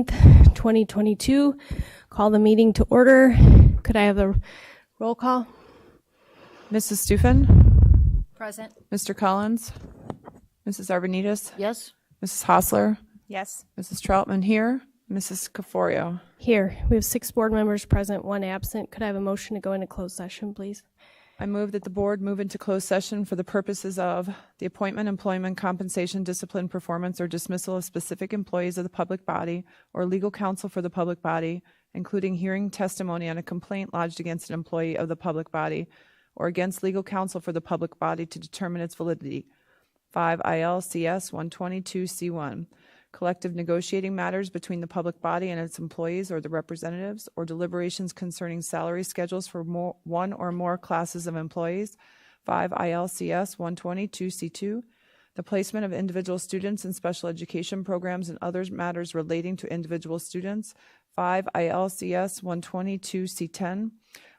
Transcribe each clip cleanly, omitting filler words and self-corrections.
9th, 2022. Call the meeting to order. Could I have the roll call? Mrs. Stufen? Present. Mr. Collins? Mrs. Arvanites? Yes. Mrs. Hostler? Yes. Mrs. Troutman here. Mrs. Caforio? Here. We have 6 board members present, 1 absent. Could I have a motion to go into closed session, please? I move that the board move into closed session for the purposes of the appointment, employment, compensation, discipline, performance, or dismissal of specific employees of the public body or legal counsel for the public body, including hearing testimony on a complaint lodged against an employee of the public body or against legal counsel for the public body to determine its validity. 5 ILCS 122C1. Collective negotiating matters between the public body and its employees or the representatives, or deliberations concerning salary schedules for one or more classes of employees. 5 ILCS 122C2. The placement of individual students in special education programs and other matters relating to individual students. 5 ILCS 122C10.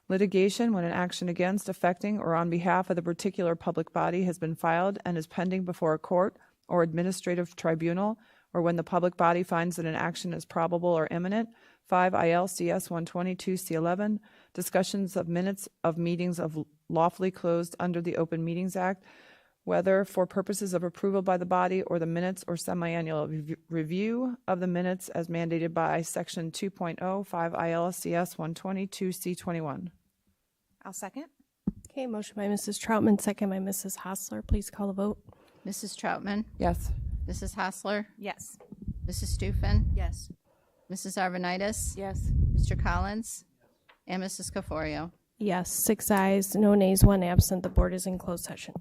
Litigation when an action against, affecting, or on behalf of the particular public body has been filed and is pending before a court or administrative tribunal, or when the public body finds that an action is probable or imminent. 5 ILCS 122C11. Discussions of minutes of meetings of lawfully closed under the Open Meetings Act, whether for purposes of approval by the body or the minutes or semi-annual review of the minutes as mandated by Section 2.0, 5 ILCS 122C21. I'll second. Okay, motion by Mrs. Troutman, second by Mrs. Hostler. Please call the vote. Mrs. Troutman, Yes. Mrs. Hostler, Yes. Mrs. Stufen, Yes. Mrs. Arvanites, Yes. Mr. Collins, and Mrs. Caforio. Yes, 6 ayes, no nays, 1 absent. The board is in closed session.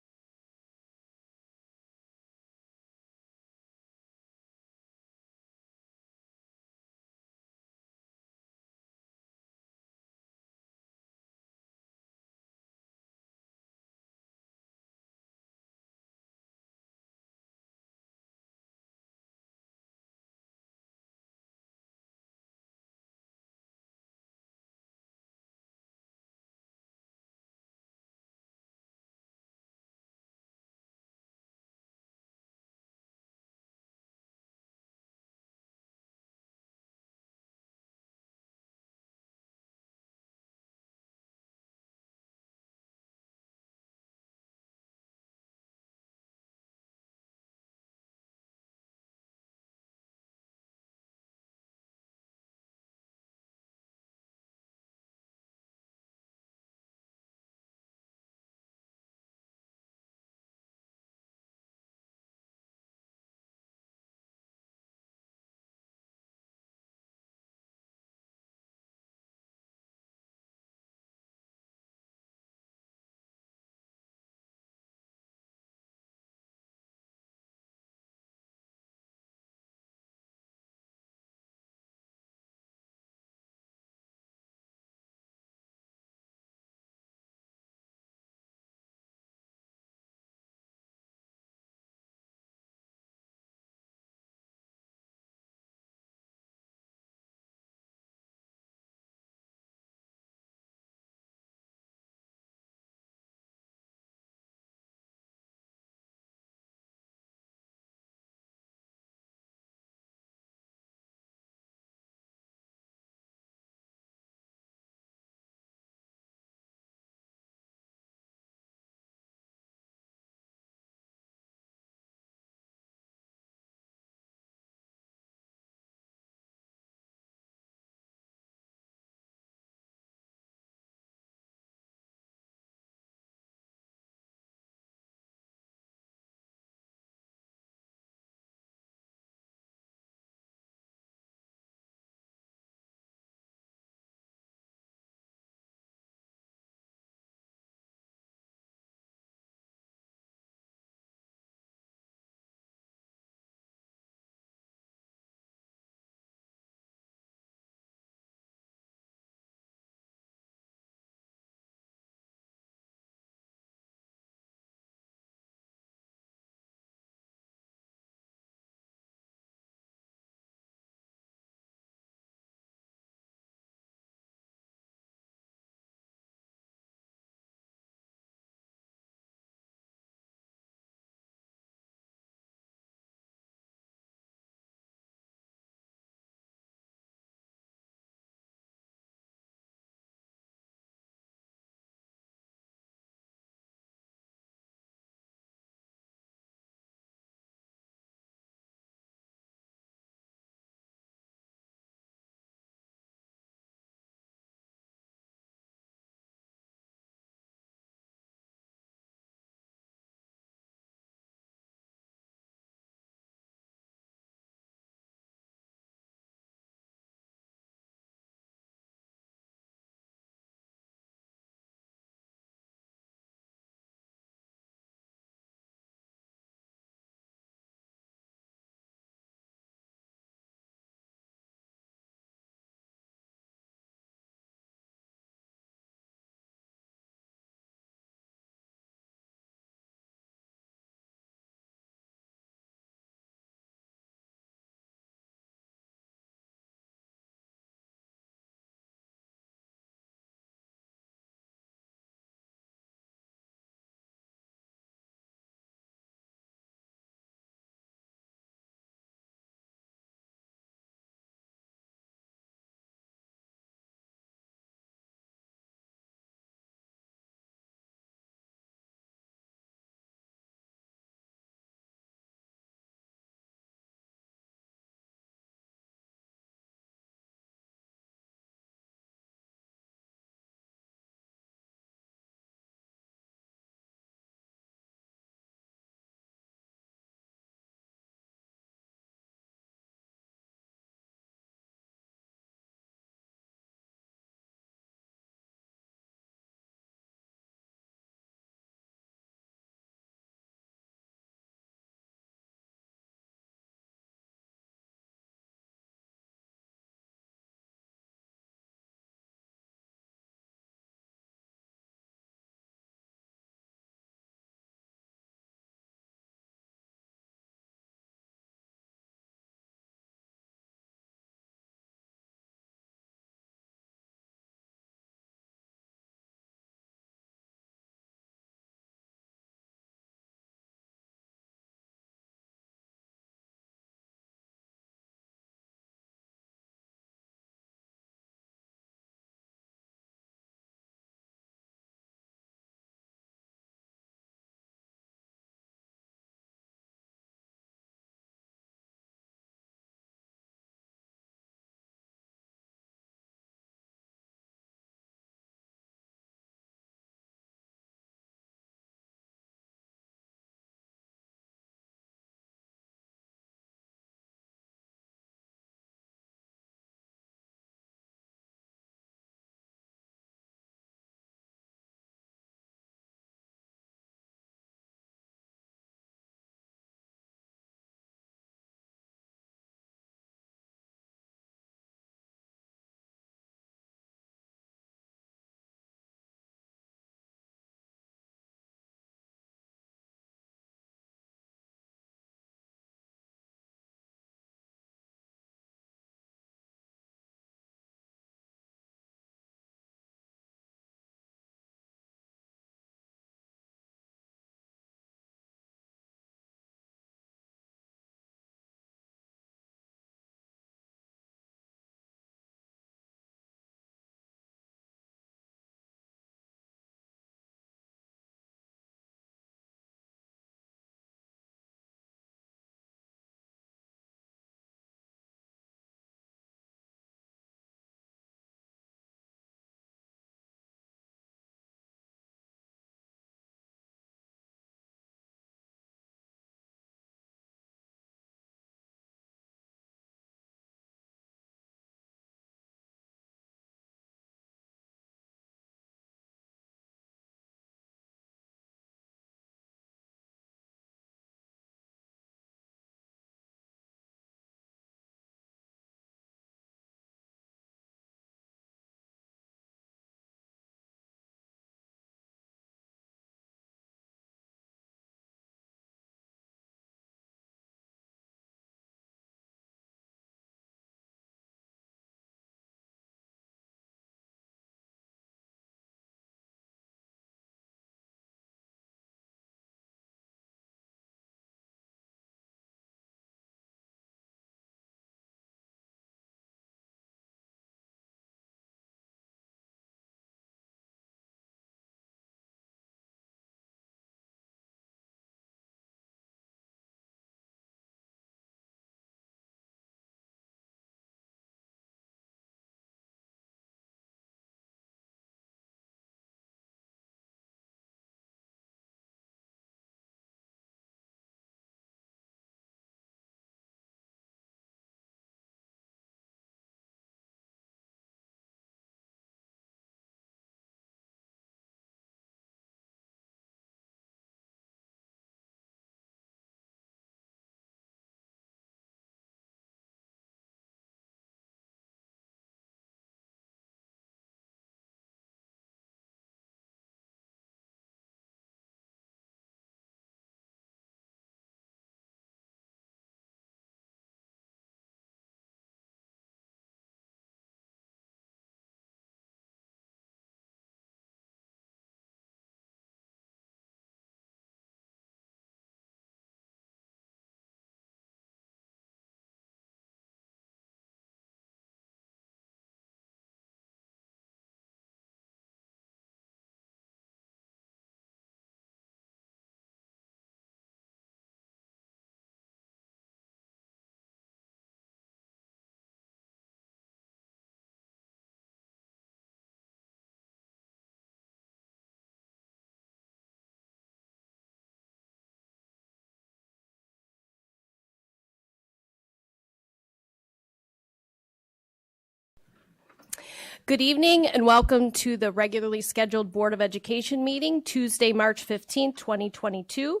Good evening and welcome to the regularly scheduled Board of Education meeting, Tuesday, March 15th, 2022.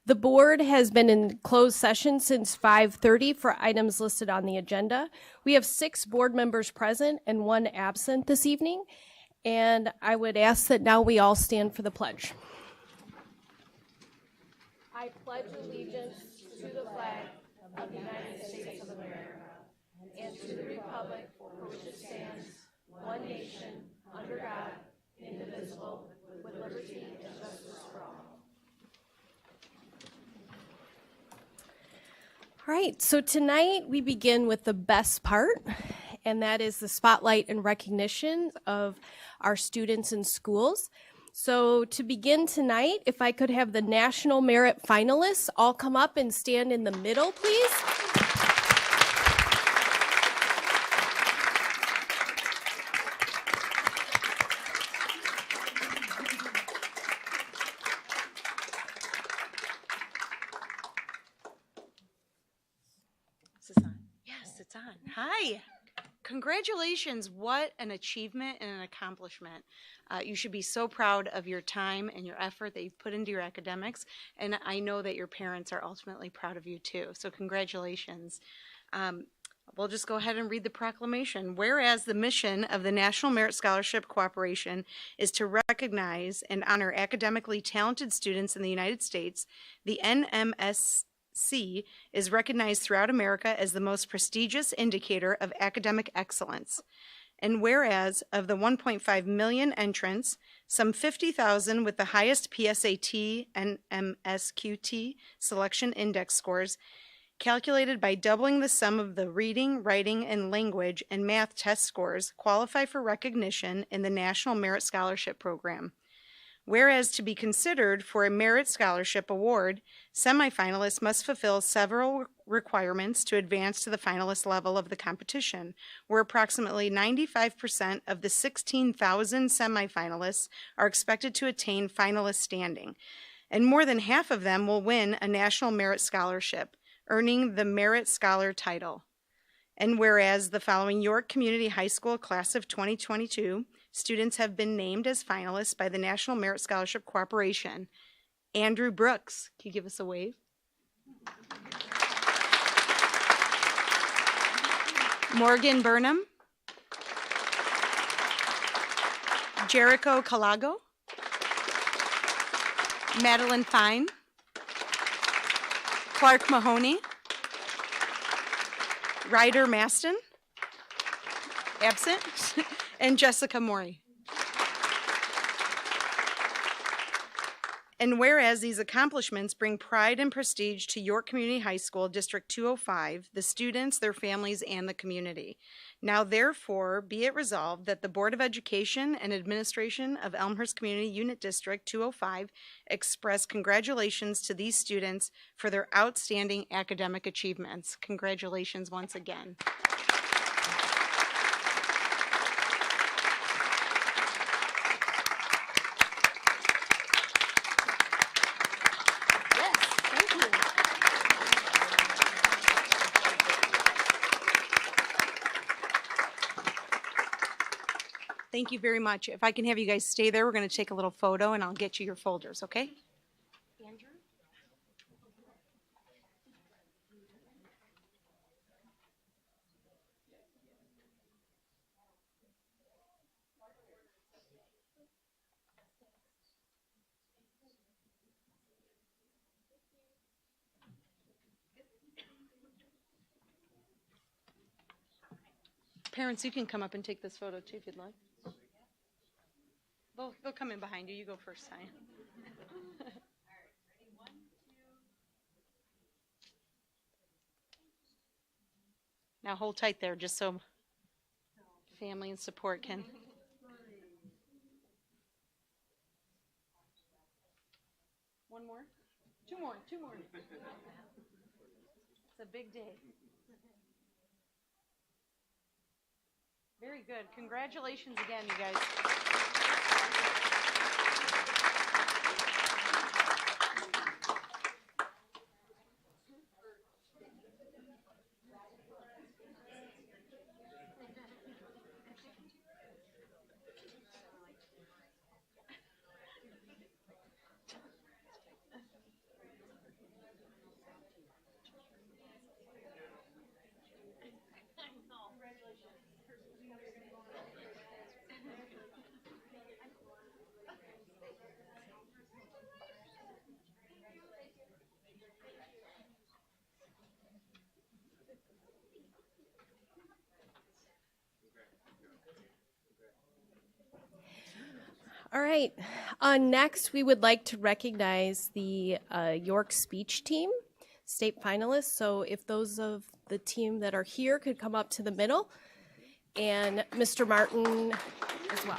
The board has been in closed session since 5:30 for items listed on the agenda. We have 6 board members present and 1 absent this evening. And I would ask that now we all stand for the pledge. I pledge allegiance to the flag of the United States of America and to the republic for which it stands, one nation, under God, indivisible, with liberty and justice for all. All right, so tonight we begin with the best part, and that is the spotlight and recognition of our students in schools. So to begin tonight, if I could have the National Merit finalists all come up and stand in the middle, please. Is this on? Yes, it's on. Hi. Congratulations. What an achievement and an accomplishment. You should be so proud of your time and your effort that you've put into your academics. And I know that your parents are ultimately proud of you too. So congratulations. We'll just go ahead and read the proclamation. Whereas the mission of the National Merit Scholarship Cooperation is to recognize and honor academically talented students in the United States, the NMSC is recognized throughout America as the most prestigious indicator of academic excellence. And whereas of the 1.5 million entrants, some 50,000 with the highest PSAT and MSQT selection index scores, calculated by doubling the sum of the reading, writing, and language and math test scores, qualify for recognition in the National Merit Scholarship Program. Whereas to be considered for a Merit Scholarship Award, semifinalists must fulfill several requirements to advance to the finalist level of the competition, where approximately 95% of the 16,000 semifinalists are expected to attain finalist standing, and more than half of them will win a National Merit Scholarship, earning the Merit Scholar title. And whereas the following York Community High School class of 2022 students have been named as finalists by the National Merit Scholarship Corporation. Andrew Brooks, can you give us a wave? Morgan Burnham. Jericho Calago. Madeline Fine. Clark Mahoney. Ryder Maston. Absent. And Jessica Morey. And whereas these accomplishments bring pride and prestige to York Community High School, District 205, the students, their families, and the community. Now, therefore, be it resolved that the Board of Education and Administration of Elmhurst Community Unit District 205 express congratulations to these students for their outstanding academic achievements. Congratulations once again. Thank you very much. If I can have you guys stay there, we're going to take a little photo and I'll get you your folders, okay? Andrew? Parents, you can come up and take this photo too if you'd like. They'll come in behind you. You go first, Ryan. Now hold tight there just so family and support can. One more? Two more. It's a big day. Very good. Congratulations again, you guys. All right. Next, we would like to recognize the York speech team, state finalists. So if those of the team that are here could come up to the middle, and Mr. Martin as well.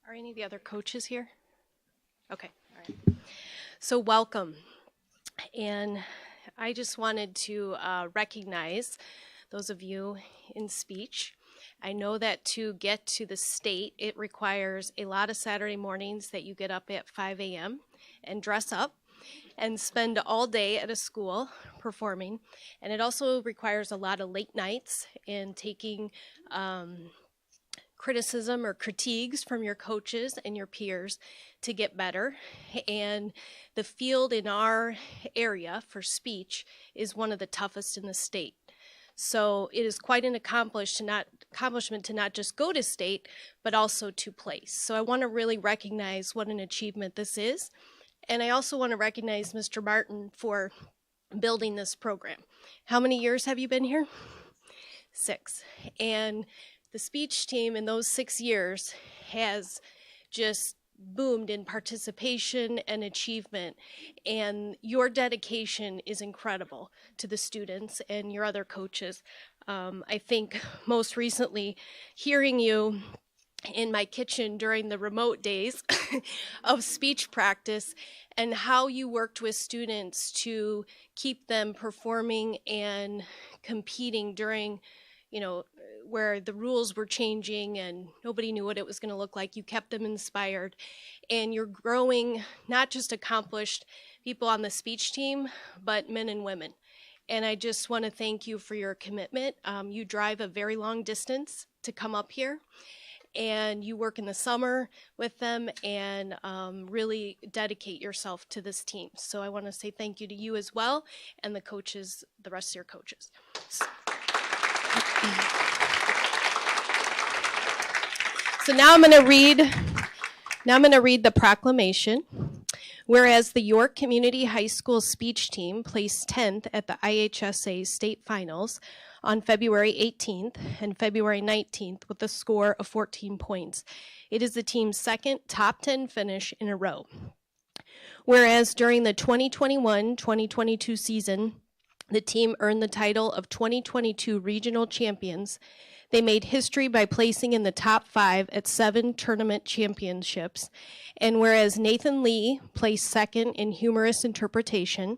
Are any of the other coaches here? Okay, all right. So welcome. And I just wanted to recognize those of you in speech. I know that to get to the state, it requires a lot of Saturday mornings that you get up at 5 a.m. and dress up and spend all day at a school performing. And it also requires a lot of late nights and taking criticism or critiques from your coaches and your peers to get better. And the field in our area for speech is one of the toughest in the state. So it is quite an accomplishment to not just go to state, but also to place. So I want to really recognize what an achievement this is. And I also want to recognize Mr. Martin for building this program. How many years have you been here? 6. And the speech team in those 6 years has just boomed in participation and achievement, and your dedication is incredible to the students and your other coaches. I think most recently hearing you in my kitchen during the remote days of speech practice and how you worked with students to keep them performing and competing during, where the rules were changing and nobody knew what it was going to look like. You kept them inspired, and you're growing not just accomplished people on the speech team, but men and women. And I just want to thank you for your commitment. You drive a very long distance to come up here, and you work in the summer with them and really dedicate yourself to this team. So I want to say thank you to you as well, and the coaches, the rest of your coaches. So now I'm going to read the proclamation. Whereas the York Community High School speech team placed 10th at the IHSA state finals on February 18th and February 19th with a score of 14 points. It is the team's second top 10 finish in a row. Whereas during the 2021-2022 season, the team earned the title of 2022 regional champions. They made history by placing in the top 5 at 7 tournament championships. And whereas Nathan Lee placed second in humorous interpretation,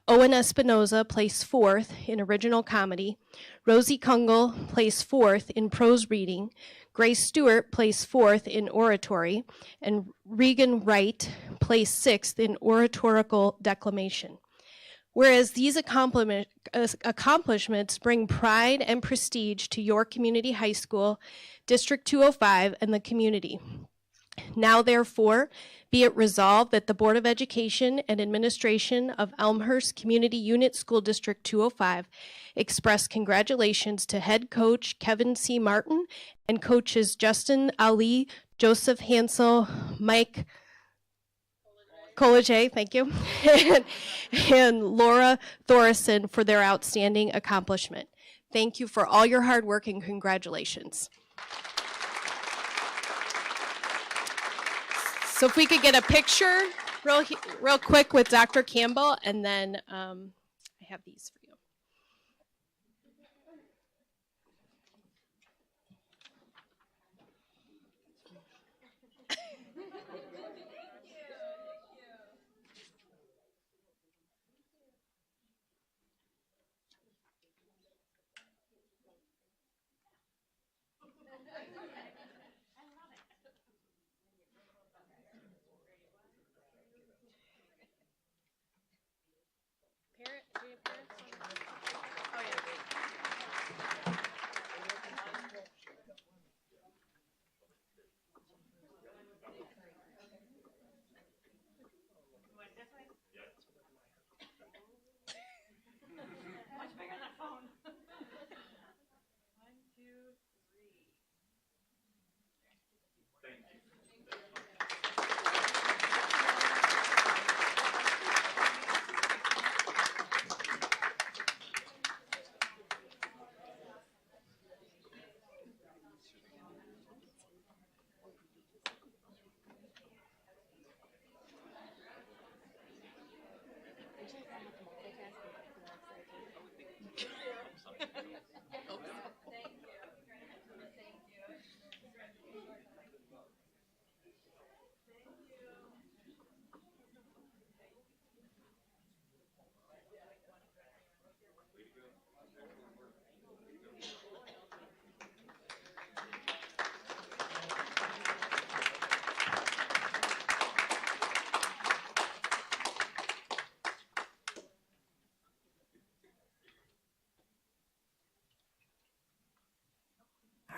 Owen Espinoza placed 4th in original comedy, Rosie Kungle placed 4th in prose reading, Grace Stewart placed 4th in oratory, and Regan Wright placed 6th in oratorical declamation. Whereas these accomplishments bring pride and prestige to York Community High School, District 205, and the community. Now, therefore, be it resolved that the Board of Education and Administration of Elmhurst Community Unit School District 205 express congratulations to head coach Kevin C. Martin and coaches Justin Ali, Joseph Hansel, Mike Collegier, thank you, and Laura Thorison for their outstanding accomplishment. Thank you for all your hard work and congratulations. So if we could get a picture real quick with Dr. Campbell, and then I have these for you.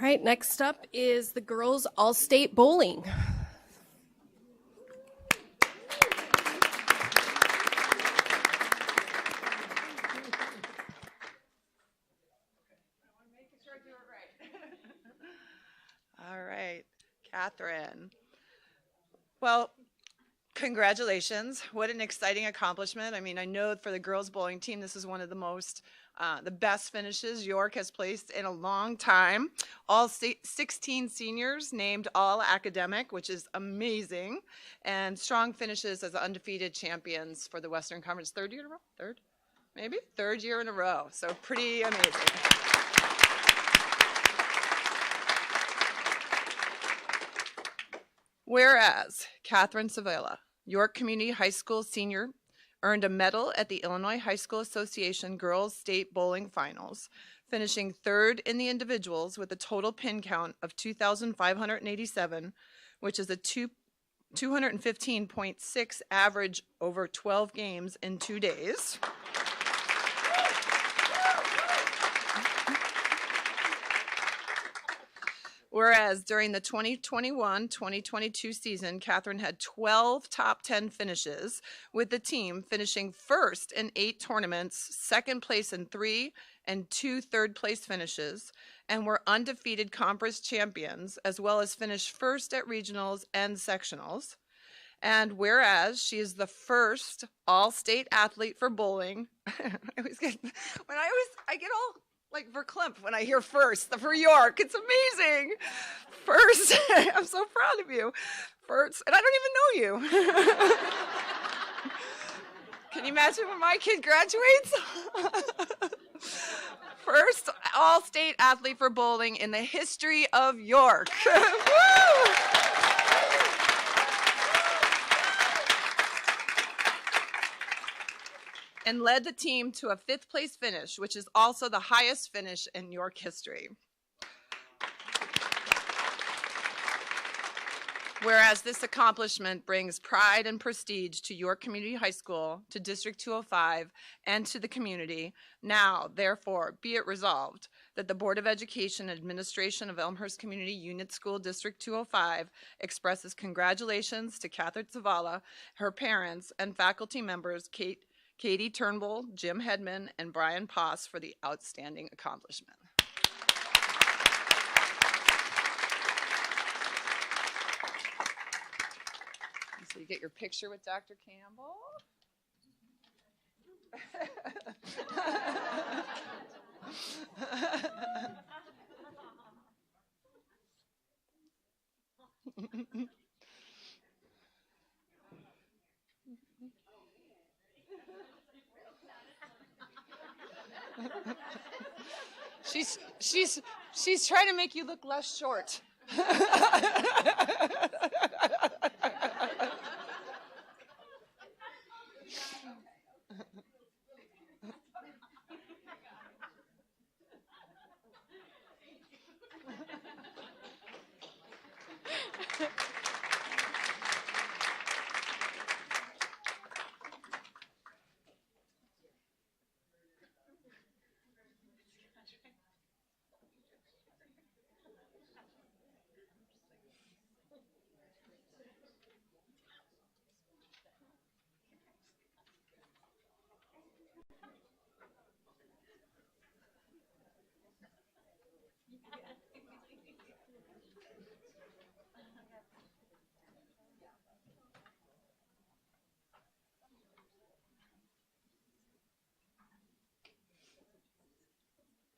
All right, next up is the girls all-state bowling. All right, Catherine. Well, congratulations. What an exciting accomplishment. I mean, I know for the girls bowling team, this is one of the best finishes York has placed in a long time. All 16 seniors named all academic, which is amazing, and strong finishes as undefeated champions for the Western Conference. Third year in a row? Third year in a row. So pretty amazing. Whereas Catherine Savella, York Community High School senior, earned a medal at the Illinois High School Association Girls State Bowling Finals, finishing third in the individuals with a total pin count of 2,587, which is a 215.6 average over 12 games in 2 days. Whereas during the 2021-2022 season, Catherine had 12 top 10 finishes, with the team finishing first in 8 tournaments, second place in 3, and 2 third-place finishes, and were undefeated conference champions, as well as finished first at regionals and sectionals. And whereas she is the first all-state athlete for bowling, I get all like verklempt when I hear first, for York. It's amazing. First, I'm so proud of you. First, and I don't even know you. Can you imagine when my kid graduates? First all-state athlete for bowling in the history of York. Woo! And led the team to a 5th place finish, which is also the highest finish in York history. Whereas this accomplishment brings pride and prestige to York Community High School, to District 205, and to the community, now, therefore, be it resolved that the Board of Education Administration of Elmhurst Community Unit School District 205 expresses congratulations to Catherine Zavala, her parents, and faculty members Katie Turnbull, Jim Hedman, and Brian Poss for the outstanding accomplishment. So you get your picture with Dr. Campbell. She's trying to make you look less short.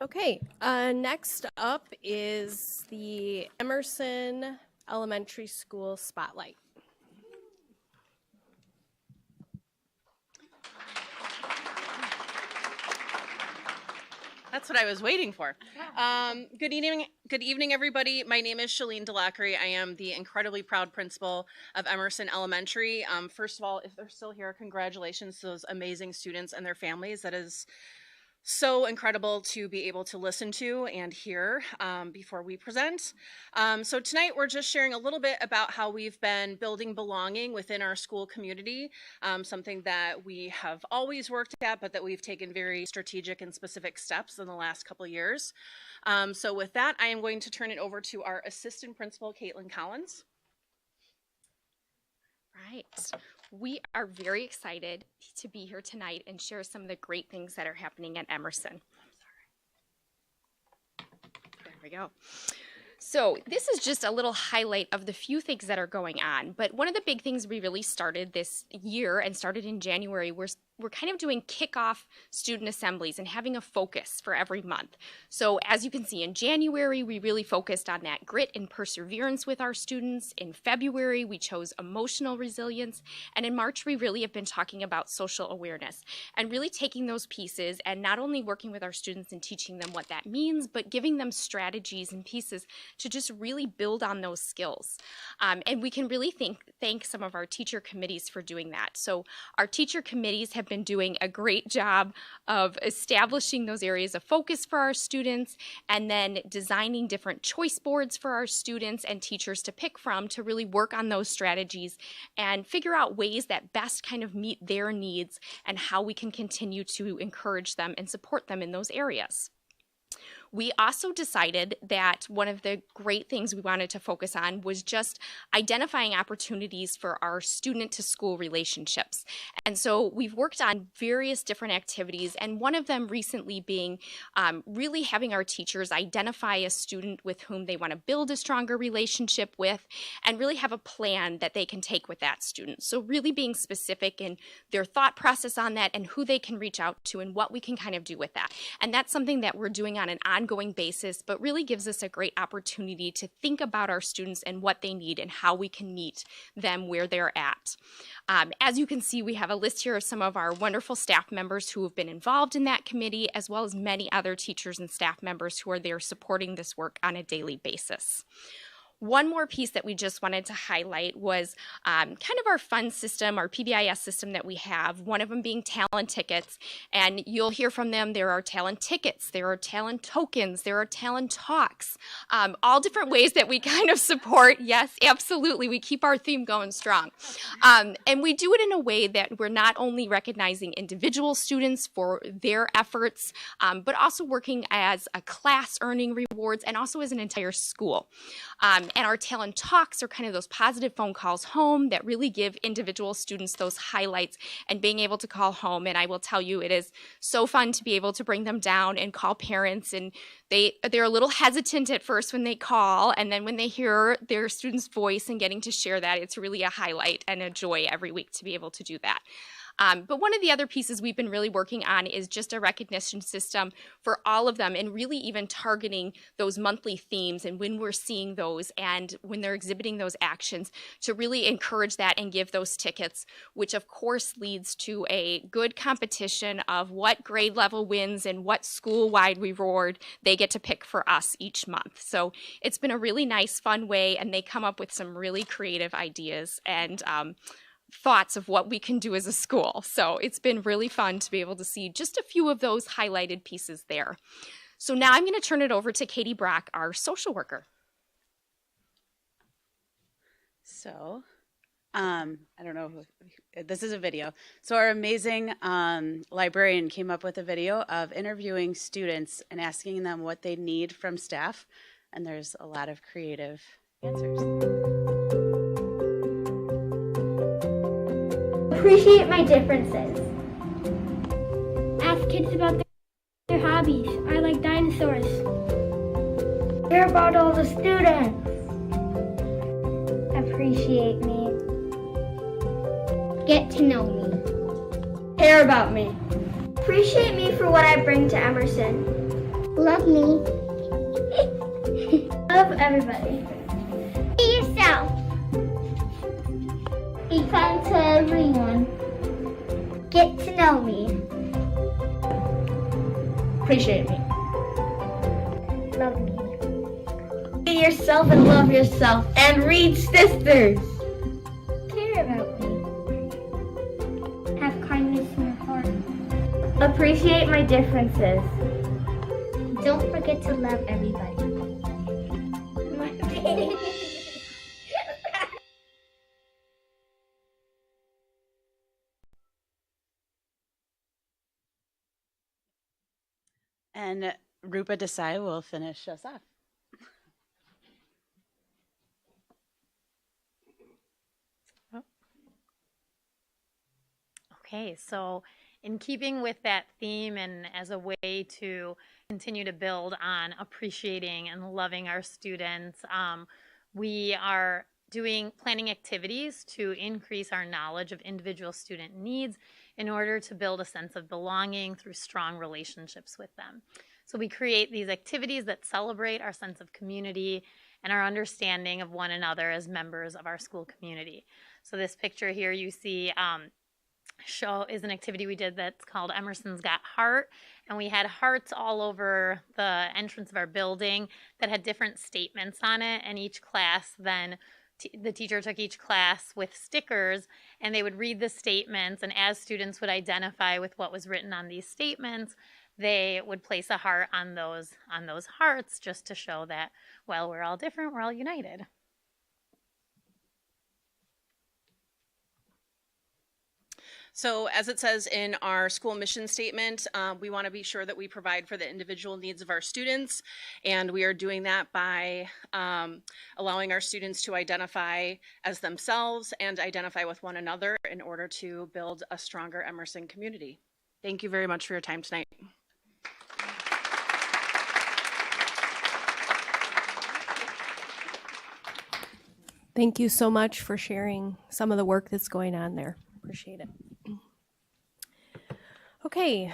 Okay, next up is the Emerson Elementary School Spotlight. That's what I was waiting for. Good evening, everybody. My name is Shalene Delacry. I am the incredibly proud principal of Emerson Elementary. First of all, if they're still here, congratulations to those amazing students and their families. That is so incredible to be able to listen to and hear before we present. So tonight we're just sharing a little bit about how we've been building belonging within our school community, something that we have always worked at, but that we've taken very strategic and specific steps in the last couple of years. So with that, I am going to turn it over to our assistant principal, Caitlin Collins. Right. We are very excited to be here tonight and share some of the great things that are happening at Emerson. There we go. So this is just a little highlight of the few things that are going on. But one of the big things we really started this year and started in January was we're kind of doing kickoff student assemblies and having a focus for every month. So as you can see, in January, we really focused on that grit and perseverance with our students. In February, we chose emotional resilience. And in March, we really have been talking about social awareness and really taking those pieces and not only working with our students and teaching them what that means, but giving them strategies and pieces to just really build on those skills. And we can really thank some of our teacher committees for doing that. So our teacher committees have been doing a great job of establishing those areas of focus for our students and then designing different choice boards for our students and teachers to pick from to really work on those strategies and figure out ways that best kind of meet their needs and how we can continue to encourage them and support them in those areas. We also decided that one of the great things we wanted to focus on was just identifying opportunities for our student to school relationships. And so we've worked on various different activities, and one of them recently being really having our teachers identify a student with whom they want to build a stronger relationship with and really have a plan that they can take with that student. So really being specific in their thought process on that and who they can reach out to and what we can kind of do with that. And that's something that we're doing on an ongoing basis, but really gives us a great opportunity to think about our students and what they need and how we can meet them where they're at. As you can see, we have a list here of some of our wonderful staff members who have been involved in that committee, as well as many other teachers and staff members who are there supporting this work on a daily basis. One more piece that we just wanted to highlight was kind of our fund system, our PBIS system that we have, one of them being talent tickets. And you'll hear from them, there are talent tickets, there are talent tokens, there are talent talks, all different ways that we kind of support. Yes, absolutely, we keep our theme going strong. And we do it in a way that we're not only recognizing individual students for their efforts, but also working as a class earning rewards and also as an entire school. And our talent talks are kind of those positive phone calls home that really give individual students those highlights and being able to call home. And I will tell you, it is so fun to be able to bring them down and call parents. And they're a little hesitant at first when they call. And then when they hear their student's voice and getting to share that, it's really a highlight and a joy every week to be able to do that. But one of the other pieces we've been really working on is just a recognition system for all of them and really even targeting those monthly themes and when we're seeing those and when they're exhibiting those actions to really encourage that and give those tickets, which of course leads to a good competition of what grade level wins and what school-wide reward they get to pick for us each month. So it's been a really nice, fun way, and they come up with some really creative ideas and thoughts of what we can do as a school. So it's been really fun to be able to see just a few of those highlighted pieces there. So now I'm going to turn it over to Katie Brock, our social worker. So, I don't know, this is a video. So our amazing librarian came up with a video of interviewing students and asking them what they need from staff. And there's a lot of creative answers. Appreciate my differences. Ask kids about their hobbies. I like dinosaurs. Hear about all the students. Appreciate me. Get to know me. Care about me. Appreciate me for what I bring to Emerson. Love me. Love everybody. Be yourself. Be kind to everyone. Get to know me. Appreciate me. Love me. Be yourself and love yourself. And read Sisters. Care about me. Have kindness in your heart. Appreciate my differences. Don't forget to love everybody. And Rupa Desai will finish us off. Okay, so in keeping with that theme and as a way to continue to build on appreciating and loving our students, we are planning activities to increase our knowledge of individual student needs in order to build a sense of belonging through strong relationships with them. So we create these activities that celebrate our sense of community and our understanding of one another as members of our school community. So this picture here you see is an activity we did that's called Emerson's Got Heart, and we had hearts all over the entrance of our building that had different statements on it, and each class then the teacher took each class with stickers and they would read the statements, and as students would identify with what was written on these statements, they would place a heart on those hearts just to show that, well, we're all different, we're all united. So as it says in our school mission statement, we want to be sure that we provide for the individual needs of our students, and we are doing that by allowing our students to identify as themselves and identify with one another in order to build a stronger Emerson community. Thank you very much for your time tonight. Thank you so much for sharing some of the work that's going on there. Appreciate it. Okay,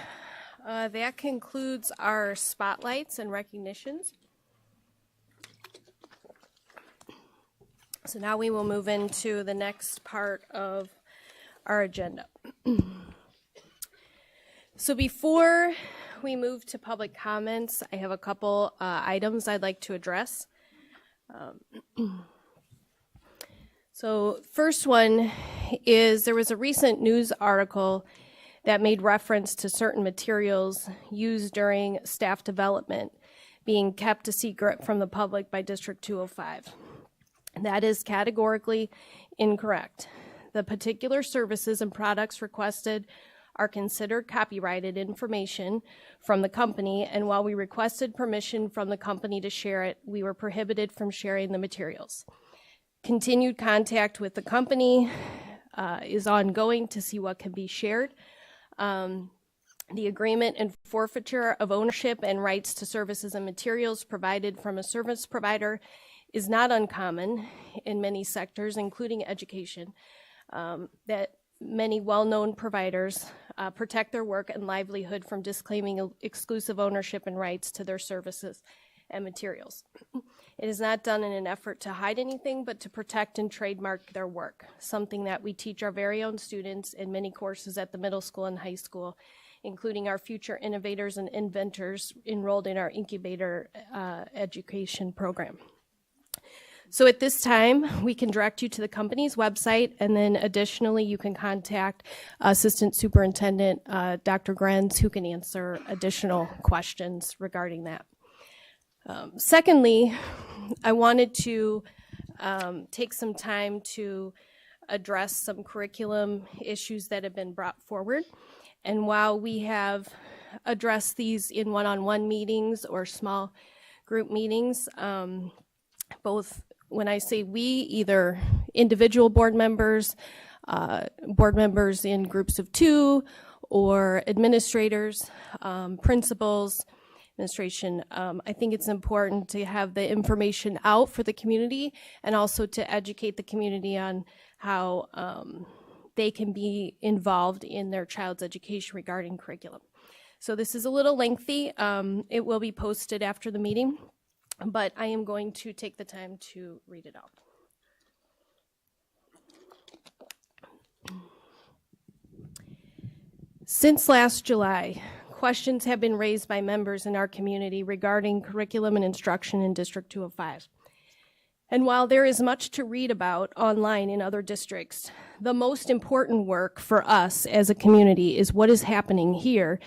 that concludes our spotlights and recognitions. So now we will move into the next part of our agenda. So before we move to public comments, I have a couple items I'd like to address. So first one is there was a recent news article that made reference to certain materials used during staff development being kept a secret from the public by District 205. That is categorically incorrect. The particular services and products requested are considered copyrighted information from the company, and while we requested permission from the company to share it, we were prohibited from sharing the materials. Continued contact with the company is ongoing to see what can be shared. The agreement and forfeiture of ownership and rights to services and materials provided from a service provider is not uncommon in many sectors, including education, that many well-known providers protect their work and livelihood from disclaiming exclusive ownership and rights to their services and materials. It is not done in an effort to hide anything, but to protect and trademark their work, something that we teach our very own students in many courses at the middle school and high school, including our future innovators and inventors enrolled in our incubator education program. So at this time, we can direct you to the company's website, and then additionally, you can contact Assistant Superintendent Dr. Grenz, who can answer additional questions regarding that. Secondly, I wanted to take some time to address some curriculum issues that have been brought forward. And while we have addressed these in one-on-one meetings or small group meetings, both when I say we, either individual board members in groups of 2, or administrators, principals, administration, I think it's important to have the information out for the community and also to educate the community on how they can be involved in their child's education regarding curriculum. So this is a little lengthy. It will be posted after the meeting, but I am going to take the time to read it out. Since last July, questions have been raised by members in our community regarding curriculum and instruction in District 205. And while there is much to read about online in other districts, the most important work for us as a community is what is happening here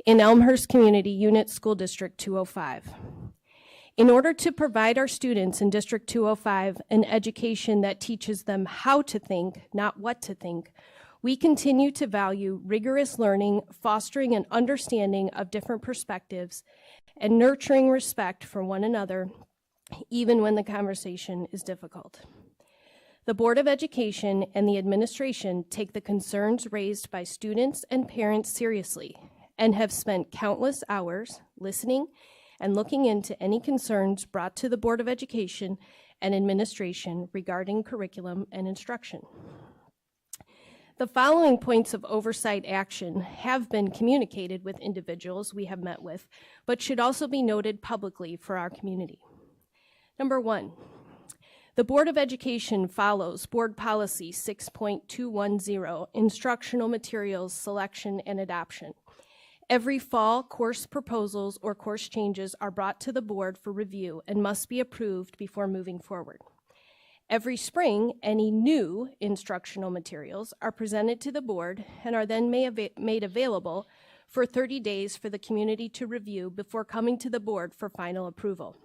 in Elmhurst Community Unit School District 205. In order to provide our students in District 205 an education that teaches them how to think, not what to think, we continue to value rigorous learning, fostering an understanding of different perspectives, and nurturing respect for one another, even when the conversation is difficult. The Board of Education and the administration take the concerns raised by students and parents seriously and have spent countless hours listening and looking into any concerns brought to the Board of Education and administration regarding curriculum and instruction. The following points of oversight action have been communicated with individuals we have met with, but should also be noted publicly for our community. Number 1, the Board of Education follows Board Policy 6.210, Instructional Materials Selection and Adoption. Every fall, course proposals or course changes are brought to the board for review and must be approved before moving forward. Every spring, any new instructional materials are presented to the board and are then made available for 30 days for the community to review before coming to the board for final approval.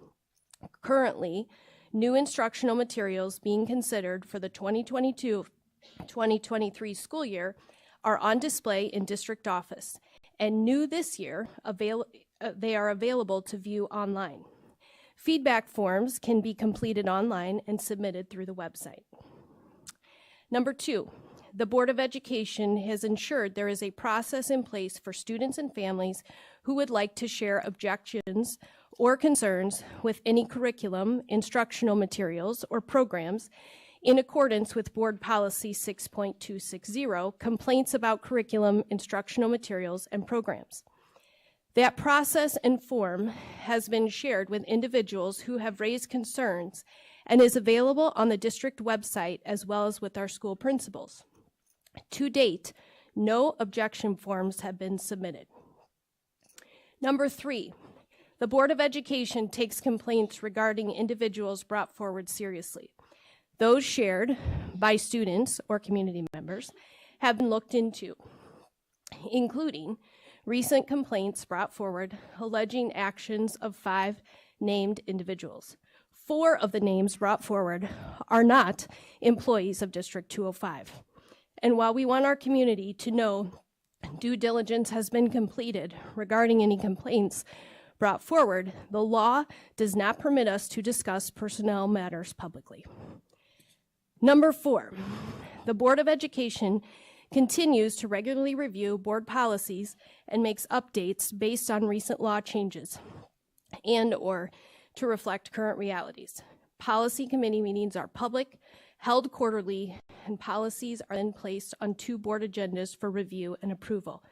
Currently, new instructional materials being considered for the 2022-2023 school year are on display in district office, and new this year, they are available to view online. Feedback forms can be completed online and submitted through the website. Number 2, the Board of Education has ensured there is a process in place for students and families who would like to share objections or concerns with any curriculum, instructional materials, or programs in accordance with Board Policy 6.260, complaints about curriculum, instructional materials, and programs. That process and form has been shared with individuals who have raised concerns and is available on the district website as well as with our school principals. To date, no objection forms have been submitted. Number 3, the Board of Education takes complaints regarding individuals brought forward seriously. Those shared by students or community members have been looked into, including recent complaints brought forward alleging actions of 5 named individuals. 4 of the names brought forward are not employees of District 205. And while we want our community to know due diligence has been completed regarding any complaints brought forward, the law does not permit us to discuss personnel matters publicly. Number 4, the Board of Education continues to regularly review board policies and makes updates based on recent law changes and/or to reflect current realities. Policy committee meetings are public, held quarterly, and policies are then placed on 2 board agendas for review and approval.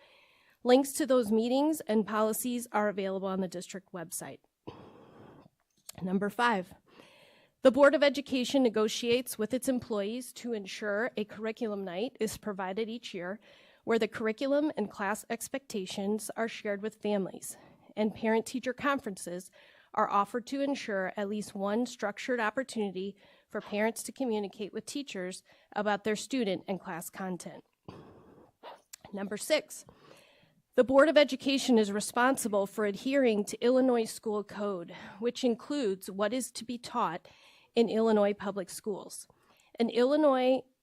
Links to those meetings and policies are available on the district website. Number 5, the Board of Education negotiates with its employees to ensure a curriculum night is provided each year where the curriculum and class expectations are shared with families, and parent-teacher conferences are offered to ensure at least one structured opportunity for parents to communicate with teachers about their student and class content. Number 6, the Board of Education is responsible for adhering to Illinois School Code, which includes what is to be taught in Illinois public schools.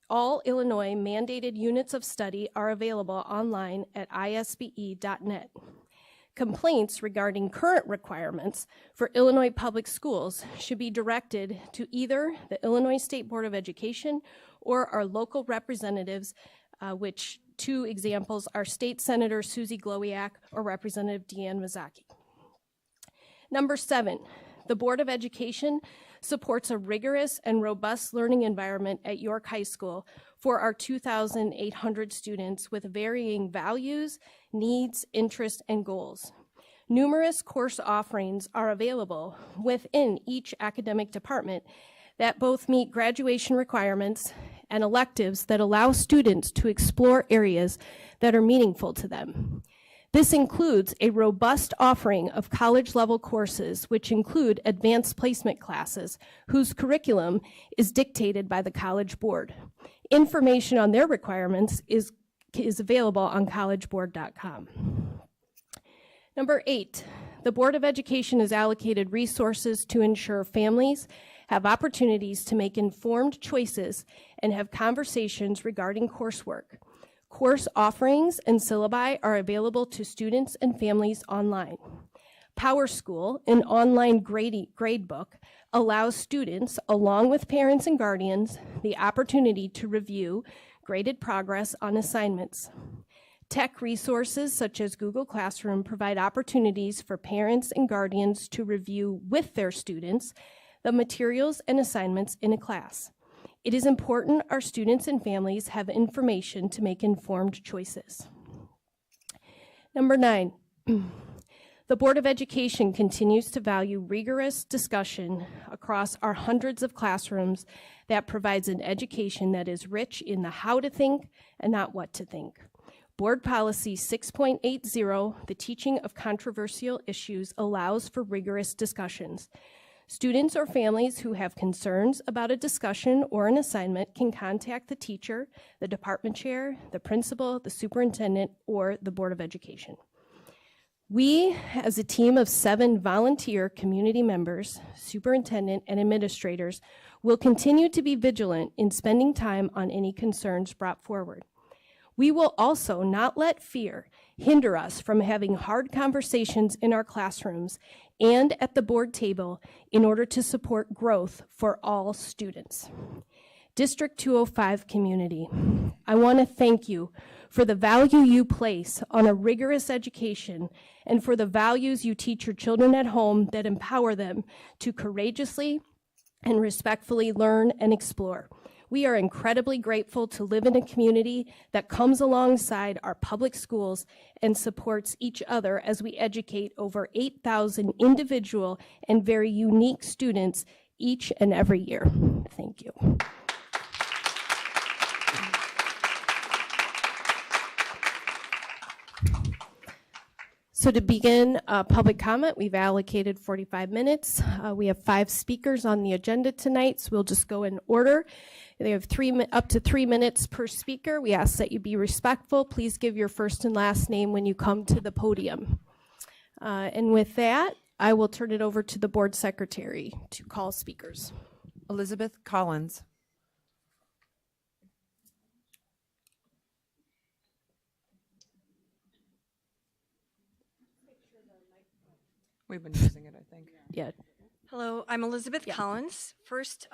All Illinois mandated units of study are available online at isbe.net. Complaints regarding current requirements for Illinois public schools should be directed to either the Illinois State Board of Education or our local representatives, which 2 examples are State Senator Susie Glowiak or Representative Deanne Mazzocchi. Number 7, the Board of Education supports a rigorous and robust learning environment at York High School for our 2,800 students with varying values, needs, interests, and goals. Numerous course offerings are available within each academic department that both meet graduation requirements and electives that allow students to explore areas that are meaningful to them. This includes a robust offering of college-level courses, which include advanced placement classes, whose curriculum is dictated by the College Board. Information on their requirements is available on collegeboard.com. Number 8, the Board of Education has allocated resources to ensure families have opportunities to make informed choices and have conversations regarding coursework. Course offerings and syllabi are available to students and families online. PowerSchool, an online grade book, allows students, along with parents and guardians, the opportunity to review graded progress on assignments. Tech resources such as Google Classroom provide opportunities for parents and guardians to review with their students the materials and assignments in a class. It is important our students and families have information to make informed choices. Number 9, the Board of Education continues to value rigorous discussion across our hundreds of classrooms that provides an education that is rich in the how to think and not what to think. Board Policy 6.80, the teaching of controversial issues, allows for rigorous discussions. Students or families who have concerns about a discussion or an assignment can contact the teacher, the department chair, the principal, the superintendent, or the Board of Education. We, as a team of 7 volunteer community members, superintendent, and administrators, will continue to be vigilant in spending time on any concerns brought forward. We will also not let fear hinder us from having hard conversations in our classrooms and at the board table in order to support growth for all students. District 205 community, I want to thank you for the value you place on a rigorous education and for the values you teach your children at home that empower them to courageously and respectfully learn and explore. We are incredibly grateful to live in a community that comes alongside our public schools and supports each other as we educate over 8,000 individual and very unique students each and every year. Thank you. So to begin public comment, we've allocated 45 minutes. We have 5 speakers on the agenda tonight, so we'll just go in order. They have up to 3 minutes per speaker. We ask that you be respectful. Please give your first and last name when you come to the podium. And with that, I will turn it over to the board secretary to call speakers. Elizabeth Collins. We've been using it, I think. Yeah. Hello, I'm Elizabeth Collins. First,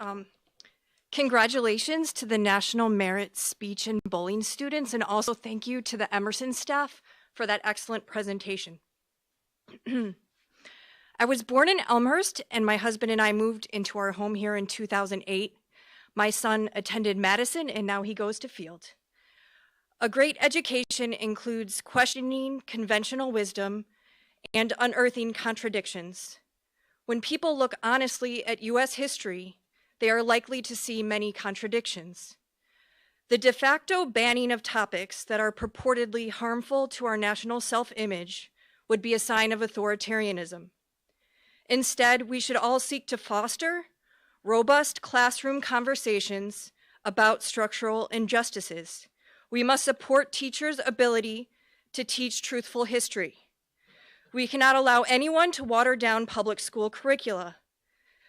congratulations to the National Merit Speech and Bowling students, and also thank you to the Emerson staff for that excellent presentation. I was born in Elmhurst, and my husband and I moved into our home here in 2008. My son attended Madison, and now he goes to Field. A great education includes questioning conventional wisdom and unearthing contradictions. When people look honestly at U.S. history, they are likely to see many contradictions. The de facto banning of topics that are purportedly harmful to our national self-image would be a sign of authoritarianism. Instead, we should all seek to foster robust classroom conversations about structural injustices. We must support teachers' ability to teach truthful history. We cannot allow anyone to water down public school curricula.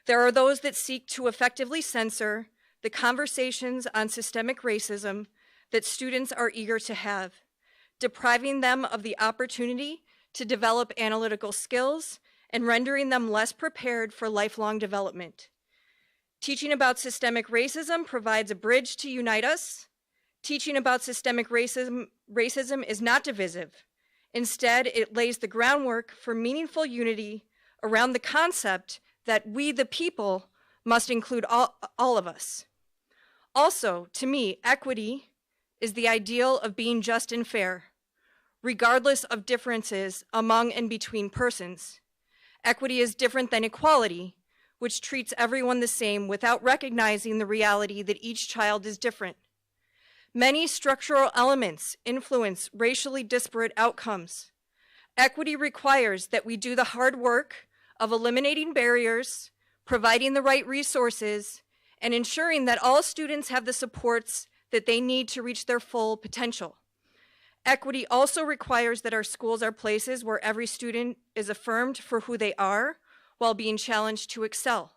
There are those that seek to effectively censor the conversations on systemic racism that students are eager to have, depriving them of the opportunity to develop analytical skills and rendering them less prepared for lifelong development. Teaching about systemic racism provides a bridge to unite us. Teaching about systemic racism is not divisive. Instead, it lays the groundwork for meaningful unity around the concept that we, the people, must include all of us. Also, to me, equity is the ideal of being just and fair, regardless of differences among and between persons. Equity is different than equality, which treats everyone the same without recognizing the reality that each child is different. Many structural elements influence racially disparate outcomes. Equity requires that we do the hard work of eliminating barriers, providing the right resources, and ensuring that all students have the supports that they need to reach their full potential. Equity also requires that our schools are places where every student is affirmed for who they are while being challenged to excel.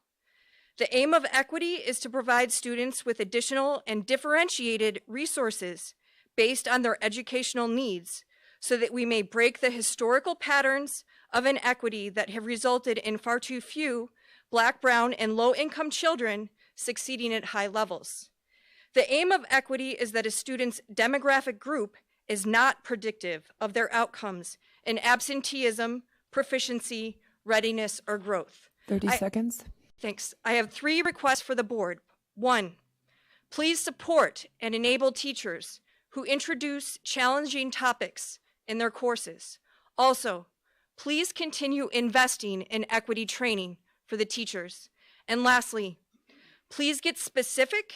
The aim of equity is to provide students with additional and differentiated resources based on their educational needs so that we may break the historical patterns of inequity that have resulted in far too few Black, brown, and low-income children succeeding at high levels. The aim of equity is that a student's demographic group is not predictive of their outcomes in absenteeism, proficiency, readiness, or growth. 30 seconds. Thanks. I have 3 requests for the board. 1, please support and enable teachers who introduce challenging topics in their courses. Also, please continue investing in equity training for the teachers. And lastly, please get specific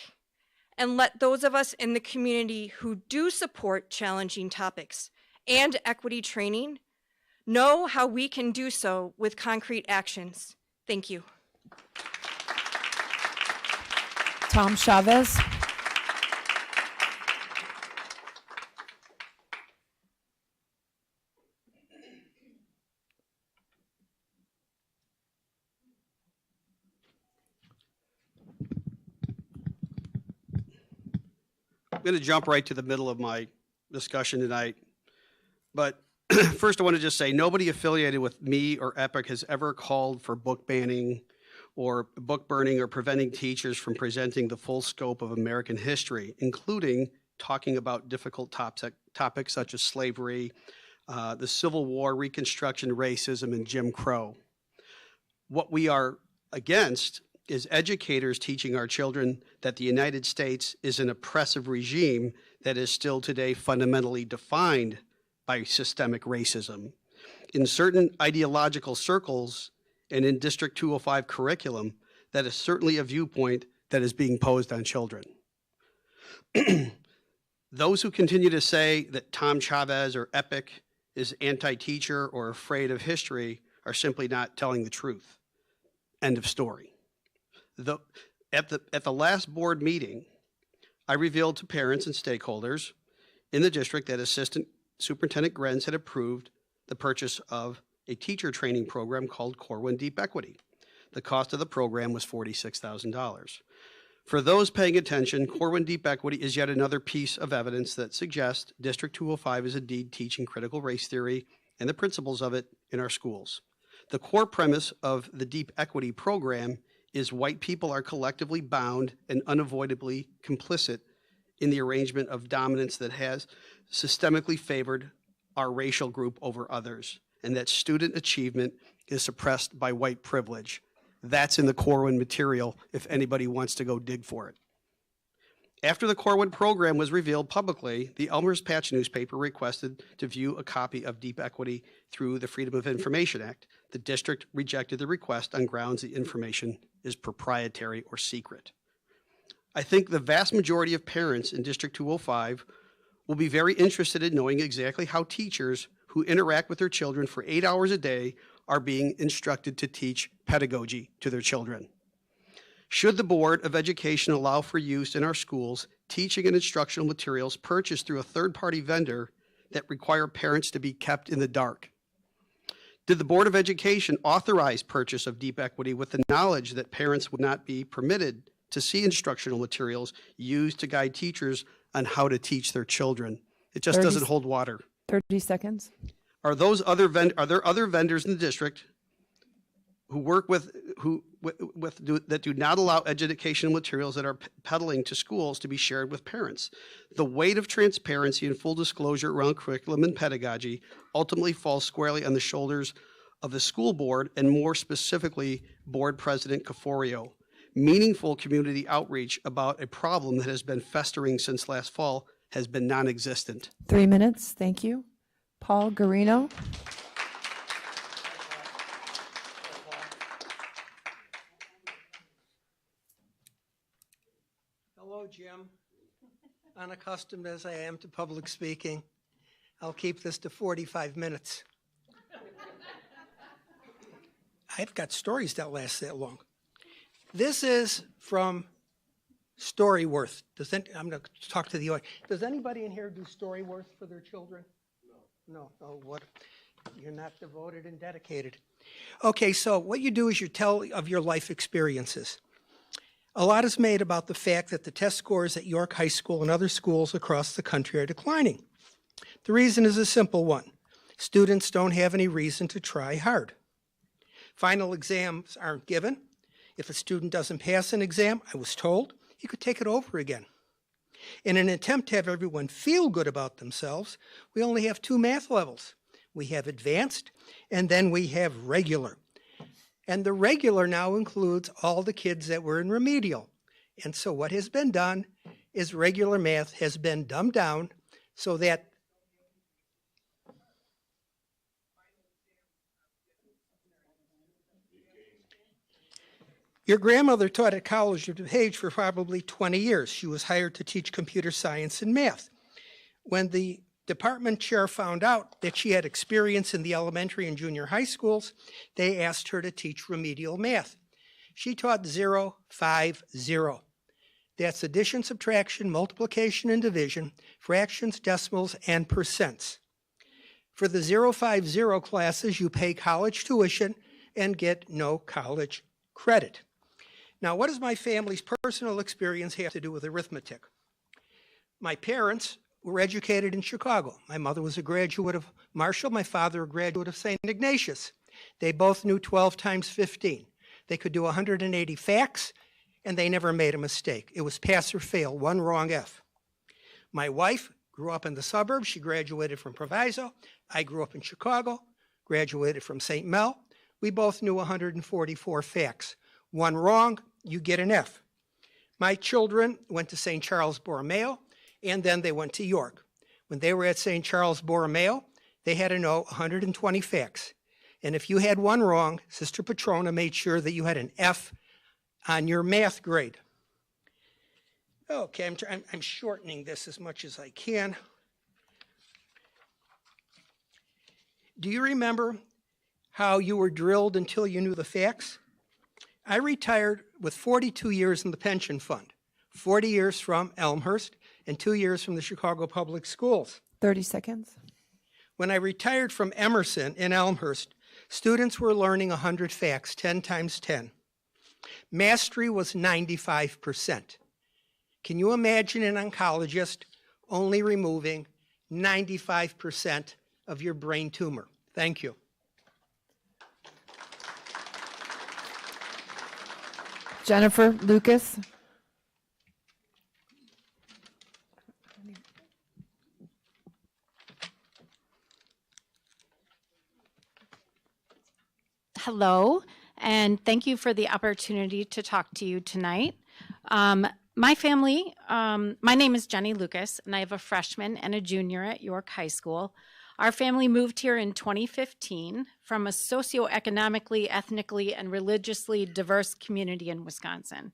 and let those of us in the community who do support challenging topics and equity training know how we can do so with concrete actions. Thank you. Tom Chavez. I'm going to jump right to the middle of my discussion tonight. But first, I want to just say nobody affiliated with me or EPIC has ever called for book banning or book burning or preventing teachers from presenting the full scope of American history, including talking about difficult topics such as slavery, the Civil War, Reconstruction, racism, and Jim Crow. What we are against is educators teaching our children that the United States is an oppressive regime that is still today fundamentally defined by systemic racism. In certain ideological circles and in District 205 curriculum, that is certainly a viewpoint that is being posed on children. Those who continue to say that Tom Chavez or EPIC is anti-teacher or afraid of history are simply not telling the truth. End of story. At the last board meeting, I revealed to parents and stakeholders in the district that Assistant Superintendent Grenz had approved the purchase of a teacher training program called Corwin Deep Equity. The cost of the program was $46,000. For those paying attention, Corwin Deep Equity is yet another piece of evidence that suggests District 205 is indeed teaching critical race theory and the principles of it in our schools. The core premise of the Deep Equity program is white people are collectively bound and unavoidably complicit in the arrangement of dominance that has systemically favored our racial group over others, and that student achievement is suppressed by white privilege. That's in the Corwin material if anybody wants to go dig for it. After the Corwin program was revealed publicly, the Elmhurst Patch newspaper requested to view a copy of Deep Equity through the Freedom of Information Act. The district rejected the request on grounds the information is proprietary or secret. I think the vast majority of parents in District 205 will be very interested in knowing exactly how teachers who interact with their children for 8 hours a day are being instructed to teach pedagogy to their children. Should the Board of Education allow for use in our schools teaching and instructional materials purchased through a third-party vendor that require parents to be kept in the dark? Did the Board of Education authorize purchase of Deep Equity with the knowledge that parents would not be permitted to see instructional materials used to guide teachers on how to teach their children? It just doesn't hold water. 30 seconds. Are there other vendors in the district who work that do not allow educational materials that are peddling to schools to be shared with parents? The weight of transparency and full disclosure around curriculum and pedagogy ultimately falls squarely on the shoulders of the school board and more specifically Board President Caforio. Meaningful community outreach about a problem that has been festering since last fall has been non-existent. 3 minutes, thank you. Paul Garino. Hello, Jim. Unaccustomed as I am to public speaking, I'll keep this to 45 minutes. I've got stories that last that long. This is from Storyworth. I'm going to talk to the audience. Does anybody in here do Storyworth for their children? No. Oh, what? You're not devoted and dedicated. Okay, so what you do is you tell of your life experiences. A lot is made about the fact that the test scores at York High School and other schools across the country are declining. The reason is a simple one. Students don't have any reason to try hard. Final exams aren't given. If a student doesn't pass an exam, I was told, he could take it over again. In an attempt to have everyone feel good about themselves, we only have 2 math levels. We have advanced, and then we have regular. And the regular now includes all the kids that were in remedial. And so what has been done is regular math has been dumbed down so that your grandmother taught at College of DuPage for probably 20 years. She was hired to teach computer science and math. When the department chair found out that she had experience in the elementary and junior high schools, they asked her to teach remedial math. She taught 0, 5, 0. That's addition, subtraction, multiplication, and division, fractions, decimals, and percents. For the 0, 5, 0 classes, you pay college tuition and get no college credit. Now, what does my family's personal experience have to do with arithmetic? My parents were educated in Chicago. My mother was a graduate of Marshall, my father a graduate of St. Ignatius. They both knew 12 times 15. They could do 180 facts, and they never made a mistake. It was pass or fail, 1 wrong F. My wife grew up in the suburbs. She graduated from Proviso. I grew up in Chicago, graduated from St. Mel. We both knew 144 facts. 1 wrong, you get an F. My children went to St. Charles Borromeo, and then they went to York. When they were at St. Charles Borromeo, they had to know 120 facts. And if you had 1 wrong, Sister Petrona made sure that you had an F on your math grade. Okay, I'm shortening this as much as I can. Do you remember how you were drilled until you knew the facts? I retired with 42 years in the pension fund, 40 years from Elmhurst, and 2 years from the Chicago Public Schools. 30 seconds. When I retired from Emerson in Elmhurst, students were learning 100 facts, 10 times 10. Mastery was 95%. Can you imagine an oncologist only removing 95% of your brain tumor? Thank you. Jennifer Lucas. Hello, and thank you for the opportunity to talk to you tonight. My family, my name is Jenny Lucas, and I have a freshman and a junior at York High School. Our family moved here in 2015 from a socioeconomically, ethnically, and religiously diverse community in Wisconsin.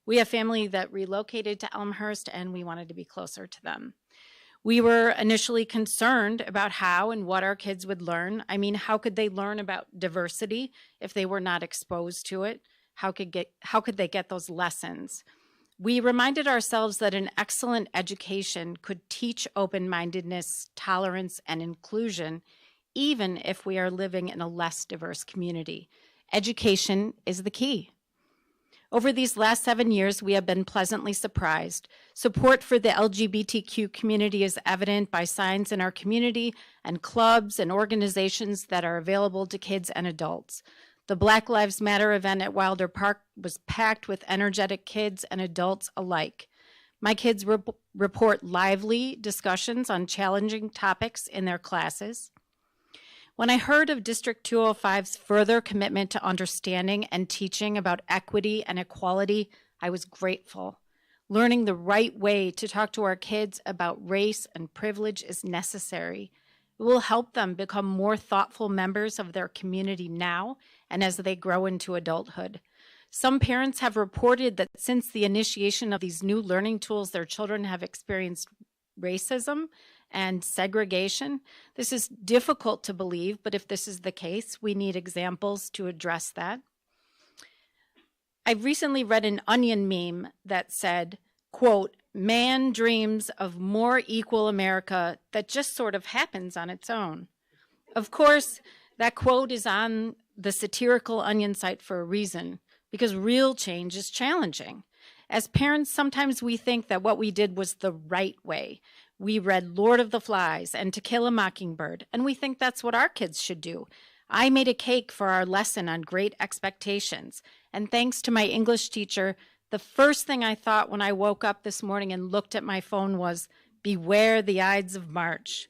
We have family that relocated to Elmhurst, and we wanted to be closer to them. We were initially concerned about how and what our kids would learn. I mean, how could they learn about diversity if they were not exposed to it? How could they get those lessons? We reminded ourselves that an excellent education could teach open-mindedness, tolerance, and inclusion, even if we are living in a less diverse community. Education is the key. Over these last 7 years, we have been pleasantly surprised. Support for the LGBTQ community is evident by signs in our community and clubs and organizations that are available to kids and adults. The Black Lives Matter event at Wilder Park was packed with energetic kids and adults alike. My kids report lively discussions on challenging topics in their classes. When I heard of District 205's further commitment to understanding and teaching about equity and equality, I was grateful. Learning the right way to talk to our kids about race and privilege is necessary. It will help them become more thoughtful members of their community now and as they grow into adulthood. Some parents have reported that since the initiation of these new learning tools, their children have experienced racism and segregation. This is difficult to believe, but if this is the case, we need examples to address that. I recently read an Onion meme that said, quote, "Man dreams of more equal America that just sort of happens on its own." Of course, that quote is on the satirical Onion site for a reason, because real change is challenging. As parents, sometimes we think that what we did was the right way. We read Lord of the Flies and To Kill a Mockingbird, and we think that's what our kids should do. I made a cake for our lesson on Great Expectations, and thanks to my English teacher, the first thing I thought when I woke up this morning and looked at my phone was, "Beware the Ides of March."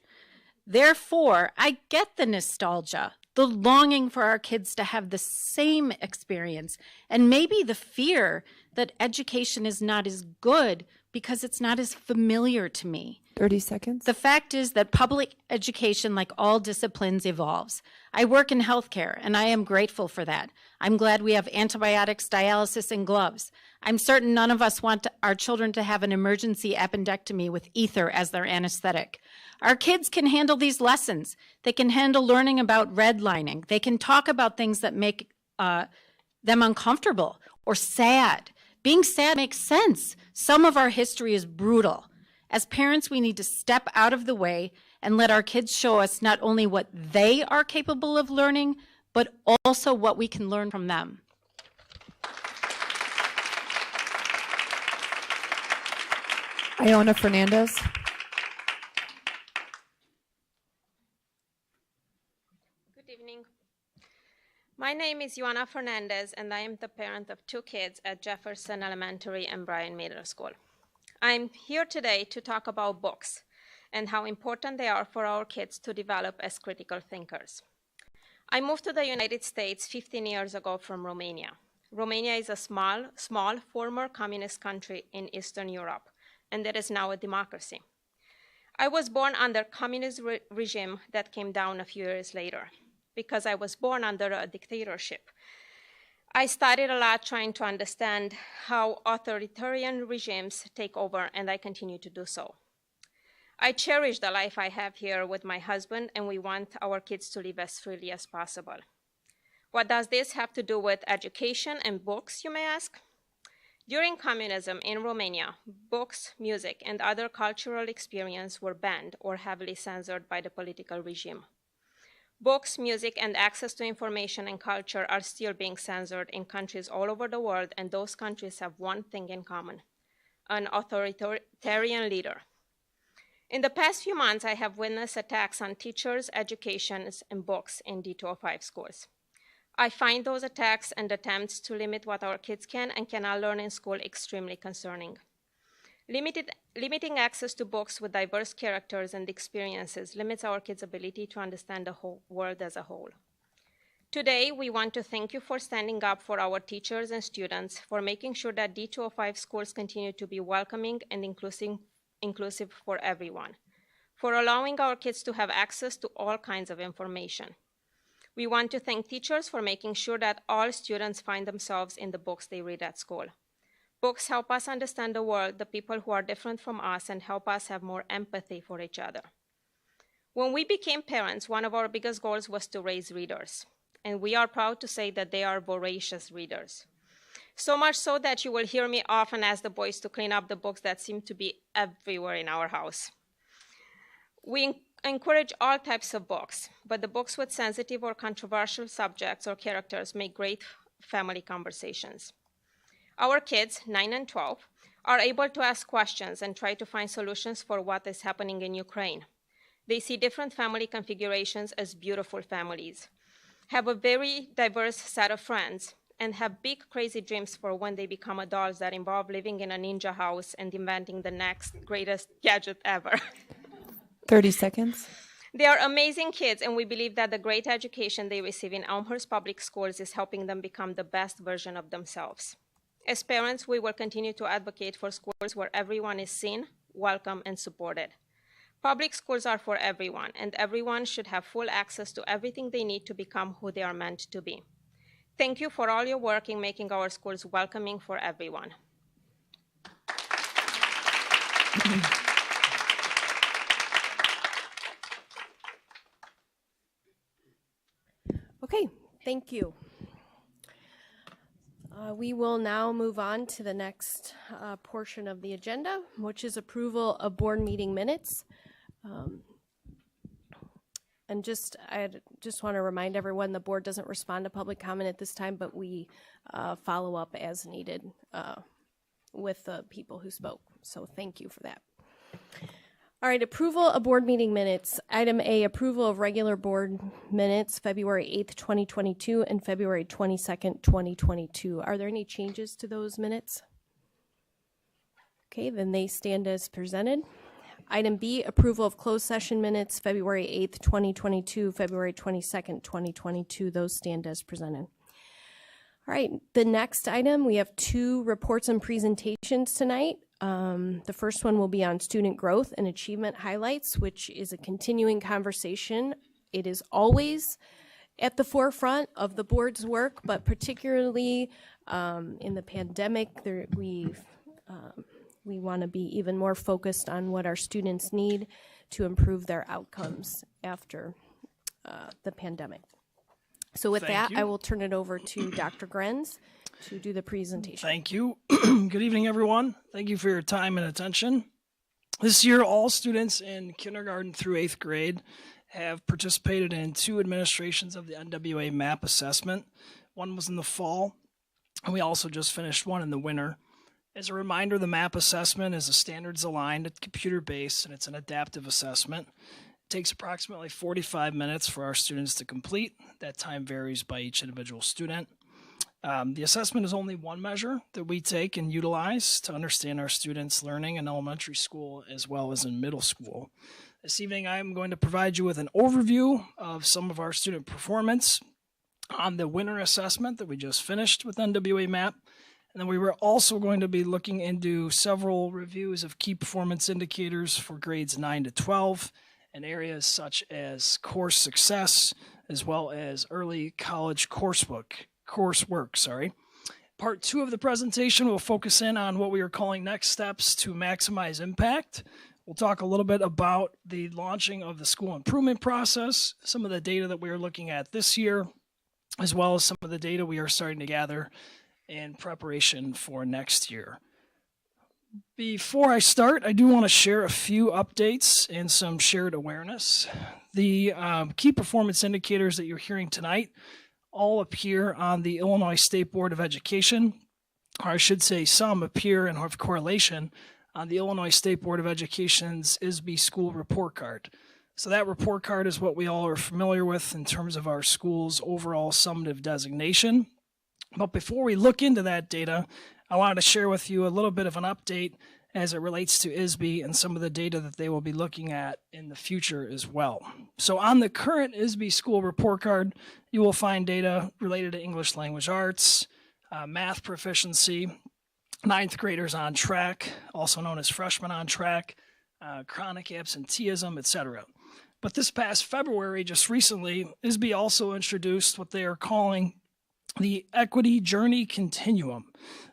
Therefore, I get the nostalgia, the longing for our kids to have the same experience, and maybe the fear that education is not as good because it's not as familiar to me. 30 seconds. The fact is that public education, like all disciplines, evolves. I work in healthcare, and I am grateful for that. I'm glad we have antibiotics, dialysis, and gloves. I'm certain none of us want our children to have an emergency appendectomy with ether as their anesthetic. Our kids can handle these lessons. They can handle learning about redlining. They can talk about things that make them uncomfortable or sad. Being sad makes sense. Some of our history is brutal. As parents, we need to step out of the way and let our kids show us not only what they are capable of learning, but also what we can learn from them. Iona Fernandez. Good evening. My name is Ioana Fernandez, and I am the parent of 2 kids at Jefferson Elementary and Bryan Middle School. I'm here today to talk about books and how important they are for our kids to develop as critical thinkers. I moved to the United States 15 years ago from Romania. Romania is a small former communist country in Eastern Europe, and it is now a democracy. I was born under communist regime that came down a few years later. Because I was born under a dictatorship, I studied a lot trying to understand how authoritarian regimes take over, and I continue to do so. I cherish the life I have here with my husband, and we want our kids to live as freely as possible. What does this have to do with education and books, you may ask? During communism in Romania, books, music, and other cultural experiences were banned or heavily censored by the political regime. Books, music, and access to information and culture are still being censored in countries all over the world, and those countries have one thing in common: an authoritarian leader. In the past few months, I have witnessed attacks on teachers, education, and books in D205 schools. I find those attacks and attempts to limit what our kids can and cannot learn in school extremely concerning. Limiting access to books with diverse characters and experiences limits our kids' ability to understand the whole world as a whole. Today, we want to thank you for standing up for our teachers and students, for making sure that D205 schools continue to be welcoming and inclusive for everyone, for allowing our kids to have access to all kinds of information. We want to thank teachers for making sure that all students find themselves in the books they read at school. Books help us understand the world, the people who are different from us, and help us have more empathy for each other. When we became parents, one of our biggest goals was to raise readers, and we are proud to say that they are voracious readers. So much so that you will hear me often ask the boys to clean up the books that seem to be everywhere in our house. We encourage all types of books, but the books with sensitive or controversial subjects or characters make great family conversations. Our kids, 9 and 12, are able to ask questions and try to find solutions for what is happening in Ukraine. They see different family configurations as beautiful families, have a very diverse set of friends, and have big, crazy dreams for when they become adults that involve living in a ninja house and inventing the next greatest gadget ever. 30 seconds. They are amazing kids, and we believe that the great education they receive in Elmhurst Public Schools is helping them become the best version of themselves. As parents, we will continue to advocate for schools where everyone is seen, welcome, and supported. Public schools are for everyone, and everyone should have full access to everything they need to become who they are meant to be. Thank you for all your work in making our schools welcoming for everyone. Thank you. We will now move on to the next portion of the agenda, which is approval of board meeting minutes. And I just want to remind everyone, the board doesn't respond to public comment at this time, but we follow up as needed with the people who spoke. So thank you for that. All right, approval of board meeting minutes. Item A, approval of regular board minutes, February 8th, 2022 and February 22nd, 2022. Are there any changes to those minutes? Okay, then they stand as presented. Item B, approval of closed session minutes, February 8th, 2022, February 22nd, 2022. Those stand as presented. All right, the next item, we have 2 reports and presentations tonight. The first one will be on student growth and achievement highlights, which is a continuing conversation. It is always at the forefront of the board's work, but particularly in the pandemic, we want to be even more focused on what our students need to improve their outcomes after the pandemic. So with Thank that, you. I will turn it over to Dr. Grenz to do the presentation. Thank you. Good evening, everyone. Thank you for your time and attention. This year, all students in kindergarten through 8th grade have participated in 2 administrations of the NWA MAP assessment. One was in the fall, and we also just finished one in the winter. As a reminder, the MAP assessment is a standards-aligned, computer-based, and it's an adaptive assessment. It takes approximately 45 minutes for our students to complete. That time varies by each individual student. The assessment is only one measure that we take and utilize to understand our students' learning in elementary school as well as in middle school. This evening, I'm going to provide you with an overview of some of our student performance on the winter assessment that we just finished with NWA MAP. And then we were also going to be looking into several reviews of key performance indicators for grades 9 to 12 in areas such as course success, as well as early college coursework. Part 2 of the presentation will focus in on what we are calling next steps to maximize impact. We'll talk a little bit about the launching of the school improvement process, some of the data that we are looking at this year, as well as some of the data we are starting to gather in preparation for next year. Before I start, I do want to share a few updates and some shared awareness. The key performance indicators that you're hearing tonight all appear on the Illinois State Board of Education, or I should say some appear and have correlation on the Illinois State Board of Education's ISB school report card. So that report card is what we all are familiar with in terms of our school's overall summative designation. But before we look into that data, I wanted to share with you a little bit of an update as it relates to ISB and some of the data that they will be looking at in the future as well. So on the current ISB school report card, you will find data related to English language arts, math proficiency, 9th graders on track, also known as freshmen on track, chronic absenteeism, etc. But this past February, just recently, ISB also introduced what they are calling the Equity Journey Continuum.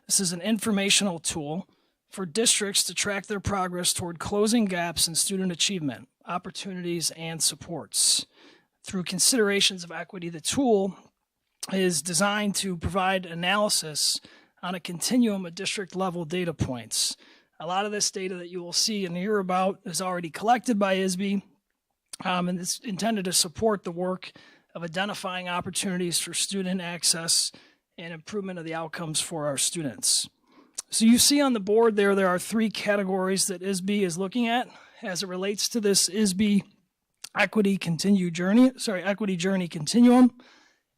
This is an informational tool for districts to track their progress toward closing gaps in student achievement, opportunities, and supports. Through considerations of equity, the tool is designed to provide analysis on a continuum of district-level data points. A lot of this data that you will see and hear about is already collected by ISB, and it's intended to support the work of identifying opportunities for student access and improvement of the outcomes for our students. So you see on the board there are 3 categories that ISB is looking at as it relates to this ISB Equity Journey Continuum.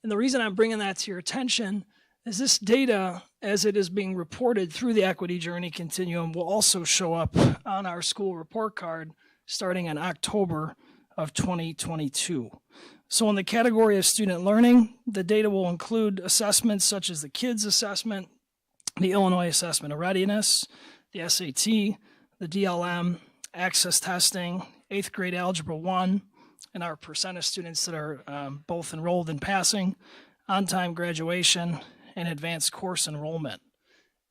And the reason I'm bringing that to your attention is this data, as it is being reported through the Equity Journey Continuum, will also show up on our school report card starting in October of 2022. So in the category of student learning, the data will include assessments such as the KIDS assessment, the Illinois Assessment of Readiness, the SAT, the DLM, access testing, 8th grade Algebra 1, and our percent of students that are both enrolled in passing, on-time graduation, and advanced course enrollment.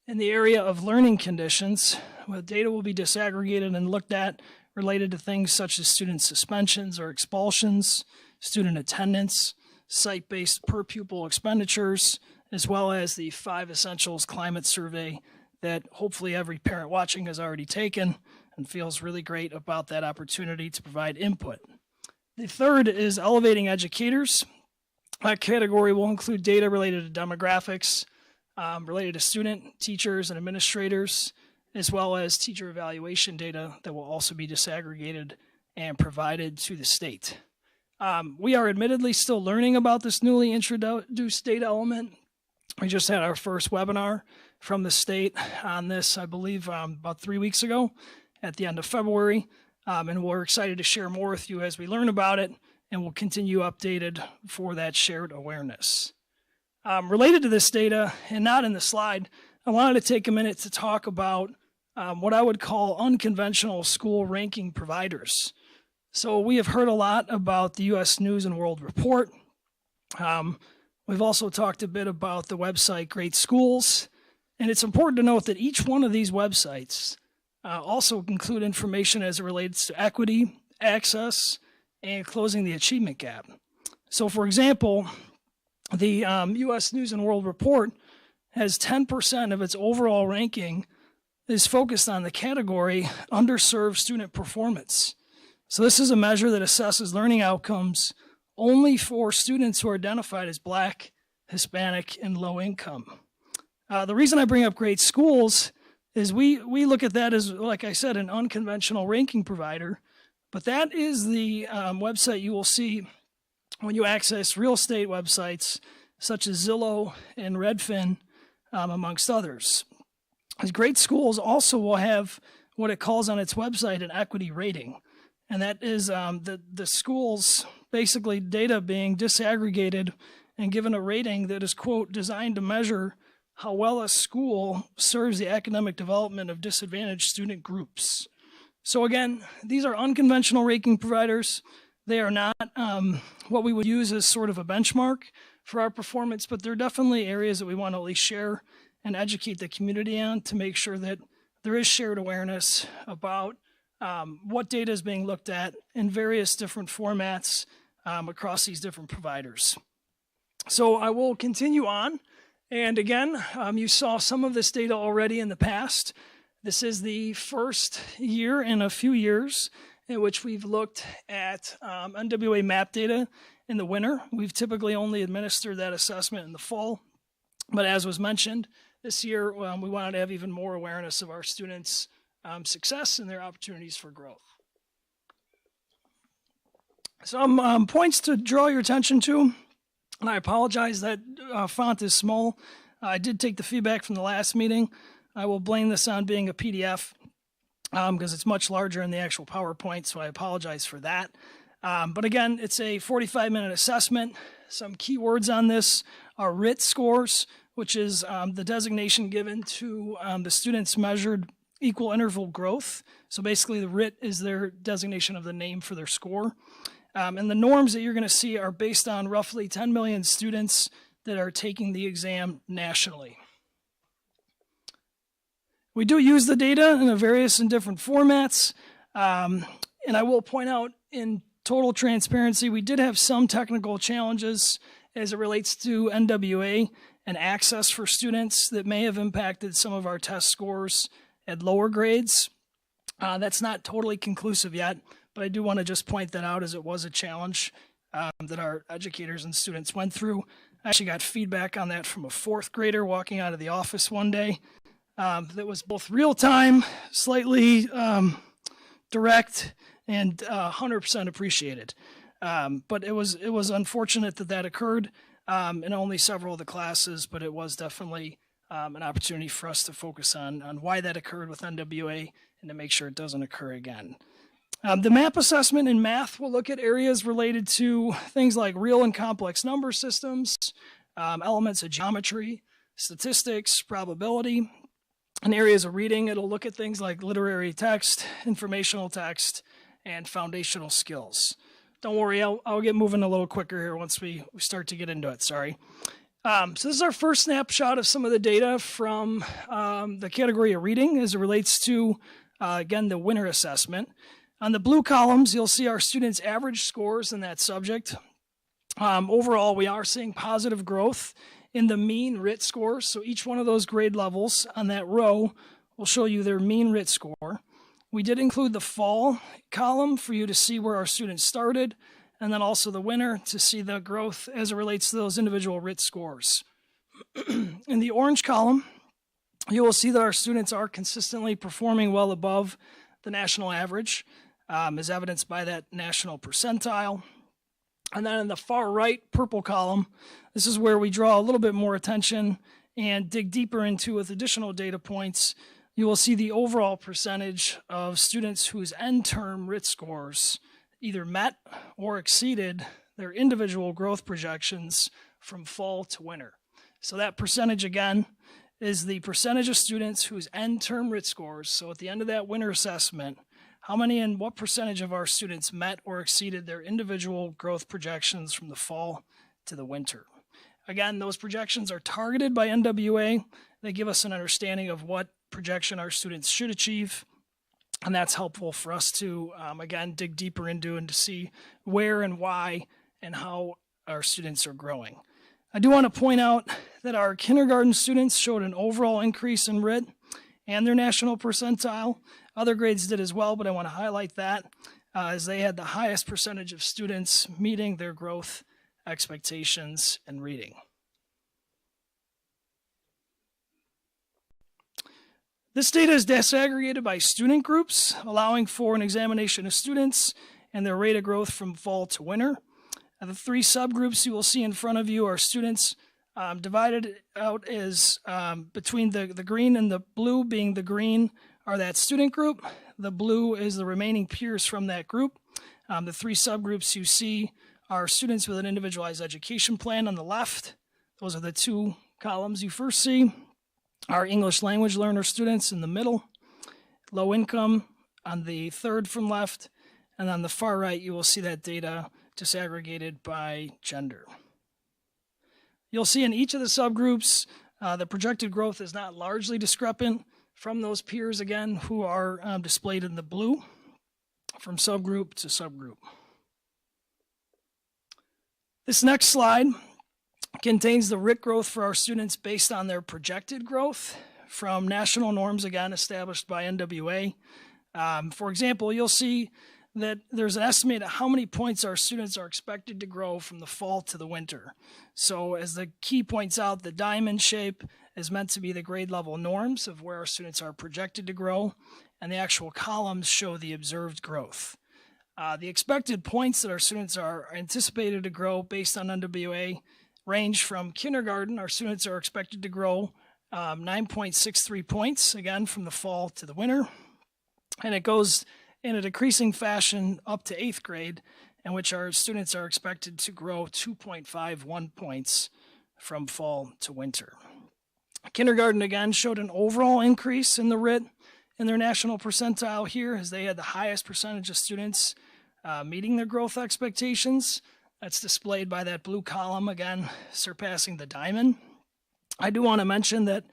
In the area of learning conditions, the data will be disaggregated and looked at related to things such as student suspensions or expulsions, student attendance, site-based per pupil expenditures, as well as the 5 Essentials Climate Survey that hopefully every parent watching has already taken and feels really great about that opportunity to provide input. The third is elevating educators. That category will include data related to demographics, related to student, teachers, and administrators, as well as teacher evaluation data that will also be disaggregated and provided to the state. We are admittedly still learning about this newly introduced data element. We just had our first webinar from the state on this, I believe, about 3 weeks ago at the end of February. And we're excited to share more with you as we learn about it, and we'll continue updated for that shared awareness. Related to this data, and not in the slide, I wanted to take a minute to talk about what I would call unconventional school ranking providers. So we have heard a lot about the U.S. News and World Report. We've also talked a bit about the website Great Schools, and it's important to note that each one of these websites also include information as it relates to equity, access, and closing the achievement gap. So for example, the U.S. News and World Report has 10% of its overall ranking is focused on the category underserved student performance. So this is a measure that assesses learning outcomes only for students who are identified as Black, Hispanic, and low income. The reason I bring up Great Schools is we look at that as, like I said, an unconventional ranking provider, but that is the website you will see when you access real estate websites such as Zillow and Redfin, amongst others. As Great Schools also will have what it calls on its website an equity rating, and that is the school's basically data being disaggregated and given a rating that is, quote, designed to measure how well a school serves the academic development of disadvantaged student groups. So again, these are unconventional ranking providers. They are not what we would use as sort of a benchmark for our performance, but they're definitely areas that we want to at least share and educate the community on to make sure that there is shared awareness about what data is being looked at in various different formats across these different providers. So I will continue on. And again, you saw some of this data already in the past. This is the first year in a few years in which we've looked at NWA MAP data in the winter. We've typically only administered that assessment in the fall. But as was mentioned, this year we wanted to have even more awareness of our students' success and their opportunities for growth. Some points to draw your attention to. And I apologize that font is small. I did take the feedback from the last meeting. I will blame this on being a PDF because it's much larger in the actual PowerPoint, so I apologize for that. But again, it's a 45-minute assessment. Some key words on this are RIT scores, which is the designation given to the students' measured equal interval growth. So basically the RIT is their designation of the name for their score. And the norms that you're going to see are based on roughly 10 million students that are taking the exam nationally. We do use the data in various and different formats. And I will point out in total transparency, we did have some technical challenges as it relates to NWA and access for students that may have impacted some of our test scores at lower grades. That's not totally conclusive yet, but I do want to just point that out as it was a challenge that our educators and students went through. I actually got feedback on that from a 4th grader walking out of the office one day that was both real-time, slightly direct, and 100% appreciated. But it was unfortunate that occurred in only several of the classes, but it was definitely an opportunity for us to focus on why that occurred with NWA and to make sure it doesn't occur again. The MAP assessment in math will look at areas related to things like real and complex number systems, elements of geometry, statistics, probability. In areas of reading, it'll look at things like literary text, informational text, and foundational skills. Don't worry, I'll get moving a little quicker here once we start to get into it, sorry. So this is our first snapshot of some of the data from the category of reading as it relates to, again, the winter assessment. On the blue columns, you'll see our students' average scores in that subject. Overall, we are seeing positive growth in the mean RIT scores. So each one of those grade levels on that row will show you their mean RIT score. We did include the fall column for you to see where our students started, and then also the winter to see the growth as it relates to those individual RIT scores. In the orange column, you will see that our students are consistently performing well above the national average, as evidenced by that national percentile. And then in the far right purple column, this is where we draw a little bit more attention and dig deeper into with additional data points. You will see the overall percentage of students whose end term RIT scores either met or exceeded their individual growth projections from fall to winter. So that percentage again is the percentage of students whose end term RIT scores, so at the end of that winter assessment, how many and what percentage of our students met or exceeded their individual growth projections from the fall to the winter. Again, those projections are targeted by NWA. They give us an understanding of what projection our students should achieve, and that's helpful for us to, again, dig deeper into and to see where and why and how our students are growing. I do want to point out that our kindergarten students showed an overall increase in RIT and their national percentile. Other grades did as well, but I want to highlight that as they had the highest percentage of students meeting their growth expectations in reading. This data is disaggregated by student groups, allowing for an examination of students and their rate of growth from fall to winter. The three subgroups you will see in front of you are students divided out as between the green and the blue. Being the green are that student group. The blue is the remaining peers from that group. The three subgroups you see are students with an individualized education plan on the left. Those are the two columns you first see. Our English language learner students in the middle, low income on the third from left, and on the far right you will see that data disaggregated by gender. You'll see in each of the subgroups the projected growth is not largely discrepant from those peers again who are displayed in the blue from subgroup to subgroup. This next slide contains the RIT growth for our students based on their projected growth from national norms, again, established by NWA. For example, you'll see that there's an estimate of how many points our students are expected to grow from the fall to the winter. So as the key points out, the diamond shape is meant to be the grade level norms of where our students are projected to grow, and the actual columns show the observed growth. The expected points that our students are anticipated to grow based on NWA range from kindergarten. Our students are expected to grow 9.63 points, again, from the fall to the winter. And it goes in a decreasing fashion up to 8th grade, in which our students are expected to grow 2.51 points from fall to winter. Kindergarten, again, showed an overall increase in the RIT in their national percentile here, as they had the highest percentage of students meeting their growth expectations. That's displayed by that blue column, again, surpassing the diamond. I do want to mention that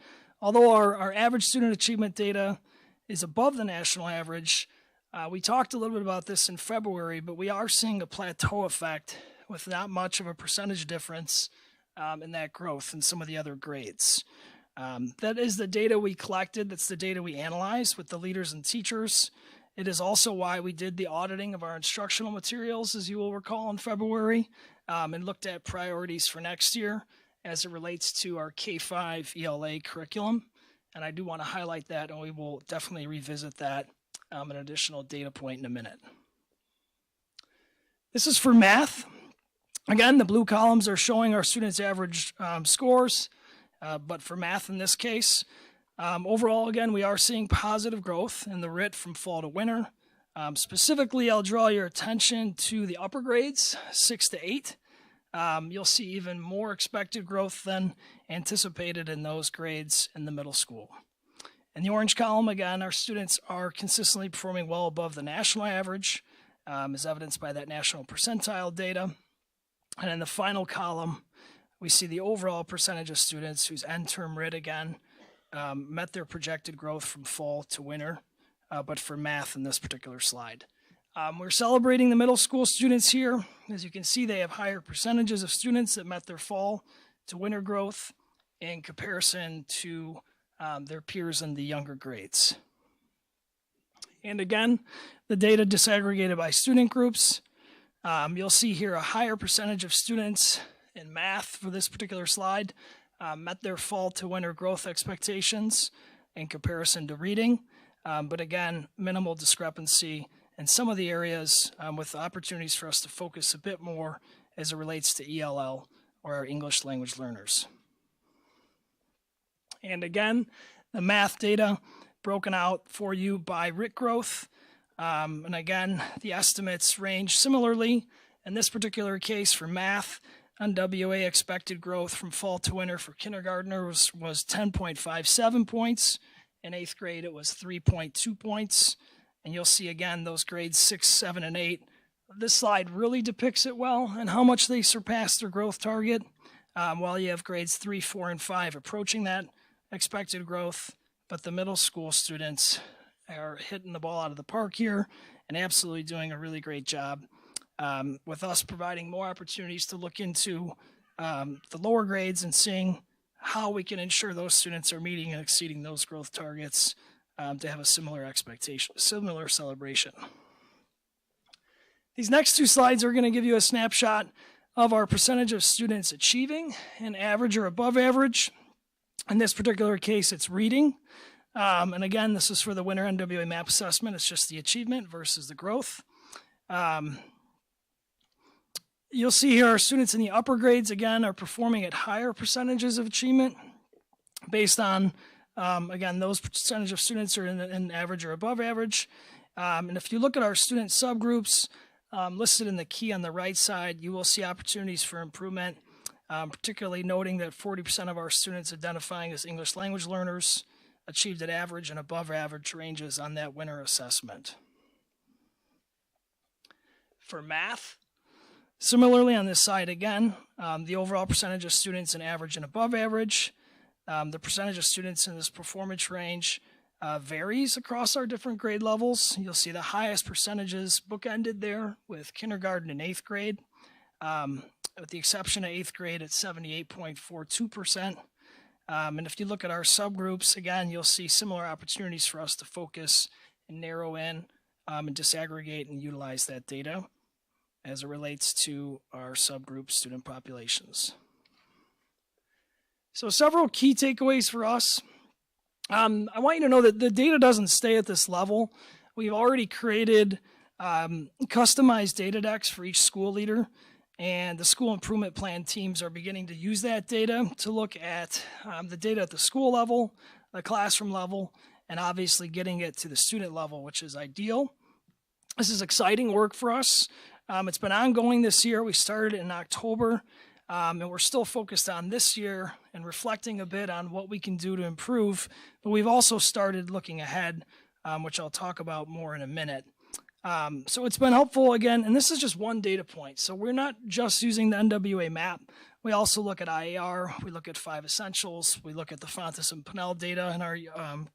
although our average student achievement data is above the national average, we talked a little bit about this in February, but we are seeing a plateau effect with not much of a percentage difference in that growth in some of the other grades. That is the data we collected. That's the data we analyzed with the leaders and teachers. It is also why we did the auditing of our instructional materials, as you will recall, in February, and looked at priorities for next year as it relates to our K-5 ELA curriculum. And I do want to highlight that, and we will definitely revisit that, an additional data point in a minute. This is for math. Again, the blue columns are showing our students' average scores, but for math in this case, overall, again, we are seeing positive growth in the RIT from fall to winter. Specifically, I'll draw your attention to the upper grades, 6 to 8. You'll see even more expected growth than anticipated in those grades in the middle school. In the orange column, again, our students are consistently performing well above the national average, as evidenced by that national percentile data. And in the final column, we see the overall percentage of students whose end-term RIT, again, met their projected growth from fall to winter, but for math in this particular slide. We're celebrating the middle school students here. As you can see, they have higher percentages of students that met their fall to winter growth in comparison to their peers in the younger grades. And again, the data disaggregated by student groups. You'll see here a higher percentage of students in math for this particular slide met their fall to winter growth expectations in comparison to reading. But again, minimal discrepancy in some of the areas with opportunities for us to focus a bit more as it relates to ELL or our English language learners. And again, the math data broken out for you by RIT growth. And again, the estimates range similarly. In this particular case for math, NWA expected growth from fall to winter for kindergartners was 10.57 points. In 8th grade, it was 3.2 points. And you'll see again those grades 6, 7, and 8. This slide really depicts it well and how much they surpassed their growth target, while you have grades 3, 4, and 5 approaching that expected growth. But the middle school students are hitting the ball out of the park here and absolutely doing a really great job, with us providing more opportunities to look into the lower grades and seeing how we can ensure those students are meeting and exceeding those growth targets to have a similar expectation, similar celebration. These next two slides are going to give you a snapshot of our percentage of students achieving an average or above average. In this particular case, it's reading. And again, this is for the winter NWA MAP assessment. It's just the achievement versus the growth. You'll see here our students in the upper grades, again, are performing at higher percentages of achievement based on, again, those percentage of students are in average or above average. And if you look at our student subgroups listed in the key on the right side, you will see opportunities for improvement, particularly noting that 40% of our students identifying as English language learners achieved at average and above average ranges on that winter assessment. For math, similarly on this side again, the overall percentage of students in average and above average, the percentage of students in this performance range varies across our different grade levels. You'll see the highest percentages bookended there with kindergarten and 8th grade, with the exception of 8th grade at 78.42%. And if you look at our subgroups, again, you'll see similar opportunities for us to focus and narrow in and disaggregate and utilize that data as it relates to our subgroup student populations. So several key takeaways for us. I want you to know that the data doesn't stay at this level. We've already created customized data decks for each school leader, and the school improvement plan teams are beginning to use that data to look at the data at the school level, the classroom level, and obviously getting it to the student level, which is ideal. This is exciting work for us. It's been ongoing this year. We started in October, and we're still focused on this year and reflecting a bit on what we can do to improve. But we've also started looking ahead, which I'll talk about more in a minute. So it's been helpful again, and this is just one data point. So we're not just using the NWA map. We also look at IAR, we look at 5 essentials, we look at the Fontes and Pinnell data in our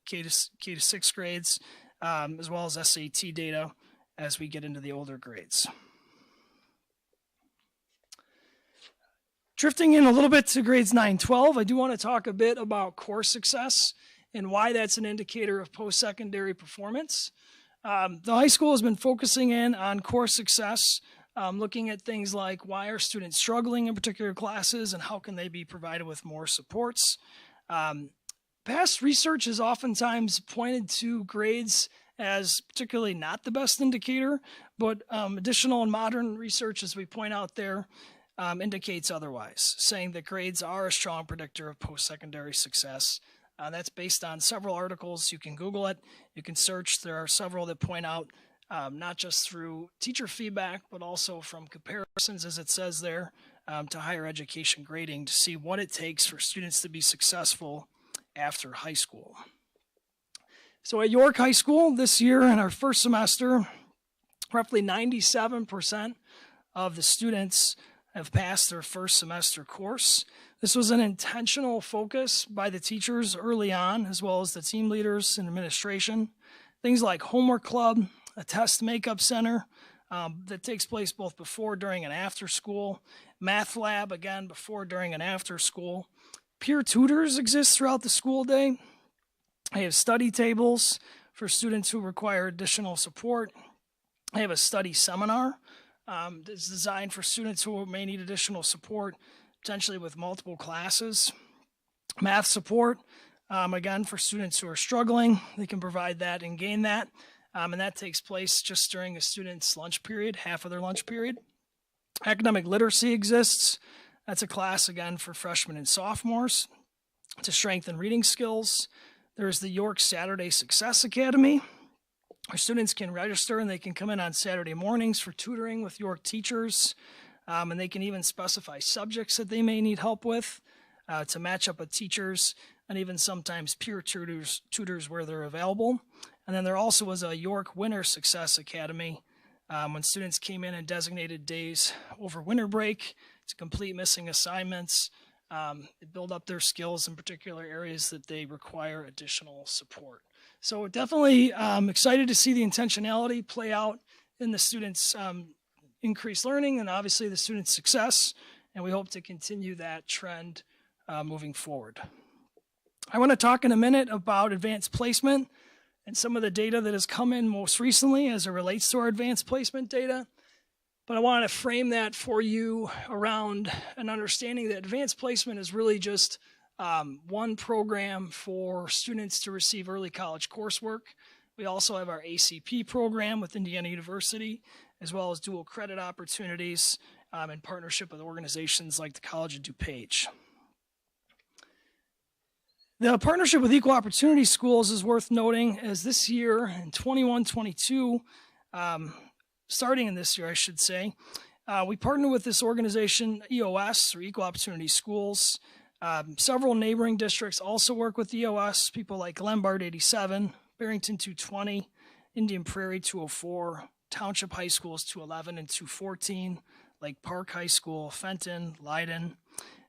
K to 6 grades, as well as SAT data as we get into the older grades. Drifting in a little bit to grades 9-12, I do want to talk a bit about course success and why that's an indicator of post-secondary performance. The high school has been focusing in on course success, looking at things like why are students struggling in particular classes and how can they be provided with more supports. Past research has oftentimes pointed to grades as particularly not the best indicator, but additional and modern research, as we point out there, indicates otherwise, saying that grades are a strong predictor of post-secondary success. That's based on several articles. You can Google it. You can search. There are several that point out not just through teacher feedback, but also from comparisons, as it says there, to higher education grading to see what it takes for students to be successful after high school. So at York High School this year in our first semester, roughly 97% of the students have passed their first semester course. This was an intentional focus by the teachers early on, as well as the team leaders and administration. Things like homework club, a test makeup center that takes place both before, during, and after school. Math lab, again, before, during, and after school. Peer tutors exist throughout the school day. I have study tables for students who require additional support. I have a study seminar that's designed for students who may need additional support, potentially with multiple classes. Math support, again, for students who are struggling, they can provide that and gain that. And that takes place just during a student's lunch period, half of their lunch period. Academic literacy exists. That's a class, again, for freshmen and sophomores to strengthen reading skills. There's the York Saturday Success Academy. Our students can register and they can come in on Saturday mornings for tutoring with York teachers. And they can even specify subjects that they may need help with to match up with teachers and even sometimes peer tutors where they're available. And then there also was a York Winter Success Academy when students came in designated days over winter break to complete missing assignments, build up their skills in particular areas that they require additional support. So definitely excited to see the intentionality play out in the students' increased learning and obviously the students' success, and we hope to continue that trend moving forward. I want to talk in a minute about advanced placement and some of the data that has come in most recently as it relates to our advanced placement data. But I want to frame that for you around an understanding that advanced placement is really just one program for students to receive early college coursework. We also have our ACP program with Indiana University, as well as dual credit opportunities in partnership with organizations like the College of DuPage. The partnership with Equal Opportunity Schools is worth noting as this year in 21-22, starting in this year, I should say, we partner with this organization, EOS, or Equal Opportunity Schools. Several neighboring districts also work with EOS, people like Glenbard 87, Barrington 220, Indian Prairie 204, Township High Schools 211 and 214, Lake Park High School, Fenton, Leiden.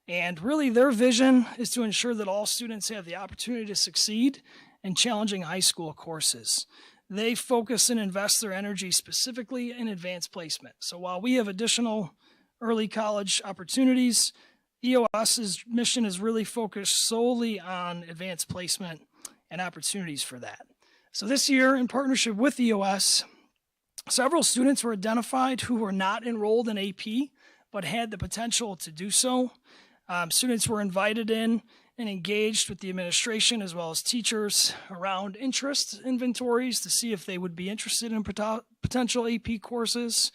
And really their vision is to ensure that all students have the opportunity to succeed in challenging high school courses. They focus and invest their energy specifically in advanced placement. So while we have additional early college opportunities, EOS's mission is really focused solely on advanced placement and opportunities for that. So this year, in partnership with EOS, several students were identified who were not enrolled in AP, but had the potential to do so. Students were invited in and engaged with the administration as well as teachers around interest inventories to see if they would be interested in potential AP courses.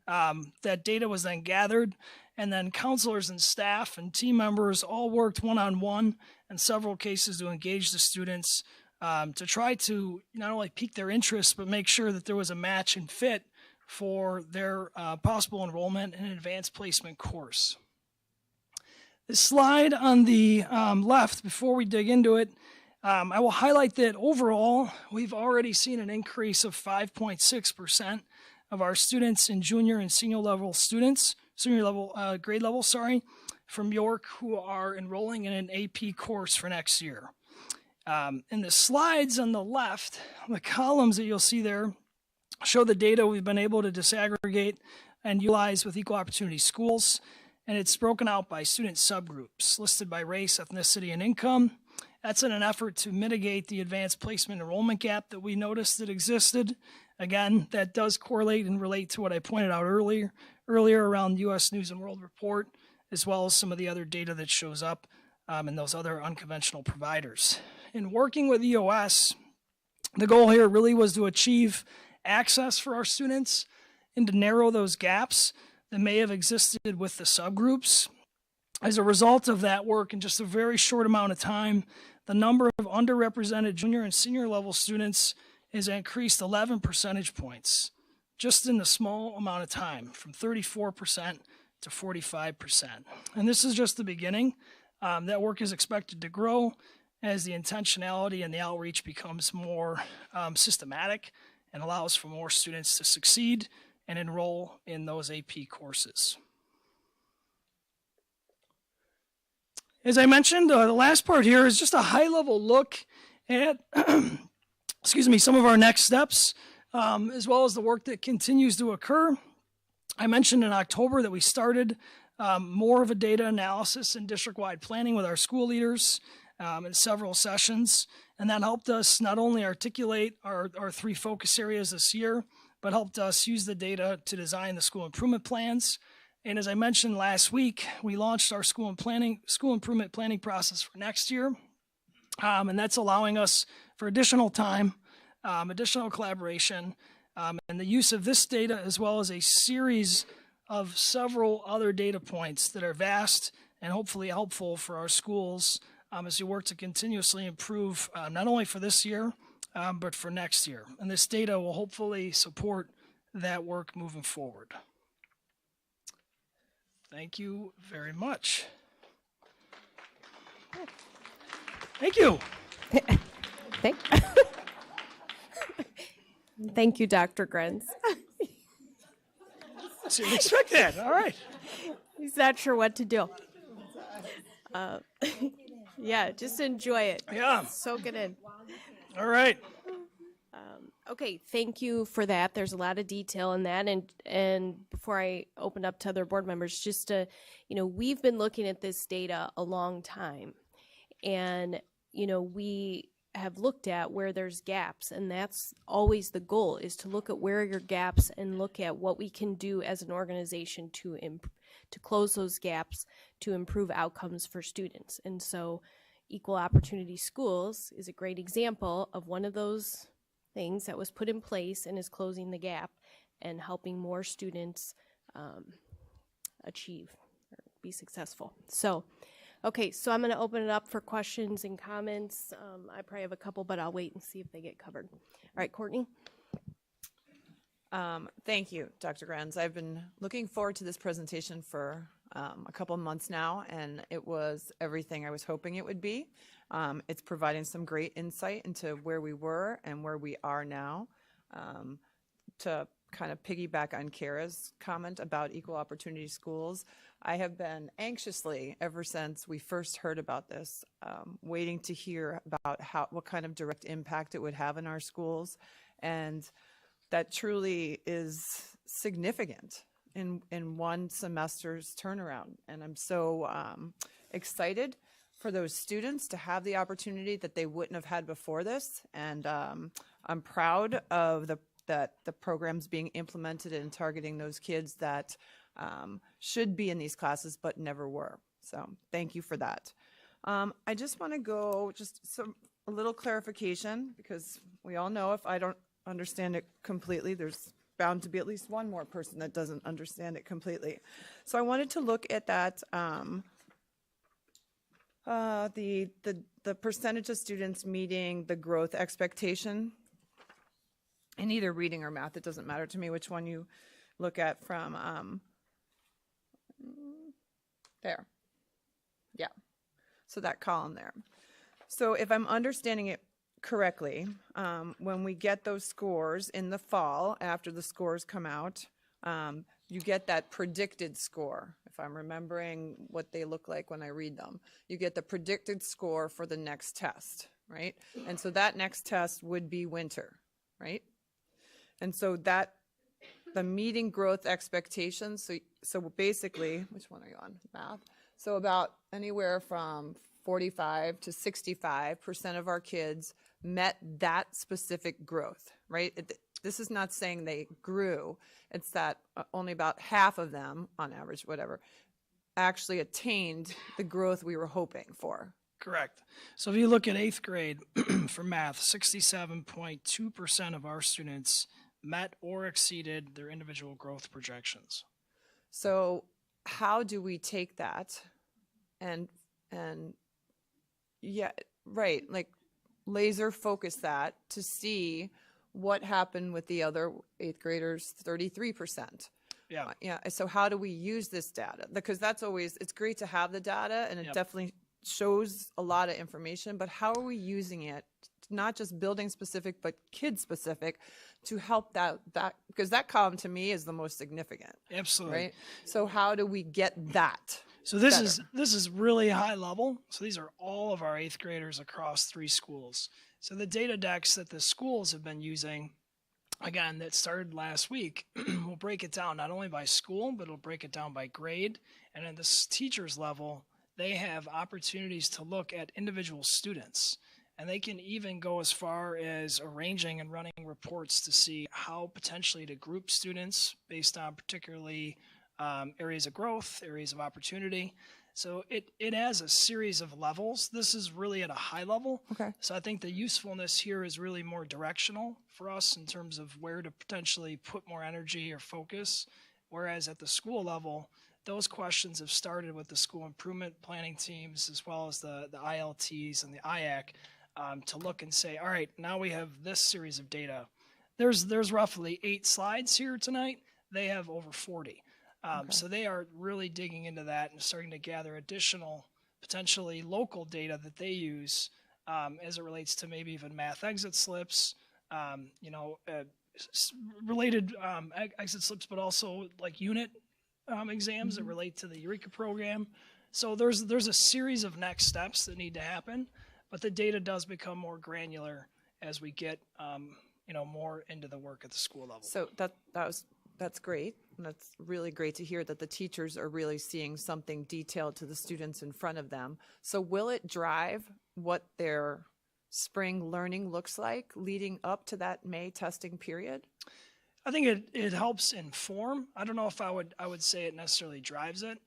That data was then gathered, and then counselors and staff and team members all worked one-on-one in several cases to engage the students to try to not only pique their interest, but make sure that there was a match and fit for their possible enrollment in an advanced placement course. This slide on the left, before we dig into it, I will highlight that overall, we've already seen an increase of 5.6% of our students in junior and senior level grade level, from York who are enrolling in an AP course for next year. In the slides on the left, the columns that you'll see there show the data we've been able to disaggregate and utilize with Equal Opportunity Schools. And it's broken out by student subgroups listed by race, ethnicity, and income. That's in an effort to mitigate the advanced placement enrollment gap that we noticed that existed. Again, that does correlate and relate to what I pointed out earlier around U.S. News and World Report, as well as some of the other data that shows up in those other unconventional providers. In working with EOS, the goal here really was to achieve access for our students and to narrow those gaps that may have existed with the subgroups. As a result of that work, in just a very short amount of time, the number of underrepresented junior and senior level students has increased 11 percentage points, just in a small amount of time, from 34% to 45%. And this is just the beginning. That work is expected to grow as the intentionality and the outreach becomes more systematic and allows for more students to succeed and enroll in those AP courses. As I mentioned, the last part here is just a high-level look at some of our next steps as well as the work that continues to occur. I mentioned in October that we started more of a data analysis and district-wide planning with our school leaders in several sessions, and that helped us not only articulate our 3 focus areas this year, but helped us use the data to design the school improvement plans. And as I mentioned last week, we launched our school improvement planning process for next year, and that's allowing us for additional time, additional collaboration, and the use of this data, as well as a series of several other data points that are vast and hopefully helpful for our schools as we work to continuously improve, not only for this year, but for next year. And this data will hopefully support that work moving forward. Thank you very much. Thank you. Thank you, Dr. Grenz. So you expect that, all right. He's not sure what to do. Yeah, just enjoy it. Yeah. Soak it in. All right. Okay, thank you for that. There's a lot of detail in that. And before I open up to other board members, just to, we've been looking at this data a long time. And, we have looked at where there's gaps, and that's always the goal, is to look at where are your gaps and look at what we can do as an organization to close those gaps, to improve outcomes for students. And so Equal Opportunity Schools is a great example of one of those things that was put in place and is closing the gap and helping more students achieve or be successful. So, okay, so I'm going to open it up for questions and comments. I probably have a couple, but I'll wait and see if they get covered. All right, Courtney? Thank you, Dr. Grenz. I've been looking forward to this presentation for a couple of months now, and it was everything I was hoping it would be. It's providing some great insight into where we were and where we are now. To kind of piggyback on Kara's comment about equal opportunity schools, I have been anxiously, ever since we first heard about this, waiting to hear about what kind of direct impact it would have in our schools. And that truly is significant in one semester's turnaround. And I'm so excited for those students to have the opportunity that they wouldn't have had before this. And I'm proud of that the program's being implemented and targeting those kids that should be in these classes but never were. So thank you for that. I just want to go a little clarification, because we all know if I don't understand it completely, there's bound to be at least one more person that doesn't understand it completely. So I wanted to look at that, the percentage of students meeting the growth expectation in either reading or math. It doesn't matter to me which one you look at from there. Yeah, so that column there. So if I'm understanding it correctly, when we get those scores in the fall, after the scores come out, you get that predicted score. If I'm remembering what they look like when I read them, you get the predicted score for the next test, right? And so that next test would be winter, right? And so that the meeting growth expectations, so basically, which one are you on? Math. So about anywhere from 45 to 65% of our kids met that specific growth, right? This is not saying they grew. It's that only about half of them, on average, whatever, actually attained the growth we were hoping for. Correct. So if you look at 8th grade for math, 67.2% of our students met or exceeded their individual growth projections. So how do we take that and yeah, right, like laser focus that to see what happened with the other 8th graders, 33%. Yeah. Yeah. So how do we use this data? Because that's always, it's great to have the data, and it definitely shows a lot of information, but how are we using it, not just building specific, but kid specific, to help that because that column to me is the most significant. Absolutely. Right? So how do we get that? So this is really high level. So these are all of our 8th graders across 3 schools. So the data decks that the schools have been using again, that started last week, we'll break it down not only by school, but it'll break it down by grade. And at this teacher's level, they have opportunities to look at individual students. And they can even go as far as arranging and running reports to see how potentially to group students based on particularly areas of growth, areas of opportunity. So it has a series of levels. This is really at a high level. Okay. So I think the usefulness here is really more directional for us in terms of where to potentially put more energy or focus. Whereas at the school level, those questions have started with the school improvement planning teams as well as the ILTs and the IAC to look and say, all right, now we have this series of data. There's roughly 8 slides here tonight. They have over 40. So they are really digging into that and starting to gather additional, potentially local data that they use as it relates to maybe even math exit slips, related exit slips, but also like unit exams that relate to the Eureka program. So there's a series of next steps that need to happen, but the data does become more granular as we get more into the work at the school level. So that's great. And that's really great to hear that the teachers are really seeing something detailed to the students in front of them. So will it drive what their spring learning looks like leading up to that May testing period? I think it helps inform. I don't know if I would say it necessarily drives it.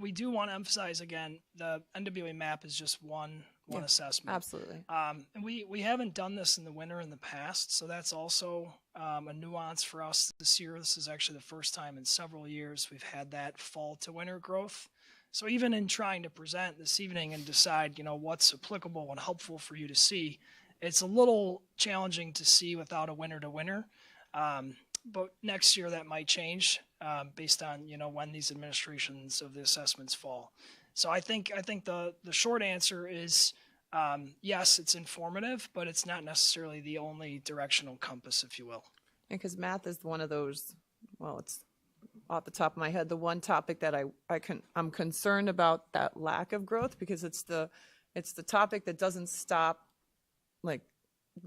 We do want to emphasize, again, the NWA map is just one assessment. Absolutely. And we haven't done this in the winter in the past, so that's also a nuance for us this year. This is actually the first time in several years we've had that fall to winter growth. So even in trying to present this evening and decide, what's applicable and helpful for you to see, it's a little challenging to see without a winter to winter. But next year that might change based on when these administrations of the assessments fall. So I think the short answer is yes, it's informative, but it's not necessarily the only directional compass, if you will. Because math is one of those. Well, it's off the top of my head the one topic that I'm concerned about that lack of growth, because it's the topic that doesn't stop. Like,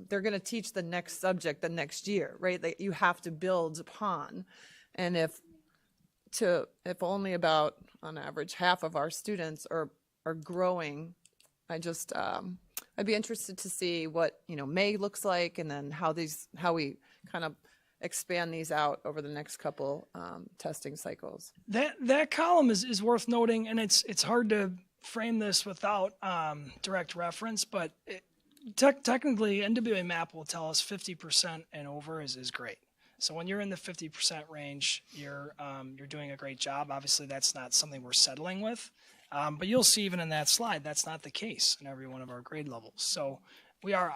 they're going to teach the next subject the next year, right? That you have to build upon. And if only about, on average, half of our students are growing, I'd be interested to see what, May looks like, and then how we kind of expand these out over the next couple testing cycles. That column is worth noting, and it's hard to frame this without direct reference, but technically, NWA map will tell us 50% and over is great. So when you're in the 50% range, you're doing a great job. Obviously, that's not something we're settling with, but you'll see even in that slide, that's not the case in every one of our grade levels. So we are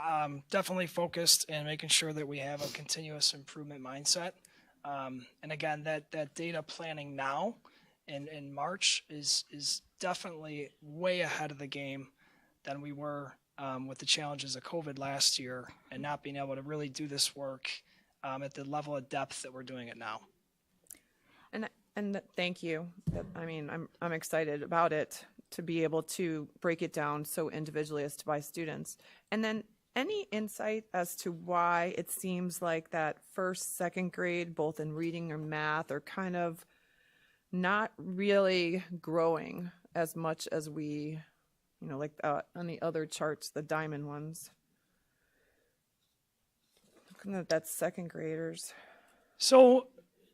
definitely focused in making sure that we have a continuous improvement mindset. And again, that data planning now in March is definitely way ahead of the game than we were with the challenges of COVID last year and not being able to really do this work at the level of depth that we're doing it now. And thank you. I'm excited about it, to be able to break it down so individually as to by students. And then any insight as to why it seems like that first, second grade, both in reading or math, are kind of not really growing as much as we, like on the other charts, the diamond ones. Looking at that second graders. So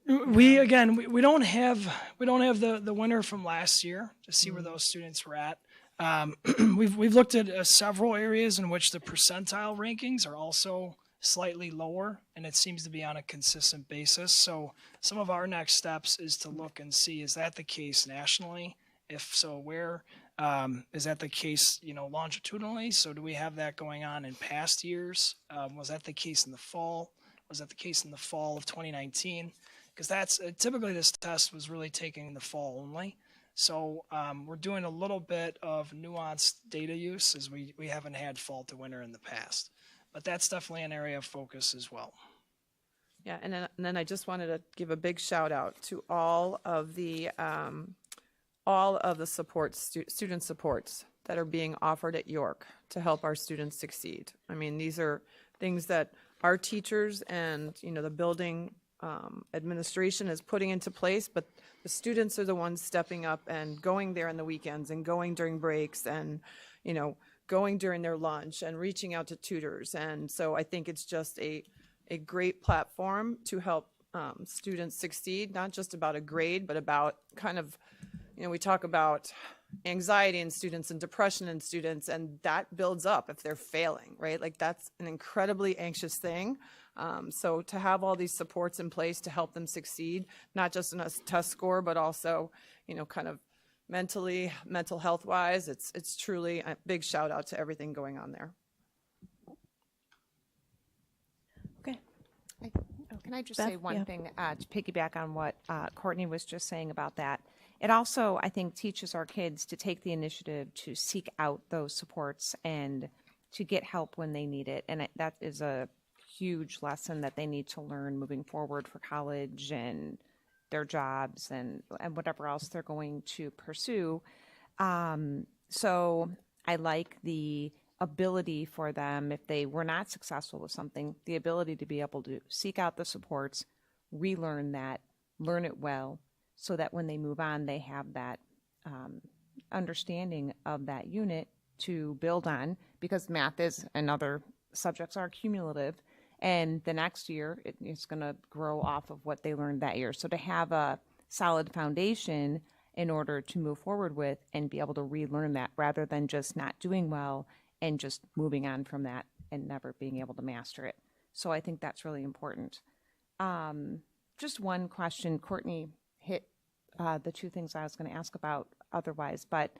we don't have the winner from last year to see where those students were at. We've looked at several areas in which the percentile rankings are also slightly lower, and it seems to be on a consistent basis. So some of our next steps is to look and see, is that the case nationally? If so, where? Is that the case, longitudinally? So do we have that going on in past years? Was that the case in the fall? Was that the case in the fall of 2019? Because that's typically this test was really taken in the fall only. So we're doing a little bit of nuanced data use, as we haven't had fall to winter in the past. But that's definitely an area of focus as well. Yeah, and then I just wanted to give a big shout out to all of the student supports that are being offered at York to help our students succeed. I mean, these are things that our teachers and, the building administration is putting into place, but the students are the ones stepping up and going there on the weekends and going during breaks and, going during their lunch and reaching out to tutors. And so I think it's just a great platform to help students succeed, not just about a grade, but about kind of, we talk about anxiety in students and depression in students, and that builds up if they're failing, right? Like that's an incredibly anxious thing. So to have all these supports in place to help them succeed, not just in a test score, but also, kind of mentally, mental health wise, it's truly a big shout out to everything going on there. Okay. Can I just Beth, say one yeah. thing to piggyback on what Courtney was just saying about that? It also, I think, teaches our kids to take the initiative to seek out those supports and to get help when they need it. And that is a huge lesson that they need to learn moving forward for college and their jobs and whatever else they're going to pursue. So I like the ability for them, if they were not successful with something, the ability to be able to seek out the supports, relearn that, learn it well, so that when they move on, they have that understanding of that unit to build on, because math is and other subjects are cumulative, and the next year it's going to grow off of what they learned that year. So to have a solid foundation in order to move forward with and be able to relearn that rather than just not doing well and just moving on from that and never being able to master it. So I think that's really important. Just one question. Courtney hit the two things I was going to ask about otherwise, but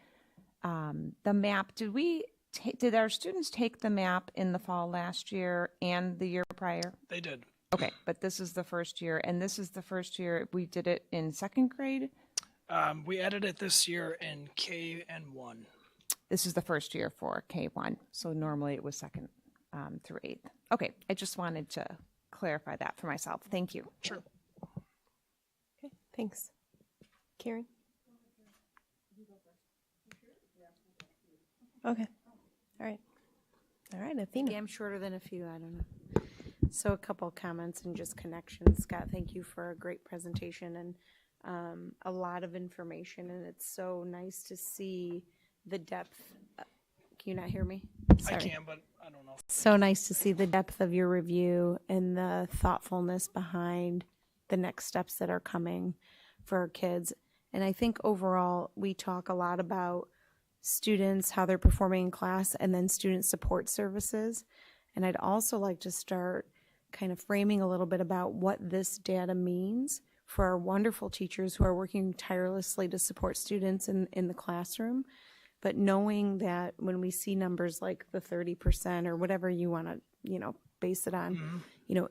the map, did our students take the map in the fall last year and the year prior? They did. Okay, but this is the first year, and this is the first year we did it in second grade? We added it this year in K and 1. This is the first year for K1, so normally it was second through 8th. Okay, I just wanted to clarify that for myself. Thank you. Sure. Okay, thanks. Karen? Okay. All right. All right, Athena. Yeah, I'm shorter than a few, I don't know. So a couple comments and just connections. Scott, thank you for a great presentation and a lot of information, and it's so nice to see the depth. Can you not hear me? Sorry. I can, but I don't know. So nice to see the depth of your review and the thoughtfulness behind the next steps that are coming for our kids. And I think overall, we talk a lot about students, how they're performing in class, and then student support services. And I'd also like to start kind of framing a little bit about what this data means for our wonderful teachers who are working tirelessly to support students in the classroom. But knowing that when we see numbers like the 30% or whatever you want to, base it on,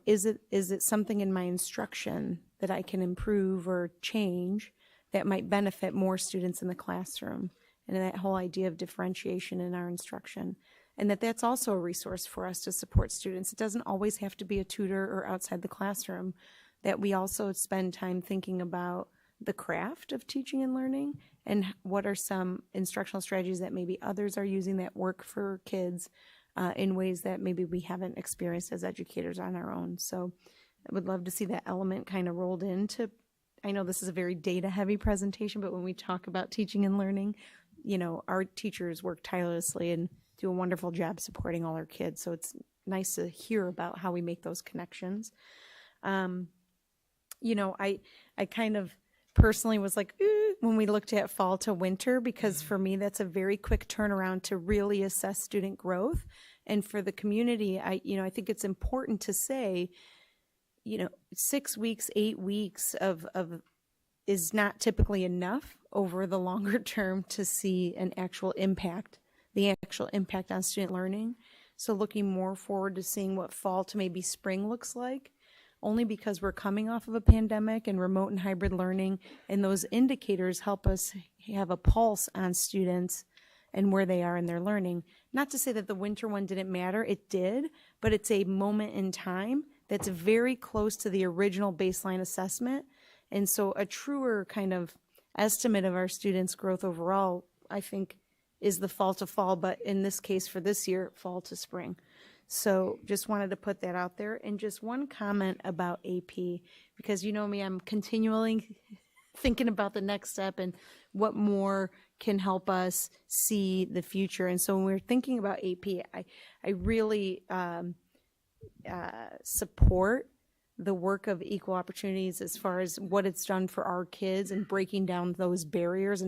is it something in my instruction that I can improve or change that might benefit more students in the classroom? And that whole idea of differentiation in our instruction, and that's also a resource for us to support students. It doesn't always have to be a tutor or outside the classroom, that we also spend time thinking about the craft of teaching and learning and what are some instructional strategies that maybe others are using that work for kids in ways that maybe we haven't experienced as educators on our own. So I would love to see that element kind of rolled into, I know this is a very data heavy presentation, but when we talk about teaching and learning, our teachers work tirelessly and do a wonderful job supporting all our kids. So it's nice to hear about how we make those connections. I kind of personally was like, when we looked at fall to winter, because for me, that's a very quick turnaround to really assess student growth. And for the community, I think it's important to say, 6 weeks, 8 weeks of is not typically enough over the longer term to see an actual impact, the actual impact on student learning. So looking more forward to seeing what fall to maybe spring looks like, only because we're coming off of a pandemic and remote and hybrid learning, and those indicators help us have a pulse on students and where they are in their learning. Not to say that the winter one didn't matter, it did, but it's a moment in time that's very close to the original baseline assessment. And so a truer kind of estimate of our students' growth overall, I think, is the fall to fall, but in this case for this year, fall to spring. So just wanted to put that out there. And just one comment about AP, because you know me, I'm continually thinking about the next step and what more can help us see the future. And so when we're thinking about AP, I really support the work of equal opportunities as far as what it's done for our kids and breaking down those barriers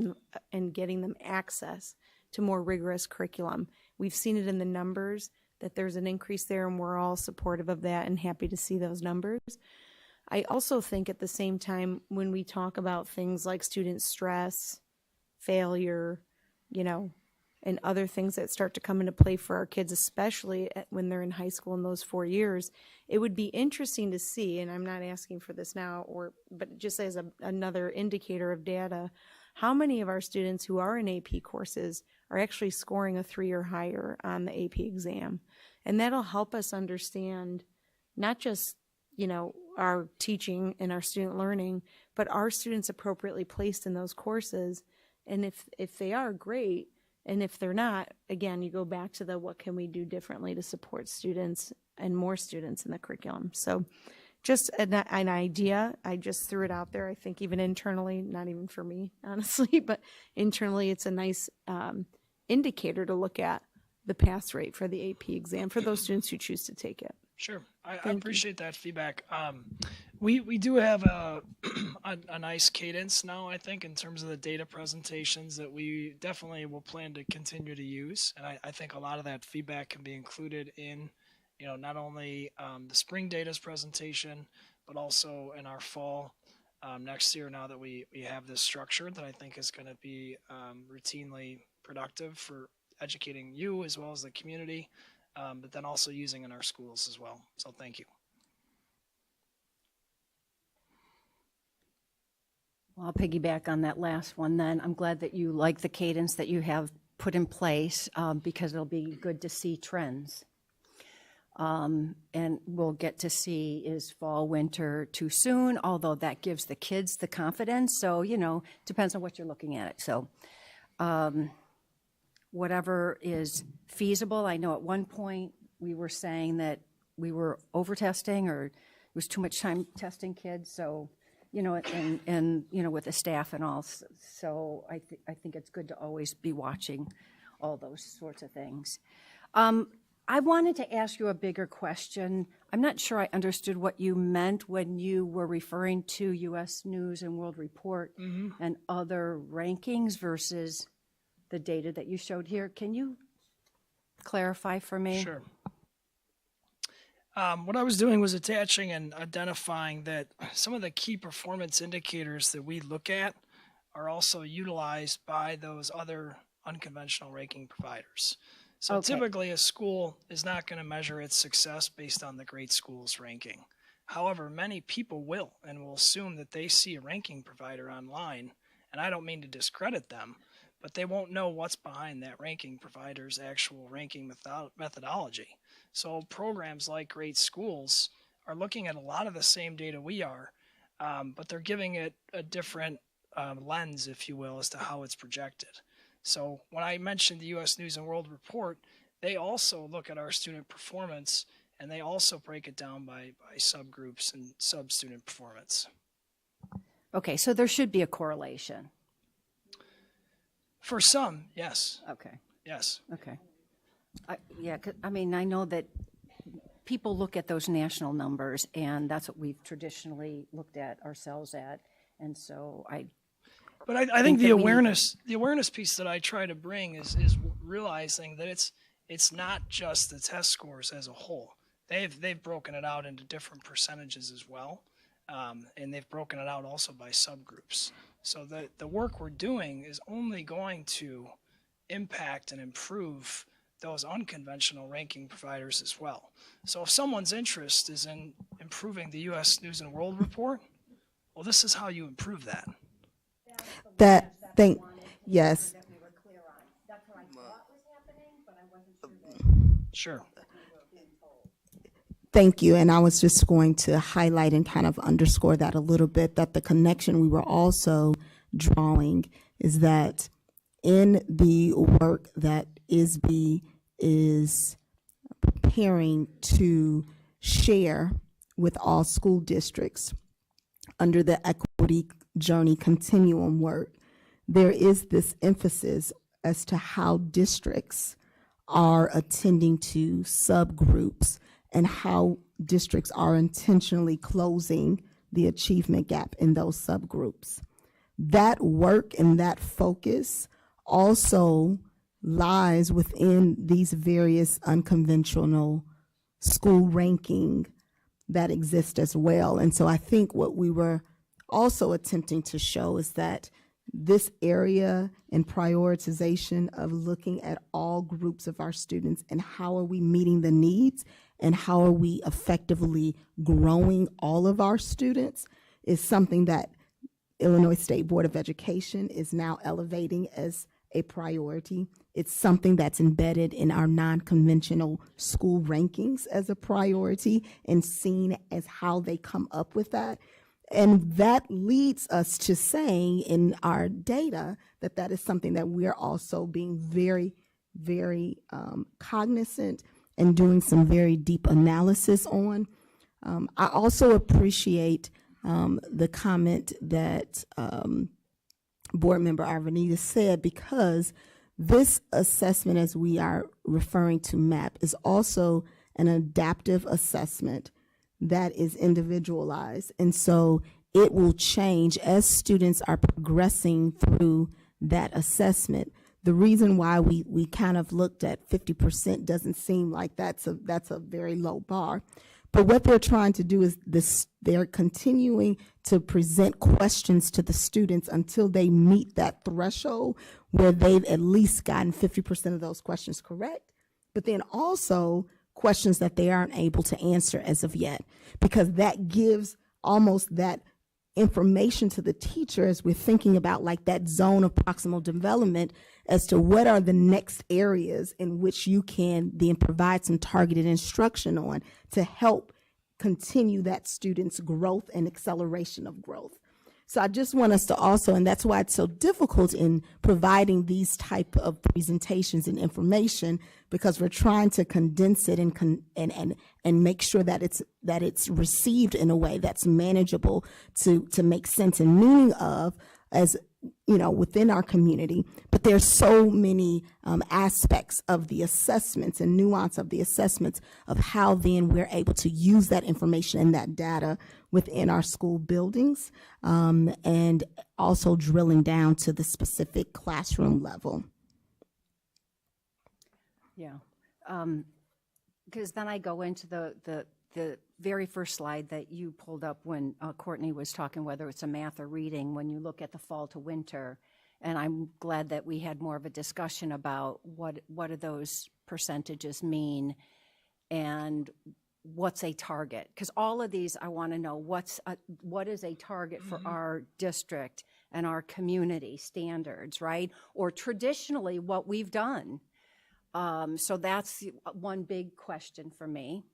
and getting them access to more rigorous curriculum. We've seen it in the numbers that there's an increase there, and we're all supportive of that and happy to see those numbers. I also think at the same time, when we talk about things like student stress, failure, and other things that start to come into play for our kids, especially when they're in high school in those 4 years, it would be interesting to see, and I'm not asking for this now, but just as another indicator of data, how many of our students who are in AP courses are actually scoring a 3 or higher on the AP exam. And that'll help us understand not just, our teaching and our student learning, but are students appropriately placed in those courses? And if they are, great. And if they're not, again, you go back to the what can we do differently to support students and more students in the curriculum. So just an idea, I just threw it out there. I think even internally, not even for me, honestly, but internally it's a nice indicator to look at the pass rate for the AP exam for those students who choose to take it. Sure. I appreciate that feedback. We do have a nice cadence now, I think, in terms of the data presentations that we definitely will plan to continue to use. And I think a lot of that feedback can be included in, not only the spring data's presentation, but also in our fall next year, now that we have this structure that I think is going to be routinely productive for educating you as well as the community, but then also using in our schools as well. So thank you. Well, I'll piggyback on that last one then. I'm glad that you like the cadence that you have put in place because it'll be good to see trends. And we'll get to see, is fall, winter too soon, although that gives the kids the confidence. So, depends on what you're looking at it. So whatever is feasible. I know at one point we were saying that we were over testing or it was too much time testing kids. So, and with the staff and all. So I think it's good to always be watching all those sorts of things. I wanted to ask you a bigger question. I'm not sure I understood what you meant when you were referring to U.S. News and World Report and other rankings versus the data that you showed here. Can you clarify for me? Sure. What I was doing was attaching and identifying that some of the key performance indicators that we look at are also utilized by those other unconventional ranking providers. So typically a school is not going to measure its success based on the Great Schools ranking. However, many people will and will assume that they see a ranking provider online, and I don't mean to discredit them, but they won't know what's behind that ranking provider's actual ranking methodology. So programs like Great Schools are looking at a lot of the same data we are, but they're giving it a different lens, if you will, as to how it's projected. So when I mentioned the U.S. News and World Report, they also look at our student performance, and they also break it down by subgroups and sub-student performance. Okay, so there should be a correlation. For some, yes. Okay. Yes. Okay. I know that people look at those national numbers, and that's what we've traditionally looked at ourselves at, and so But I think the awareness piece that I try to bring is realizing that it's not just the test scores as a whole. They've broken it out into different percentages as well, and they've broken it out also by subgroups. So the work we're doing is only going to impact and improve those unconventional ranking providers as well. So if someone's interest is in improving the U.S. News and World Report, well, this is how you improve that. Yes. Sure. Thank you. And I was just going to highlight and kind of underscore that a little bit, that the connection we were also drawing is that in the work that ISB is preparing preparing to share with all school districts under the Equity Journey Continuum work, there is this emphasis as to how districts are attending to subgroups and how districts are intentionally closing the achievement gap in those subgroups. That work and that focus also lies within these various unconventional school ranking that exist as well. And so I think what we were also attempting to show is that this area and prioritization of looking at all groups of our students and how are we meeting the needs and how are we effectively growing all of our students is something that Illinois State Board of Education is now elevating as a priority. It's something that's embedded in our non-conventional school rankings as a priority and seen as how they come up with that. And that leads us to saying in our data that that is something that we're also being very, very cognizant and doing some very deep analysis on. I also appreciate the comment that Board Member Arvanita said, because this assessment, as we are referring to MAP, is also an adaptive assessment that is individualized. And so it will change as students are progressing through that assessment. The reason why we kind of looked at 50% doesn't seem like that's a very low bar. But what they're trying to do is they're continuing to present questions to the students until they meet that threshold where they've at least gotten 50% of those questions correct, but then also questions that they aren't able to answer as of yet, because that gives almost that information to the teacher as we're thinking about like that zone of proximal development as to what are the next areas in which you can then provide some targeted instruction on to help continue that student's growth and acceleration of growth. So I just want us to also, and that's why it's so difficult in providing these type of presentations and information, because we're trying to condense it and make sure that it's received in a way that's manageable to make sense and meaning of, as you know, within our community. But there's so many aspects of the assessments and nuance of the assessments of how then we're able to use that information and that data within our school buildings, and also drilling down to the specific classroom level. Yeah, because then I go into the very first slide that you pulled up when Courtney was talking, whether it's a math or reading, when you look at the fall to winter. And I'm glad that we had more of a discussion about what do those percentages mean and what's a target. Because all of these, I want to know what is a target for our district and our community standards, right? Or traditionally what we've done. So that's one big question for me.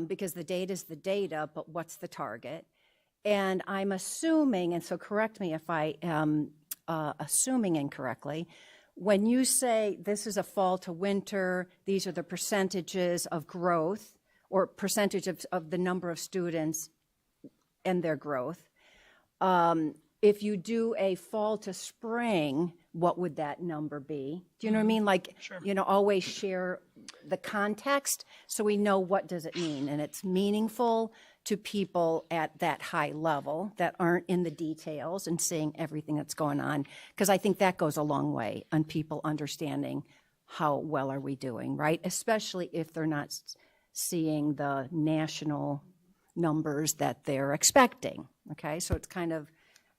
Because the data is the data, but what's the target? And I'm assuming, and so correct me if I am assuming incorrectly, when you say this is a fall to winter, these are the percentages of growth or percentage of the number of students and their growth. If you do a fall to spring, what would that number be? Do you know what I mean? Like, sure. You know, always share the context so we know what does it mean, and it's meaningful to people at that high level that aren't in the details and seeing everything that's going on, because I think that goes a long way on people understanding how well are we doing, right? Especially if they're not seeing the national numbers that they're expecting, okay? So it's kind of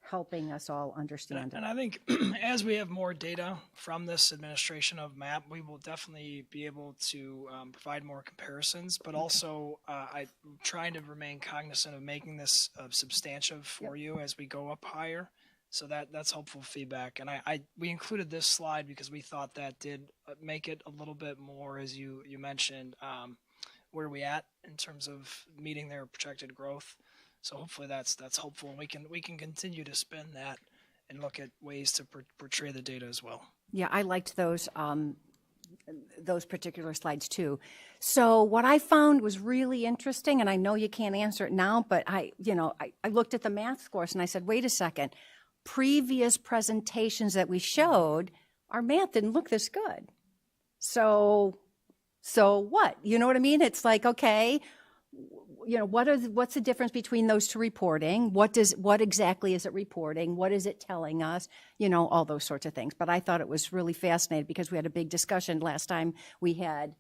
helping us all understand it. And I think as we have more data from this administration of MAP, we will definitely be able to provide more comparisons, but also I'm trying to remain cognizant of making this substantive for you as we go up higher. So that's helpful feedback. And we included this slide because we thought that did make it a little bit more, as you mentioned, where are we at in terms of meeting their projected growth. So hopefully that's helpful, and we can continue to spin that and look at ways to portray the data as well. Yeah, I liked those those particular slides too. So what I found was really interesting, and I know you can't answer it now, but I looked at the math scores and I said, wait a second, previous presentations that we showed, our math didn't look this good. So what? You know what I mean? It's like, okay, what's the difference between those two reporting? What exactly is it reporting? What is it telling us? All those sorts of things. But I thought it was really fascinating because we had a big discussion last time we had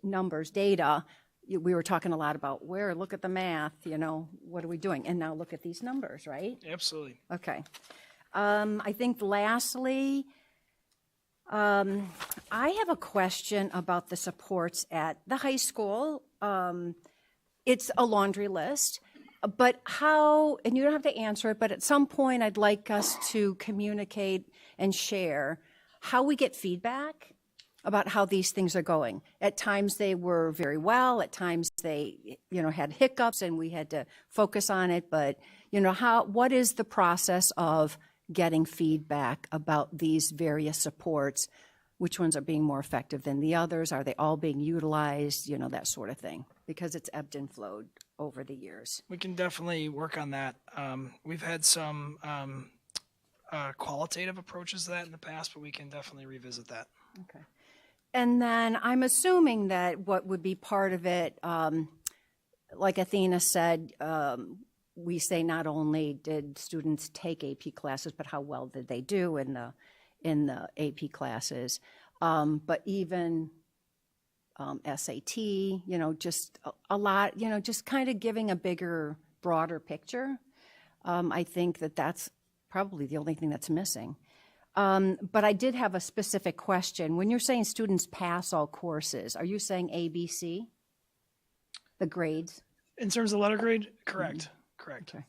numbers, data. We were talking a lot about look at the math, what are we doing? And now look at these numbers, right? Absolutely. Okay. I think lastly, I have a question about the supports at the high school. It's a laundry list, but how, and you don't have to answer it, but at some point I'd like us to communicate and share how we get feedback about how these things are going. At times they were very well, at times they, had hiccups and we had to focus on it, but, what is the process of getting feedback about these various supports? Which ones are being more effective than the others? Are they all being utilized? That sort of thing, because it's ebbed and flowed over the years. We can definitely work on that. We've had some qualitative approaches to that in the past, but we can definitely revisit that. Okay. And then I'm assuming that what would be part of it, like Athena said, we say not only did students take AP classes, but how well did they do in the AP classes, but even SAT, just a lot, just kind of giving a bigger, broader picture. I think that's probably the only thing that's missing. But I did have a specific question. When you're saying students pass all courses, are you saying A, B, C? The grades? In terms of letter grade, correct. Mm-hmm. Correct. Okay.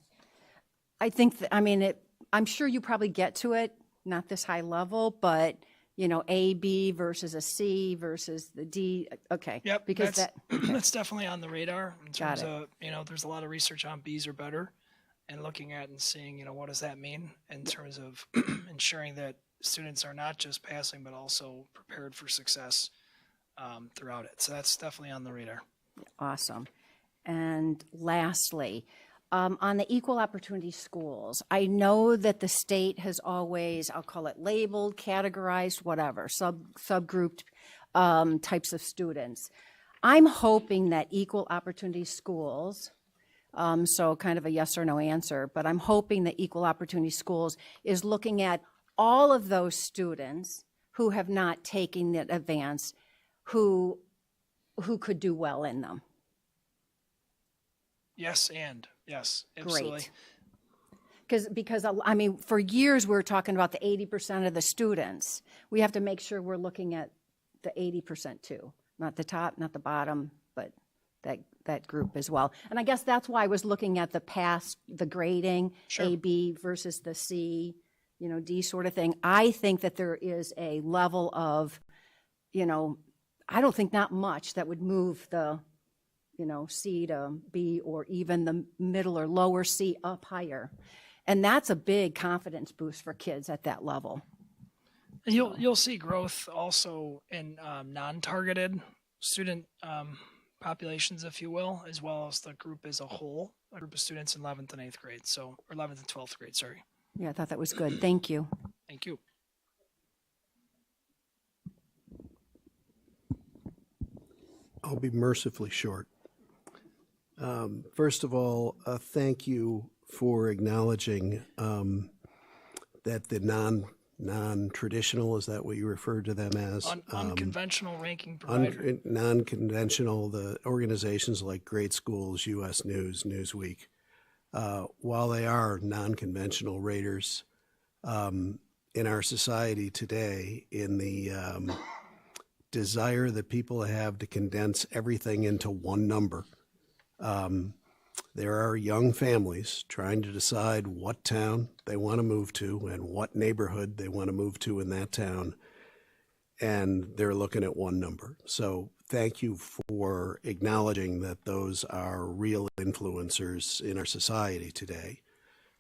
I think, I'm sure you probably get to it, not this high level, but, A, B versus a C versus the D. Okay. Yep. Because that's definitely on the radar in terms Got of, there's a lot of research on B's or better and looking at and seeing, what does that mean in terms of ensuring that students are not just passing, but also prepared for success throughout it. So that's definitely on the radar. Awesome. And lastly, on the equal opportunity schools, I know that the state has always, I'll call it labeled, categorized, whatever, subgrouped types of students. I'm hoping that equal opportunity schools, so kind of a yes or no answer, but I'm hoping that equal opportunity schools is looking at all of those students who have not taken the advance, who could do well in them. Yes, absolutely. Great. Because for years we were talking about the 80% of the students. We have to make sure we're looking at the 80% too, not the top, not the bottom, but that group as well. And I guess that's why I was looking at the grading, Sure. A, B versus the C, D sort of thing. I think that there is a level of, I don't think not much that would move the C to B or even the middle or lower C up higher. And that's a big confidence boost for kids at that level. And you'll see growth also in non-targeted student populations, if you will, as well as the group as a whole, a group of students in 11th and 8th grade, or 11th and 12th grade, sorry. Yeah, I thought that was good. Thank you. Thank you. I'll be mercifully short. First of all, thank you for acknowledging that the non-traditional, is that what you referred to them as? Unconventional ranking provider. Non-conventional, the organizations like Great Schools, U.S. News, Newsweek, while they are non-conventional raters in our society today, in the desire that people have to condense everything into one number, there are young families trying to decide what town they want to move to and what neighborhood they want to move to in that town, and they're looking at one number. So thank you for acknowledging that those are real influencers in our society today.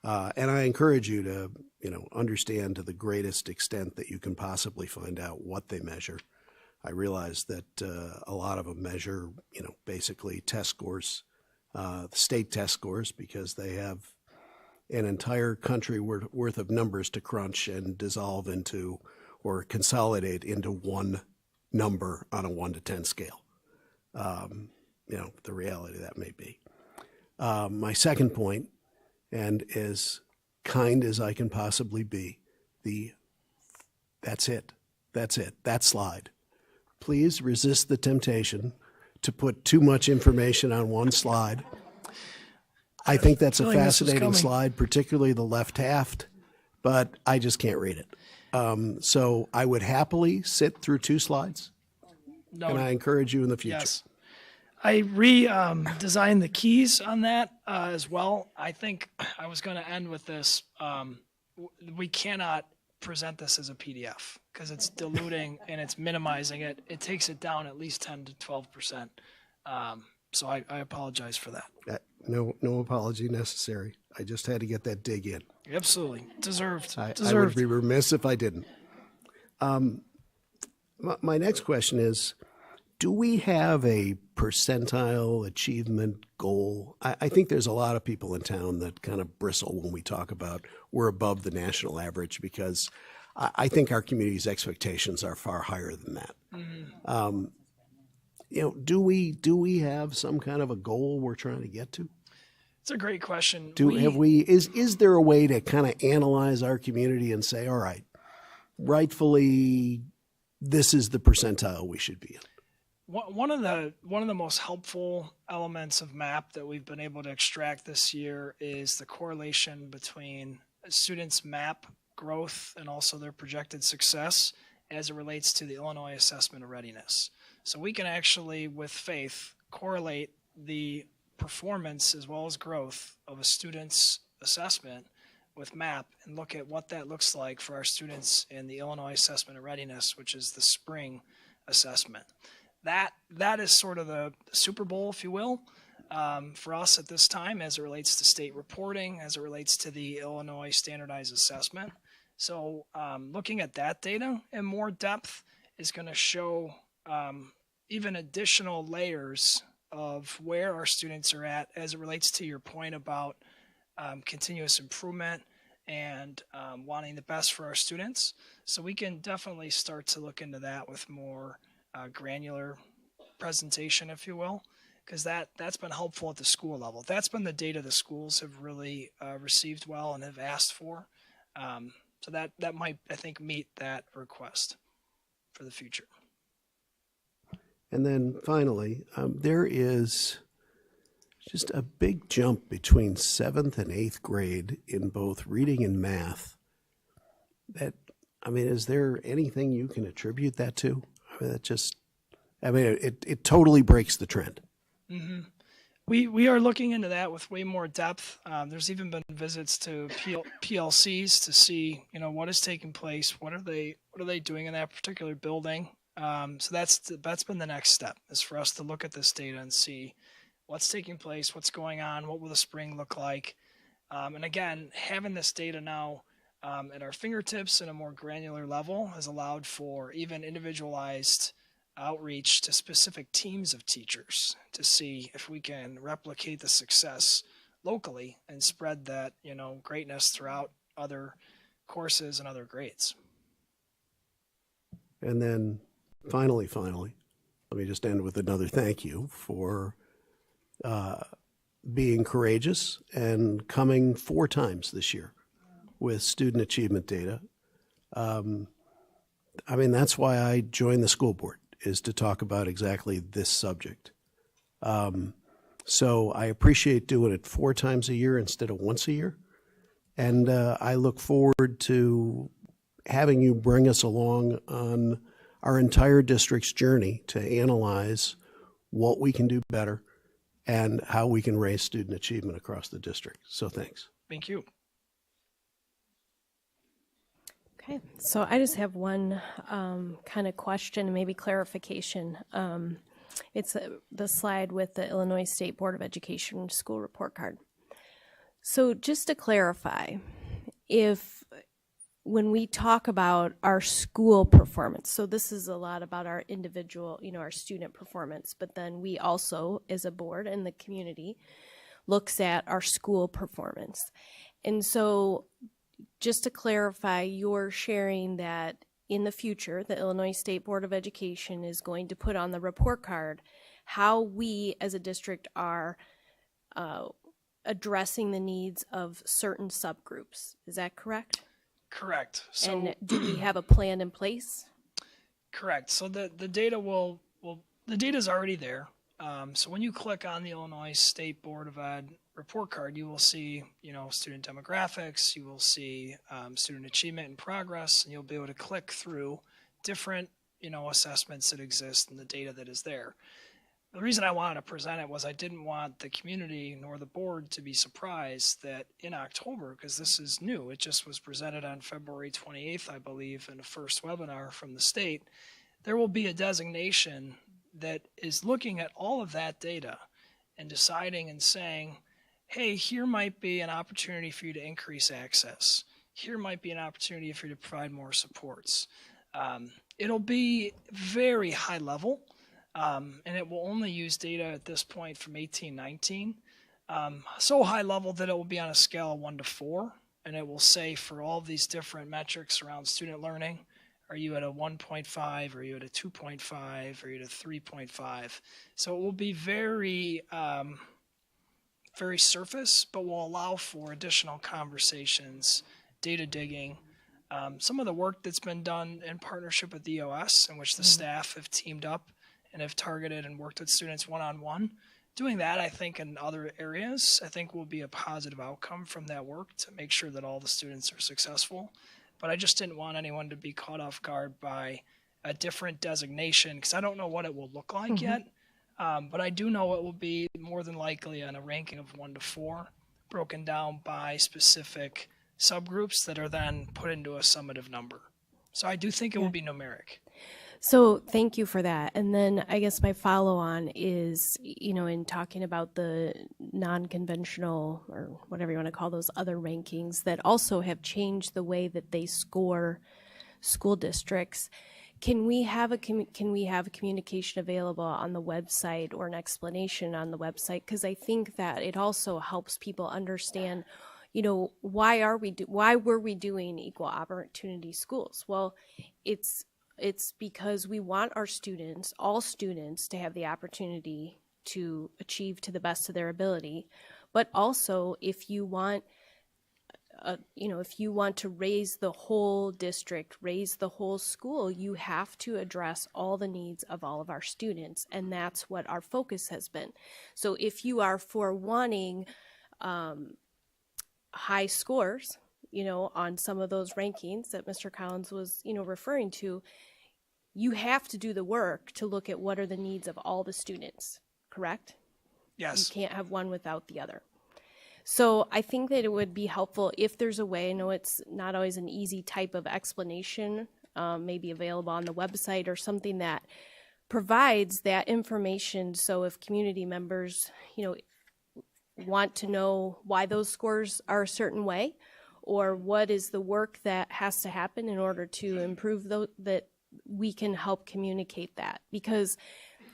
And I encourage you to, understand to the greatest extent that you can possibly find out what they measure. I realize that a lot of them measure, basically test scores, state test scores, because they have an entire country worth of numbers to crunch and dissolve into or consolidate into one number on a 1 to 10 scale. The reality that may be. My second point, and as kind as I can possibly be, that's it. That slide. Please resist the temptation to put too much information on one slide. I think that's a fascinating slide, particularly the left half, but I just can't read it. So I would happily sit through 2 slides, and I encourage you in the future. Yes. I redesigned the keys on that as well. I think I was going to end with this. We cannot present this as a PDF because it's diluting and it's minimizing it. It takes it down at least 10 to 12%. So I apologize for that. No apology necessary. I just had to get that dig in. Absolutely. Deserved. I would be remiss if I didn't. My next question is, do we have a percentile achievement goal? I think there's a lot of people in town that kind of bristle when we talk about we're above the national average, because I think our community's expectations are far higher than that. Mm-hmm. Do we have some kind of a goal we're trying to get to? It's a great question. Is there a way to kind of analyze our community and say, all right, rightfully, this is the percentile we should be in? One of the most helpful elements of MAP that we've been able to extract this year is the correlation between students' MAP growth and also their projected success as it relates to the Illinois Assessment of Readiness. So we can actually, with faith, correlate the performance as well as growth of a student's assessment with MAP and look at what that looks like for our students in the Illinois Assessment of Readiness, which is the spring assessment. That is sort of the Super Bowl, if you will, for us at this time as it relates to state reporting, as it relates to the Illinois Standardized Assessment. So looking at that data in more depth is going to show even additional layers of where our students are at as it relates to your point about continuous improvement and wanting the best for our students. So we can definitely start to look into that with more granular presentation, if you will, because that's been helpful at the school level. That's been the data the schools have really received well and have asked for. So that might, I think, meet that request for the future. And then finally, there is just a big jump between 7th and 8th grade in both reading and math. Is there anything you can attribute that to? It totally breaks the trend. Mm-hmm. We are looking into that with way more depth. There's even been visits to PLCs to see, what is taking place. What are they doing in that particular building? So that's been the next step, is for us to look at this data and see what's taking place, what's going on, what will the spring look like. And again, having this data now at our fingertips in a more granular level has allowed for even individualized outreach to specific teams of teachers to see if we can replicate the success locally and spread that, greatness throughout other courses and other grades. And then finally, let me just end with another thank you for being courageous and coming 4 times this year with student achievement data. That's why I joined the school board, is to talk about exactly this subject. So I appreciate doing it 4 times a year instead of once a year. And I look forward to having you bring us along on our entire district's journey to analyze what we can do better and how we can raise student achievement across the district. So thanks. Thank you. Okay, so I just have one kind of question, maybe clarification. It's the slide with the Illinois State Board of Education school report card. So just to clarify, if when we talk about our school performance, so this is a lot about our individual, our student performance, but then we also, as a board and the community, looks at our school performance. And so just to clarify, you're sharing that in the future, the Illinois State Board of Education is going to put on the report card how we as a district are addressing the needs of certain subgroups. Is that correct? Correct. So, and do we have a plan in place? Correct. So the data the data is already there. So when you click on the Illinois State Board of Ed report card, you will see, student demographics, you will see student achievement and progress, and you'll be able to click through different, assessments that exist and the data that is there. The reason I wanted to present it was I didn't want the community nor the board to be surprised that in October, because this is new, it just was presented on February 28th, I believe, in the first webinar from the state, there will be a designation that is looking at all of that data and deciding and saying, hey, here might be an opportunity for you to increase access. Here might be an opportunity for you to provide more supports. It'll be very high level. And it will only use data at this point from 18-19, so high level that it will be on a scale of 1 to 4, and it will say for all these different metrics around student learning, are you at a 1.5, are you at a 2.5, are you at a 3.5? So it will be very, very surface, but will allow for additional conversations, data digging, some of the work that's been done in partnership with the EOS, in which the staff have teamed up and have targeted and worked with students one-on-one. Doing that, I think, in other areas, I think will be a positive outcome from that work to make sure that all the students are successful. But I just didn't want anyone to be caught off guard by a different designation, because I don't know what it will look like yet. But I do know it will be more than likely on a ranking of 1 to 4, broken down by specific subgroups that are then put into a summative number. So I do think it will be numeric. So thank you for that. And then I guess my follow-on is, in talking about the non-conventional, or whatever you want to call those other rankings that also have changed the way that they score school districts, can we have a communication available on the website or an explanation on the website? Because I think that it also helps people understand, why were we doing equal opportunity schools? Well, it's because we want our students, all students, to have the opportunity to achieve to the best of their ability. But also, if you want, to raise the whole district, raise the whole school, you have to address all the needs of all of our students, and that's what our focus has been. So if you are for wanting high scores, on some of those rankings that Mr. Collins was, referring to, you have to do the work to look at what are the needs of all the students, correct? Yes. You can't have one without the other. So I think that it would be helpful if there's a way, I know it's not always an easy type of explanation, maybe available on the website or something that provides that information. So if community members, want to know why those scores are a certain way, or what is the work that has to happen in order to improve that we can help communicate that. Because,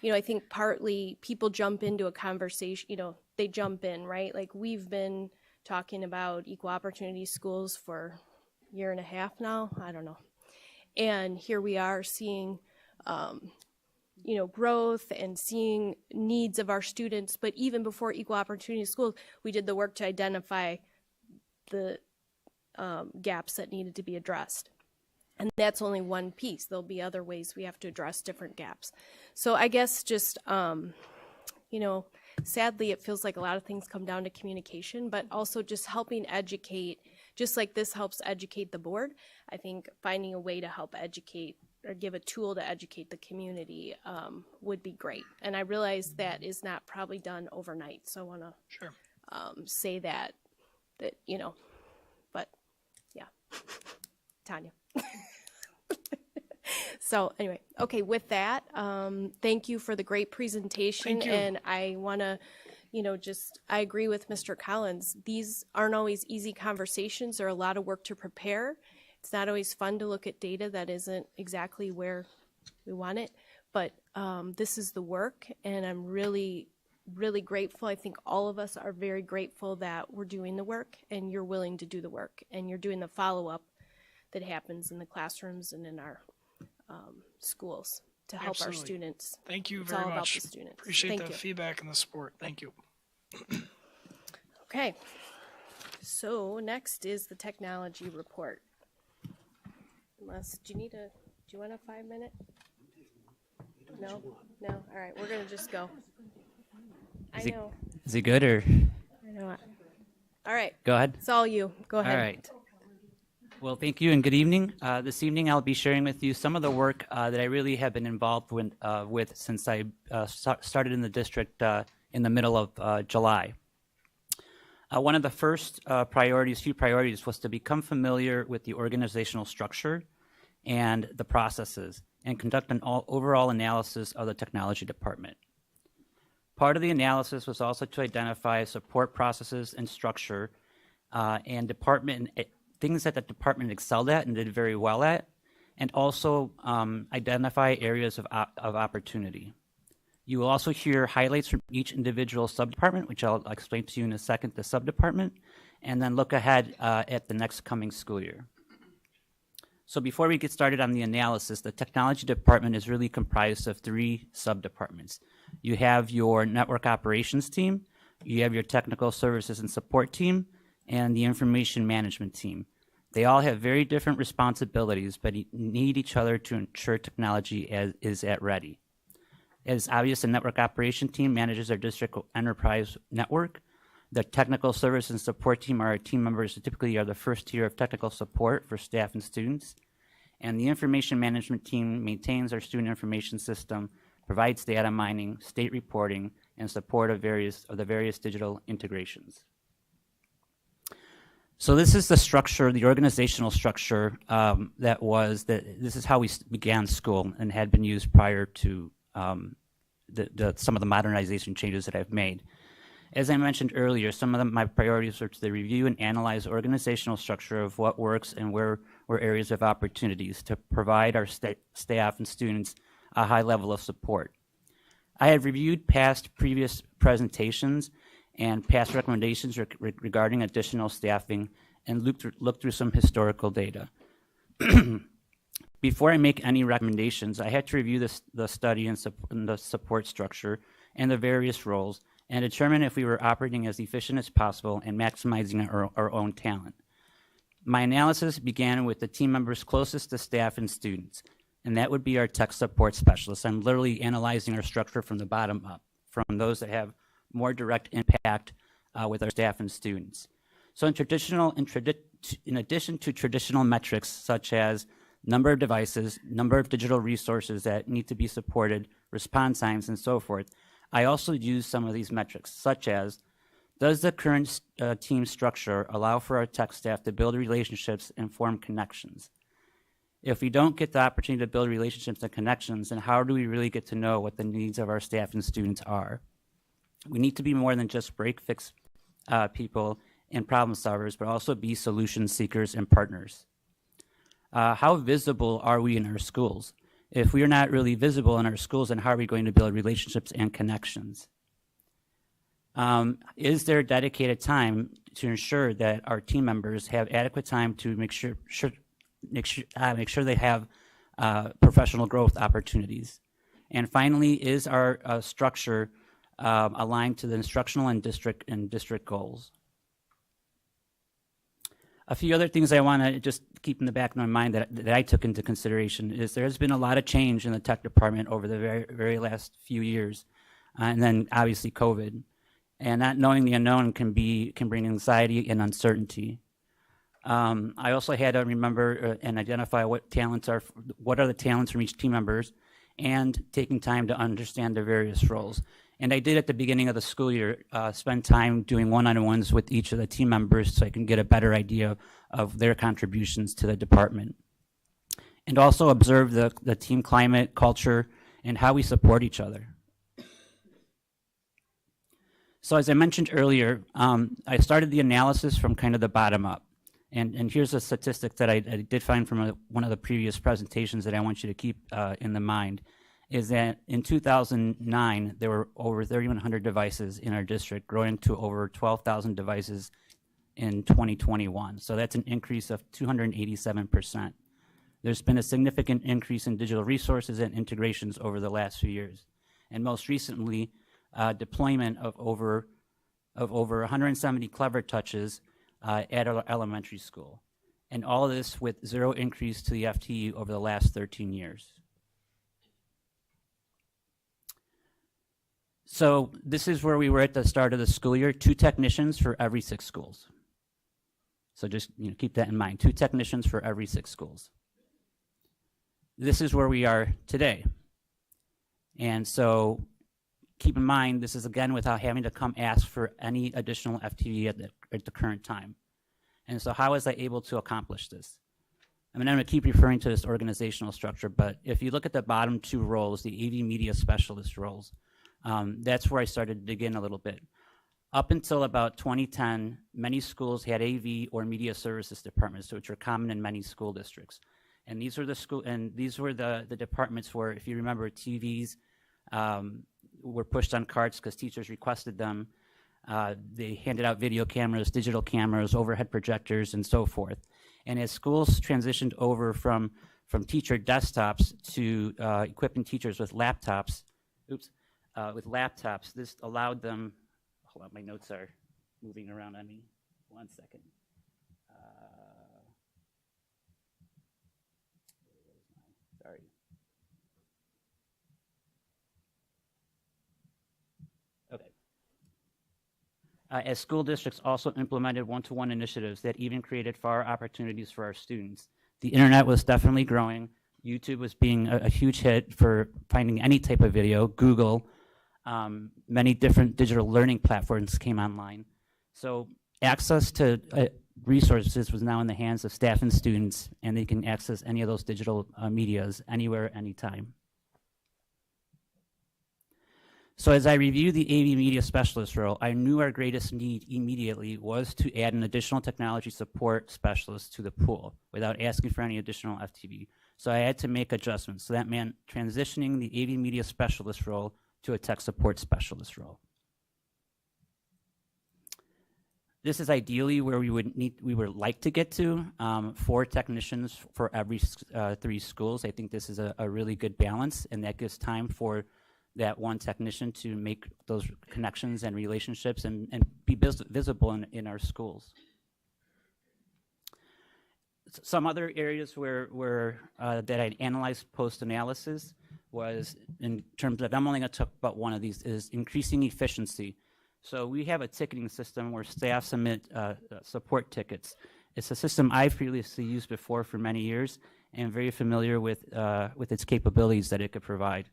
I think partly people jump into a conversation, they jump in, right? Like we've been talking about equal opportunity schools for a year and a half now, I don't know. And here we are seeing, growth and seeing needs of our students. But even before equal opportunity schools, we did the work to identify the gaps that needed to be addressed. And that's only one piece. There'll be other ways we have to address different gaps. So I guess just, sadly, it feels like a lot of things come down to communication, but also just helping educate, just like this helps educate the board. I think finding a way to help educate or give a tool to educate the community would be great. And I realize that is not probably done overnight. So I want to say that, but yeah, Tanya. So anyway, okay, with that, thank you for the great presentation. Thank you. And I want to, I agree with Mr. Collins. These aren't always easy conversations. There are a lot of work to prepare. It's not always fun to look at data that isn't exactly where we want it, but this is the work, and I'm really, really grateful. I think all of us are very grateful that we're doing the work, and you're willing to do the work, and you're doing the follow-up that happens in the classrooms and in our schools to help our Absolutely. students. Thank you It's very all about much. the students. Appreciate Thank the you. feedback and the support. Thank you. Okay, so next is the technology report. Unless, do you want a 5-minute? No? No? All right, we're gonna just go. I know. Is it good or? I know. All right. Go ahead. It's all you. Go ahead. All right. Well, thank you and good evening. This evening I'll be sharing with you some of the work that I really have been involved with since I started in the district in the middle of July. One of the first few priorities was to become familiar with the organizational structure and the processes and conduct an overall analysis of the technology department. Part of the analysis was also to identify support processes and structure and things that the department excelled at and did very well at, and also identify areas of opportunity. You will also hear highlights from each individual subdepartment, which I'll explain to you in a second, the subdepartment, and then look ahead at the next coming school year. So before we get started on the analysis, the technology department is really comprised of 3 subdepartments. You have your network operations team, you have your technical services and support team, and the information management team. They all have very different responsibilities, but need each other to ensure technology is at ready. As obvious, the network operation team manages our district enterprise network. The technical service and support team are our team members who typically are the first tier of technical support for staff and students. And the information management team maintains our student information system, provides data mining, state reporting, and support of the various digital integrations. So this is the structure, the organizational structure this is how we began school and had been used prior to some of the modernization changes that I've made. As I mentioned earlier, some of my priorities are to review and analyze organizational structure of what works and where were areas of opportunities to provide our staff and students a high level of support. I have reviewed previous presentations and past recommendations regarding additional staffing and looked through some historical data. Before I make any recommendations, I had to review the study and the support structure and the various roles and determine if we were operating as efficient as possible and maximizing our own talent. My analysis began with the team members closest to staff and students, and that would be our tech support specialists. I'm literally analyzing our structure from the bottom up, from those that have more direct impact with our staff and students. So in addition to traditional metrics such as number of devices, number of digital resources that need to be supported, response times, and so forth, I also use some of these metrics, such as, does the current team structure allow for our tech staff to build relationships and form connections? If we don't get the opportunity to build relationships and connections, then how do we really get to know what the needs of our staff and students are? We need to be more than just break-fix people and problem solvers, but also be solution seekers and partners. How visible are we in our schools? If we are not really visible in our schools, then how are we going to build relationships and connections? Is there dedicated time to ensure that our team members have adequate time to make sure they have professional growth opportunities? And finally, is our structure aligned to the instructional and district goals? A few other things I want to just keep in the back of my mind that I took into consideration is there has been a lot of change in the tech department over the very last few years, and then obviously COVID. And not knowing the unknown can bring anxiety and uncertainty. I also had to remember and identify what are the talents from each team members, and taking time to understand their various roles. And I did at the beginning of the school year spend time doing one-on-ones with each of the team members so I can get a better idea of their contributions to the department. And also observe the team climate, culture, and how we support each other. So as I mentioned earlier, I started the analysis from kind of the bottom up. And here's a statistic that I did find from one of the previous presentations that I want you to keep in the mind, is that in 2009, there were over 3,100 devices in our district, growing to over 12,000 devices in 2021. So that's an increase of 287%. There's been a significant increase in digital resources and integrations over the last few years. And most recently, deployment of over 170 Clever Touches at our elementary school. And all of this with zero increase to the FTE over the last 13 years. So this is where we were at the start of the school year, 2 technicians for every 6 schools. So just keep that in mind, 2 technicians for every 6 schools. This is where we are today. And so keep in mind, this is again without having to come ask for any additional FTE at the current time. And so how was I able to accomplish this? I mean, I'm going to keep referring to this organizational structure, but if you look at the bottom 2 roles, the AV media specialist roles, that's where I started to dig in a little bit. Up until about 2010, many schools had AV or media services departments, which are common in many school districts. And these were the departments where, if you remember, TVs were pushed on carts because teachers requested them. They handed out video cameras, digital cameras, overhead projectors, and so forth. And as schools transitioned over from teacher desktops to equipping teachers with laptops, this allowed them. Hold on, my notes are moving around on me. 1 second. Sorry. Okay. As school districts also implemented one-to-one initiatives that even created far opportunities for our students. The internet was definitely growing. YouTube was being a huge hit for finding any type of video. Google, many different digital learning platforms came online. So access to resources was now in the hands of staff and students, and they can access any of those digital medias anywhere, anytime. So as I reviewed the AV media specialist role, I knew our greatest need immediately was to add an additional technology support specialist to the pool without asking for any additional FTE. So I had to make adjustments. So that meant transitioning the AV media specialist role to a tech support specialist role. This is ideally where we would like to get to, 4 technicians for every 3 schools. I think this is a really good balance, and that gives time for that one technician to make those connections and relationships and be visible in our schools. Some other areas where that I'd analyzed post-analysis was in terms of, I'm only going to talk about one of these, is increasing efficiency. So we have a ticketing system where staff submit support tickets. It's a system I've previously used before for many years and very familiar with its capabilities that it could provide.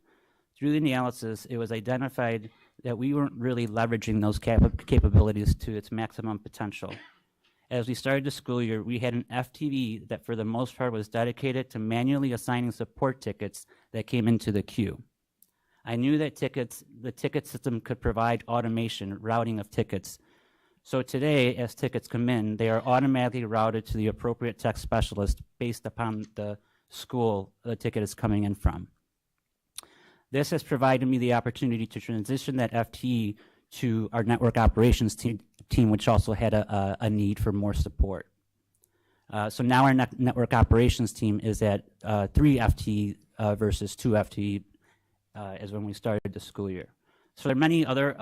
Through the analysis, it was identified that we weren't really leveraging those capabilities to its maximum potential. As we started the school year, we had an FTE that for the most part was dedicated to manually assigning support tickets that came into the queue. I knew that the ticket system could provide automation, routing of tickets. So today, as tickets come in, they are automatically routed to the appropriate tech specialist based upon the school the ticket is coming in from. This has provided me the opportunity to transition that FTE to our network operations team, which also had a need for more support. So now our network operations team is at 3 FTE versus 2 FTE as when we started the school year. So there are many other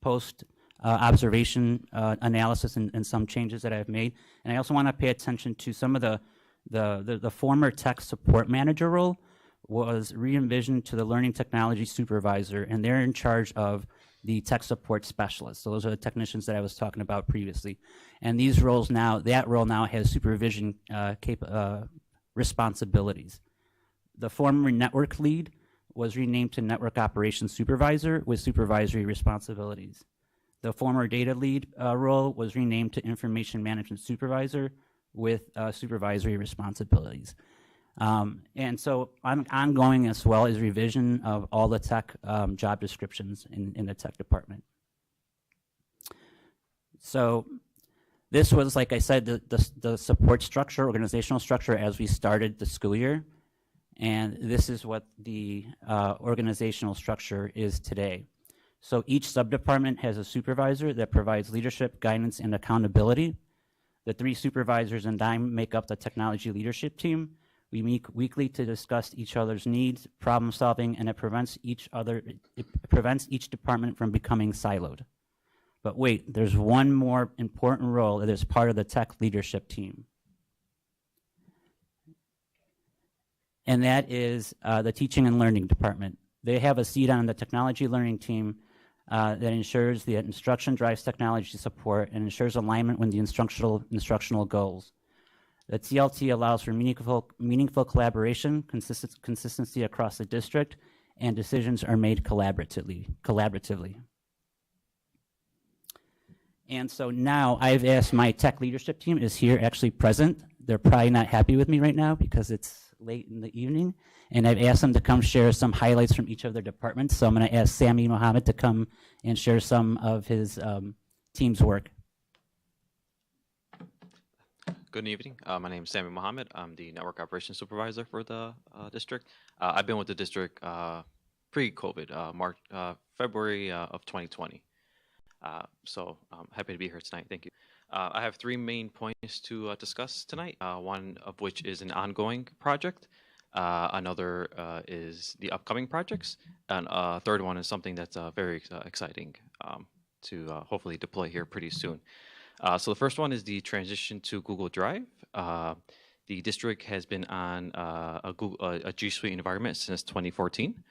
post-observation analysis and some changes that I've made. And I also want to pay attention to some of the former tech support manager role was re-envisioned to the learning technology supervisor, and they're in charge of the tech support specialist. So those are the technicians that I was talking about previously. And these roles now, that role now has supervision responsibilities. The former network lead was renamed to network operations supervisor with supervisory responsibilities. The former data lead role was renamed to information management supervisor with supervisory responsibilities. And so ongoing as well is revision of all the tech job descriptions in the tech department. So This was, like I said, the support structure, organizational structure as we started the school year. And this is what the organizational structure is today. So each subdepartment has a supervisor that provides leadership, guidance, and accountability. The 3 supervisors and I make up the technology leadership team. We meet weekly to discuss each other's needs, problem solving, and it prevents each department from becoming siloed. But wait, there's one more important role that is part of the tech leadership team. And that is the teaching and learning department. They have a seat on the technology learning team that ensures the instruction drives technology support and ensures alignment with the instructional goals. The TLT allows for meaningful collaboration, consistency across the district, and decisions are made collaboratively. And so now I've asked my tech leadership team is here actually present. They're probably not happy with me right now because it's late in the evening. And I've asked them to come share some highlights from each of their departments. So I'm going to ask Sami Mohammed to come and share some of his team's work. Good evening. My name is Sami Mohammed. I'm the Network Operations Supervisor for the district. I've been with the district pre-COVID, February of 2020. So I'm happy to be here tonight. Thank you. I have 3 main points to discuss tonight, one of which is an ongoing project. Another is the upcoming projects. And a third one is something that's very exciting to hopefully deploy here pretty soon. So the first one is the transition to Google Drive. The district has been on a G Suite environment since 2014.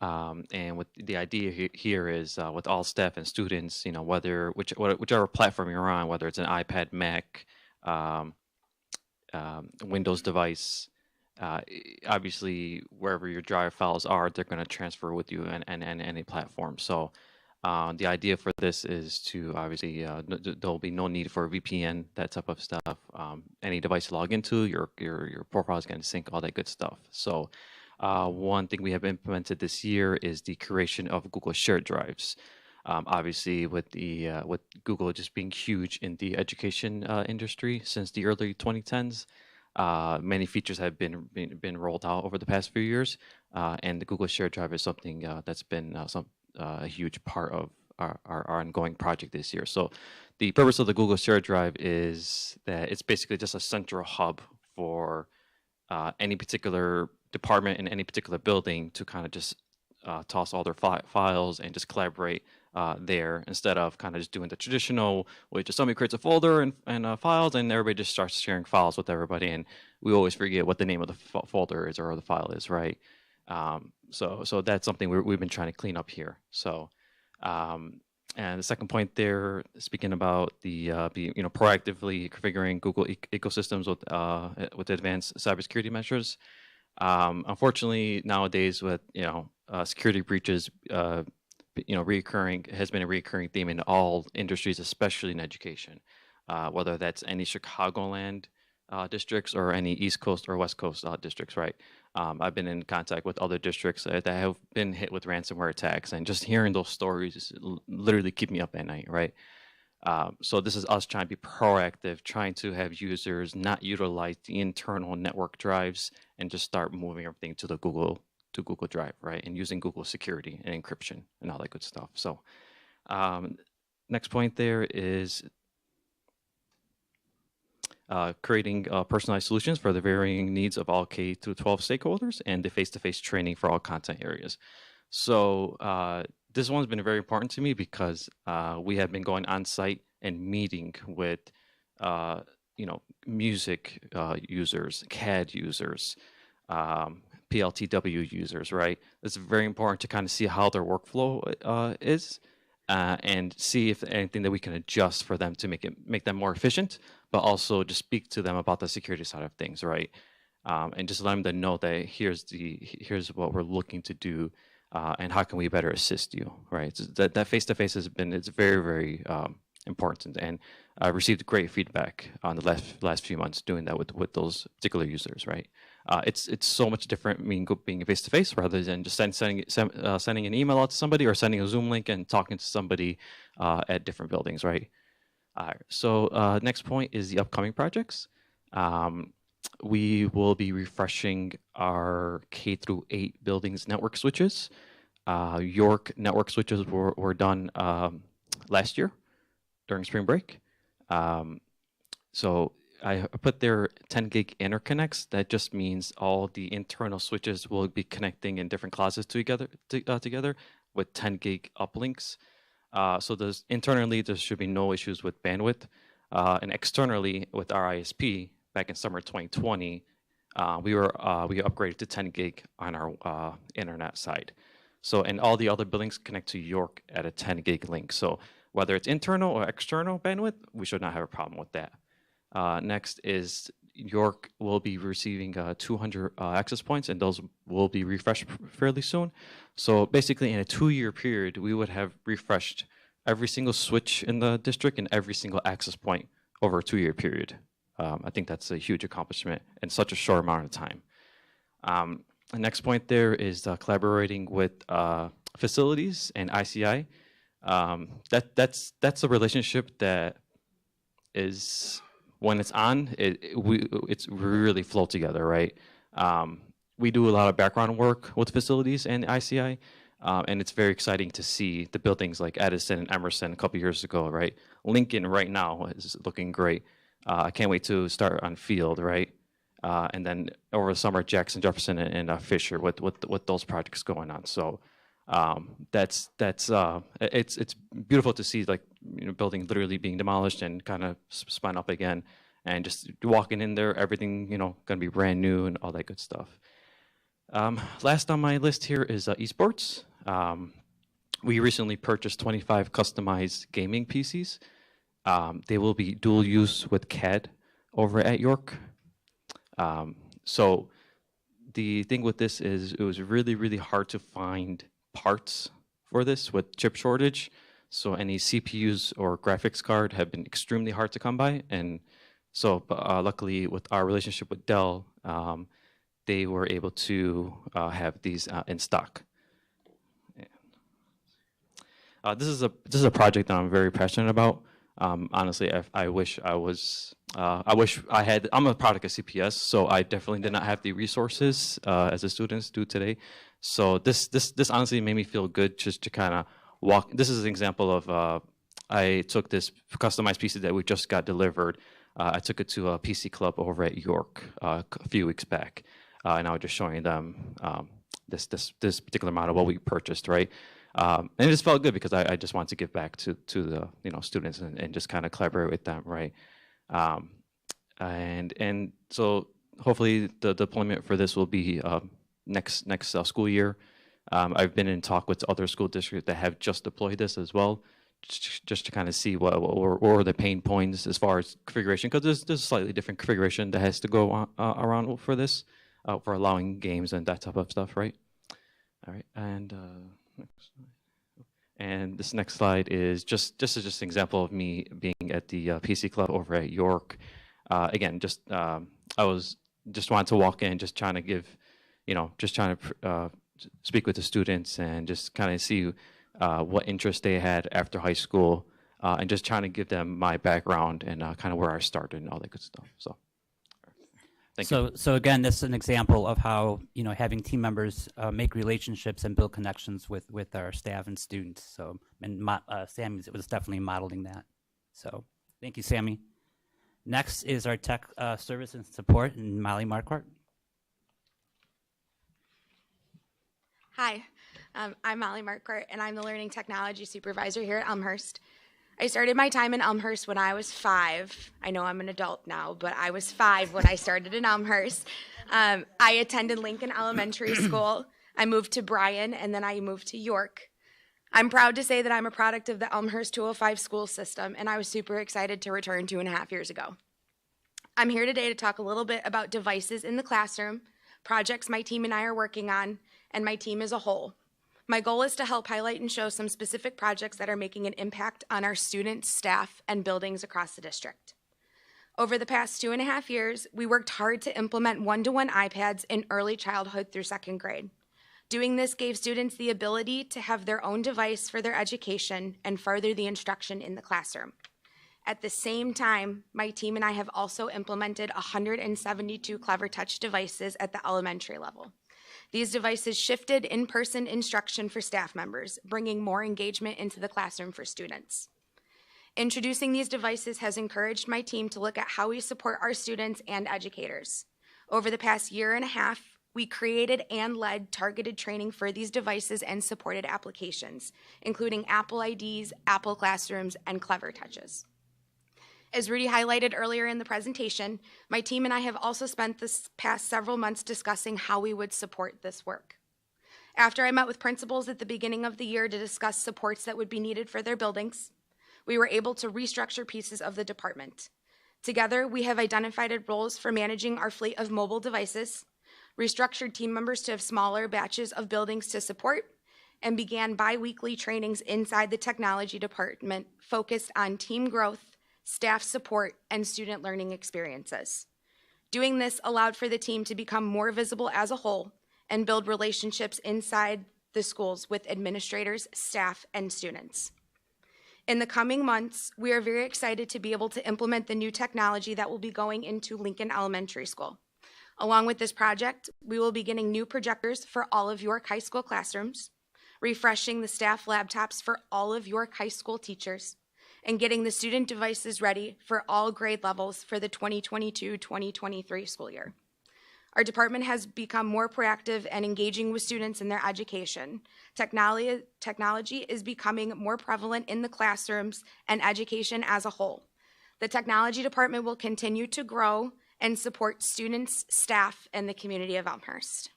And what the idea here is with all staff and students, you know, whichever platform you're on, whether it's an iPad, Mac, Windows device, obviously wherever your drive files are, they're going to transfer with you and any platform. So the idea for this is to obviously there'll be no need for a VPN, that type of stuff. Any device you log into, your profile is going to sync, all that good stuff. So one thing we have implemented this year is the creation of Google Shared Drives. Obviously, with Google just being huge in the education industry since the early 2010s, many features have been rolled out over the past few years, and the Google Shared Drive is something that's been a huge part of our ongoing project this year. So the purpose of the Google Shared Drive is that it's basically just a central hub for any particular department in any particular building to kind of just toss all their files and just collaborate there, instead of kind of just doing the traditional, where just somebody creates a folder and files and everybody just starts sharing files with everybody, and we always forget what the name of the folder is or the file is, right? So that's something we've been trying to clean up here. So and the second point there, speaking about the proactively configuring Google ecosystems with advanced cybersecurity measures. Unfortunately, nowadays with security breaches, has been a recurring theme in all industries, especially in education. Whether that's any Chicagoland districts or any East Coast or West Coast districts, right? I've been in contact with other districts that have been hit with ransomware attacks, and just hearing those stories literally keep me up at night, right? So this is us trying to be proactive, trying to have users not utilize the internal network drives and just start moving everything to the Google Drive, right? And using Google security and encryption and all that good stuff. So next point there is creating personalized solutions for the varying needs of all K-12 stakeholders and the face-to-face training for all content areas. So this one's been very important to me because we have been going on site and meeting with music users, CAD users, PLTW users, right? It's very important to kind of see how their workflow is and see if anything that we can adjust for them to make them more efficient, but also just speak to them about the security side of things, right? And just let them know that here's what we're looking to do, and how can we better assist you, right? So that face-to-face it's very, very important, and I received great feedback on the last few months doing that with those particular users, right? It's so much different being face-to-face rather than just sending an email out to somebody or sending a Zoom link and talking to somebody at different buildings, right? Next point is the upcoming projects. We will be refreshing our K through 8 buildings network switches. York network switches were done last year during spring break. So I put there 10 gig interconnects. That just means all the internal switches will be connecting in different closets together with 10 gig uplinks. So there's internally, there should be no issues with bandwidth. And externally with our ISP, back in summer 2020, we upgraded to 10 gig on our internet side. So, and all the other buildings connect to York at a 10 gig link. So whether it's internal or external bandwidth, we should not have a problem with that. Next is York will be receiving 200 access points, and those will be refreshed fairly soon. So basically in a 2-year period, we would have refreshed every single switch in the district and every single access point over a 2-year period. I think that's a huge accomplishment in such a short amount of time. The next point there is collaborating with facilities and ICI. That's a relationship that is, when it's on, we really flow together, right? We do a lot of background work with facilities and ICI, and it's very exciting to see the buildings like Edison and Emerson a couple years ago, right? Lincoln right now is looking great. I can't wait to start on Field, right? And then over the summer, Jackson, Jefferson, and Fisher with those projects going on. So it's beautiful to see, like, building literally being demolished and kind of spun up again, and just walking in there, everything going to be brand new and all that good stuff. Last on my list here is esports. We recently purchased 25 customized gaming PCs. They will be dual use with CAD over at York. So the thing with this is it was really, really hard to find parts for this with chip shortage. So any CPUs or graphics card have been extremely hard to come by. And so luckily with our relationship with Dell, they were able to have these in stock. This is a project that I'm very passionate about. Honestly, I wish I was. I wish I had. I'm a product of CPS, so I definitely did not have the resources as the students do today. So this honestly made me feel good just to kind of walk. This is an example of I took this customized PC that we just got delivered. I took it to a PC club over at York a few weeks back, and I was just showing them this particular model, what we purchased, right? And it just felt good because I just wanted to give back to the students and just kind of collaborate with them, right? And so hopefully the deployment for this will be next school year. I've been in talk with other school districts that have just deployed this as well, just to kind of see what are the pain points as far as configuration, because there's a slightly different configuration that has to go on, around for this, for allowing games and that type of stuff, right? All right, and this next slide is just an example of me being at the PC club over at York. Again, I was just wanted to walk in, just trying to give, just trying to speak with the students and just kind of see what interest they had after high school, and just trying to give them my background and kind of where I started and all that good stuff. So. So again, this is an example of how having team members make relationships and build connections with our staff and students. So, and Sammy was definitely modeling that. So thank you, Sammy. Next is our tech service and support, and Molly Marquardt. Hi, I'm Molly Marquardt, and I'm the Learning Technology Supervisor here at Elmhurst. I started my time in Elmhurst when I was 5. I know I'm an adult now, but I was 5 when I started in Elmhurst. I attended Lincoln Elementary School. I moved to Bryan, and then I moved to York. I'm proud to say that I'm a product of the Elmhurst 205 school system, and I was super excited to return 2.5 years ago. I'm here today to talk a little bit about devices in the classroom, projects my team and I are working on, and my team as a whole. My goal is to help highlight and show some specific projects that are making an impact on our students, staff, and buildings across the district. Over the past 2.5 years, we worked hard to implement one-to-one iPads in early childhood through 2nd grade. Doing this gave students the ability to have their own device for their education and further the instruction in the classroom. At the same time, my team and I have also implemented 172 Clever Touch devices at the elementary level. These devices shifted in-person instruction for staff members, bringing more engagement into the classroom for students. Introducing these devices has encouraged my team to look at how we support our students and educators. Over the past year and a half, we created and led targeted training for these devices and supported applications, including Apple IDs, Apple Classrooms, and Clever Touches. As Rudy highlighted earlier in the presentation, my team and I have also spent this past several months discussing how we would support this work. After I met with principals at the beginning of the year to discuss supports that would be needed for their buildings, we were able to restructure pieces of the department. Together, we have identified roles for managing our fleet of mobile devices, restructured team members to have smaller batches of buildings to support, and began bi-weekly trainings inside the technology department focused on team growth, staff support, and student learning experiences. Doing this allowed for the team to become more visible as a whole and build relationships inside the schools with administrators, staff, and students. In the coming months, we are very excited to be able to implement the new technology that will be going into Lincoln Elementary School. Along with this project, we will be getting new projectors for all of York High School classrooms, refreshing the staff laptops for all of York High School teachers, and getting the student devices ready for all grade levels for the 2022-2023 school year. Our department has become more proactive and engaging with students in their education. Technology is becoming more prevalent in the classrooms and education as a whole. The technology department will continue to grow and support students, staff, and the community of Elmhurst.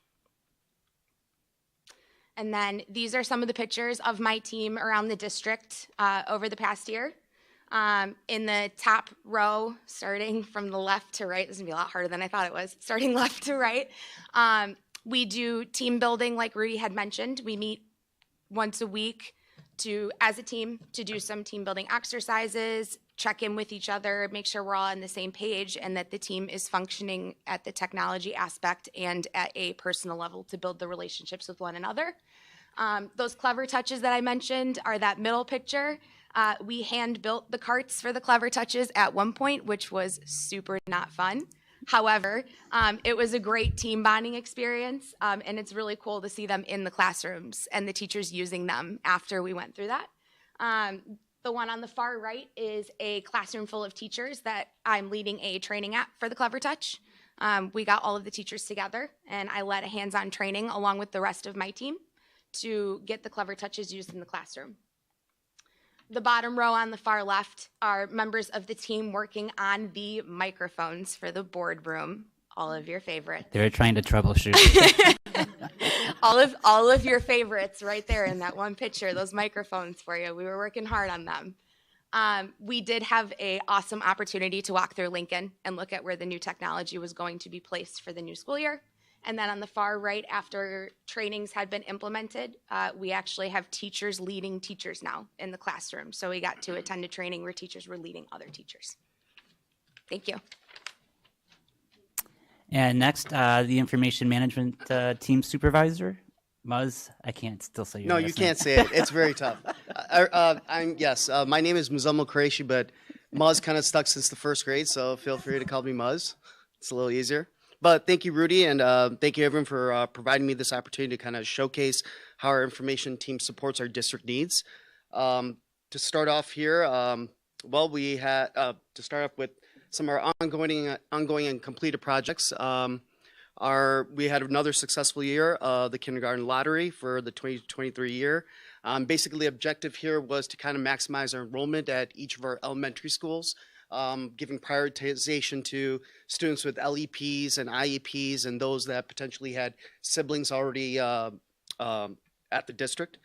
And then these are some of the pictures of my team around the district over the past year. In the top row, starting from the left to right, this is gonna be a lot harder than I thought it was, starting left to right, we do team building like Rudy had mentioned. We meet once a week as a team to do some team building exercises, check in with each other, make sure we're all on the same page and that the team is functioning at the technology aspect and at a personal level to build the relationships with one another. Those Clever Touches that I mentioned are that middle picture. We hand built the carts for the Clever Touches at one point, which was super not fun. However, it was a great team bonding experience, and it's really cool to see them in the classrooms and the teachers using them after we went through that. The one on the far right is a classroom full of teachers that I'm leading a training at for the Clever Touch. We got all of the teachers together, and I led a hands-on training along with the rest of my team to get the Clever Touches used in the classroom. The bottom row on the far left are members of the team working on the microphones for the boardroom, all of your favorites. They're trying to troubleshoot. all of your favorites right there in that one picture, those microphones for you. We were working hard on them. We did have an awesome opportunity to walk through Lincoln and look at where the new technology was going to be placed for the new school year. And then on the far right, after trainings had been implemented, we actually have teachers leading teachers now in the classroom. So we got to attend a training where teachers were leading other teachers. Thank you. And next, the information management team supervisor, Muzz. I can't still say your No, last you name. can't say it. It's very tough. My name is Muzammil Qureshi, but Muzz kind of stuck since the first grade, so feel free to call me Muzz. It's a little easier. But thank you, Rudy, and thank you, everyone, for providing me this opportunity to kind of showcase how our information team supports our district needs. To start off here, we had to start off with some of our ongoing and completed projects. We had another successful year, the kindergarten lottery for the 2023 year. Basically, the objective here was to kind of maximize our enrollment at each of our elementary schools. Giving prioritization to students with LEPs and IEPs and those that potentially had siblings already at the district.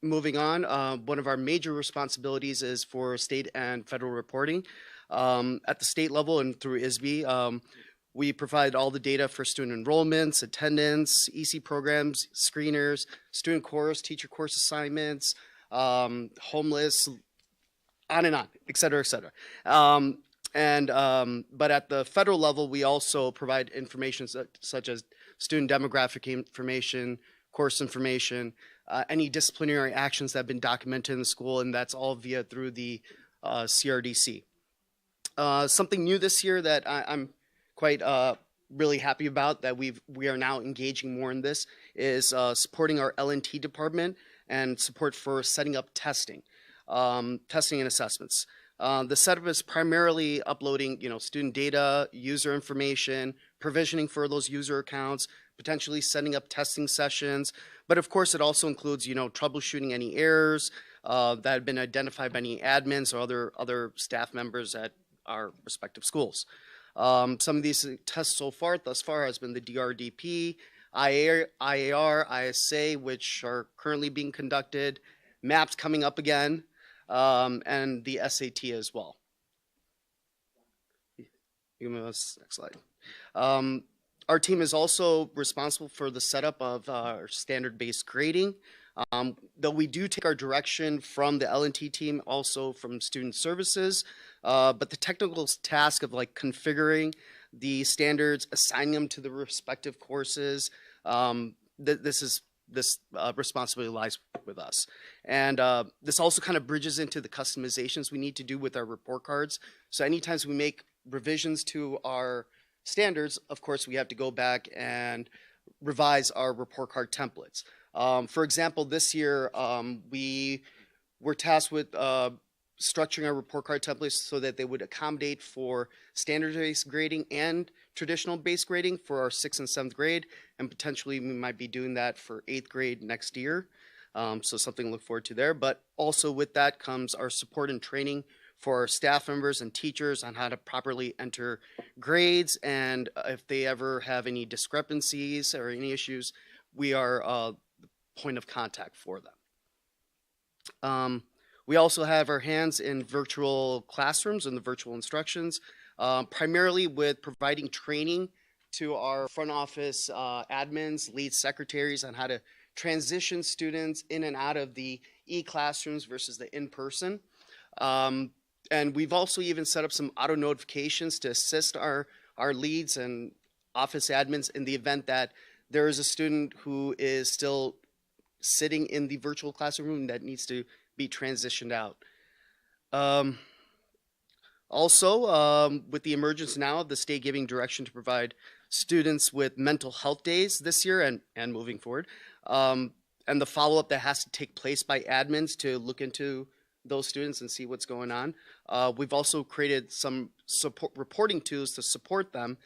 Moving on, one of our major responsibilities is for state and federal reporting. At the state level and through ISB, we provide all the data for student enrollments, attendance, EC programs, screeners, student course, teacher course assignments, homeless, on and on, et cetera, et cetera. But at the federal level, we also provide information such as student demographic information, course information, any disciplinary actions that have been documented in the school, and that's all through the CRDC. Something new this year that I'm quite really happy about, that we are now engaging more in this, is supporting our L&T department and support for setting up testing and assessments. The setup is primarily uploading, student data, user information, provisioning for those user accounts, potentially setting up testing sessions. But of course, it also includes, troubleshooting any errors that have been identified by any admins or other staff members at our respective schools. Some of these tests thus far has been the DRDP, IAR, ISA, which are currently being conducted, MAPS coming up again, and the SAT as well. Give me this next slide. Our team is also responsible for the setup of our standard-based grading. Though we do take our direction from the L&T team, also from student services, but the technical task of configuring the standards, assigning them to the respective courses, this responsibility lies with us. And this also kind of bridges into the customizations we need to do with our report cards. So anytime we make revisions to our standards, of course, we have to go back and revise our report card templates. For example, this year, we were tasked with structuring our report card templates so that they would accommodate for standard-based grading and traditional-based grading for our 6th and 7th grade, and potentially we might be doing that for 8th grade next year. So something to look forward to there. But also with that comes our support and training for our staff members and teachers on how to properly enter grades, and if they ever have any discrepancies or any issues, we are the point of contact for them. We also have our hands in virtual classrooms and the virtual instructions, primarily with providing training to our front office admins, lead secretaries on how to transition students in and out of the e-classrooms versus the in-person. And we've also even set up some auto notifications to assist our leads and office admins in the event that there is a student who is still sitting in the virtual classroom that needs to be transitioned out. Also, with the emergence now of the state giving direction to provide students with mental health days this year and moving forward, and the follow-up that has to take place by admins to look into those students and see what's going on. We've also created some reporting tools to support them,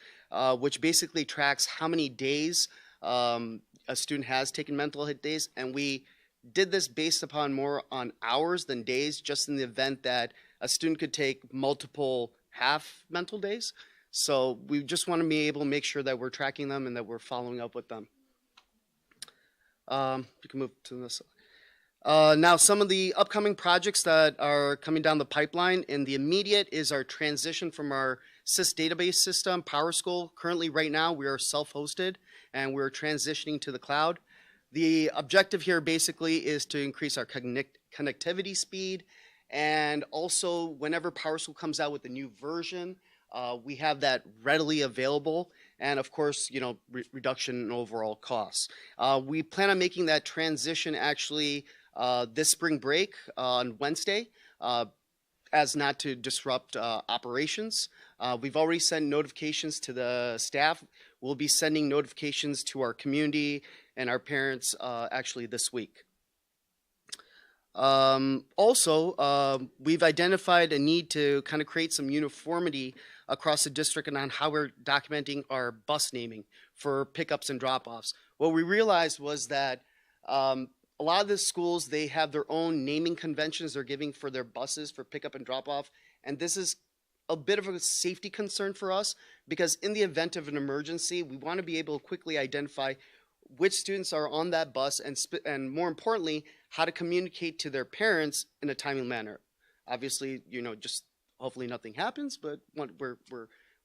which basically tracks how many days a student has taken mental health days, and we did this based upon more on hours than days, just in the event that a student could take multiple half mental days. So we just want to be able to make sure that we're tracking them and that we're following up with them. You can move to this. Now, some of the upcoming projects that are coming down the pipeline in the immediate is our transition from our SIS database system, PowerSchool. Currently, right now, we are self-hosted and we're transitioning to the cloud. The objective here basically is to increase our connectivity speed, and also whenever PowerSchool comes out with a new version, we have that readily available, and of course, reduction in overall costs. We plan on making that transition actually this spring break on Wednesday, as not to disrupt operations. We've already sent notifications to the staff. We'll be sending notifications to our community and our parents actually this week. Also, we've identified a need to kind of create some uniformity across the district and on how we're documenting our bus naming for pickups and drop-offs. What we realized was that a lot of the schools, they have their own naming conventions they're giving for their buses for pickup and drop-off, and this is a bit of a safety concern for us, because in the event of an emergency, we want to be able to quickly identify which students are on that bus, and more importantly, how to communicate to their parents in a timely manner. Obviously, just hopefully nothing happens, but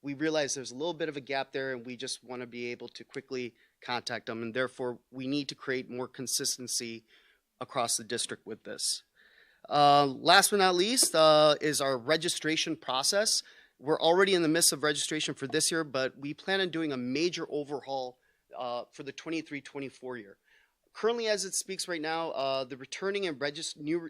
we realize there's a little bit of a gap there, and we just want to be able to quickly contact them, and therefore we need to create more consistency across the district with this. Last but not least is our registration process. We're already in the midst of registration for this year, but we plan on doing a major overhaul for the 23-24 year. Currently, as it speaks right now, the returning and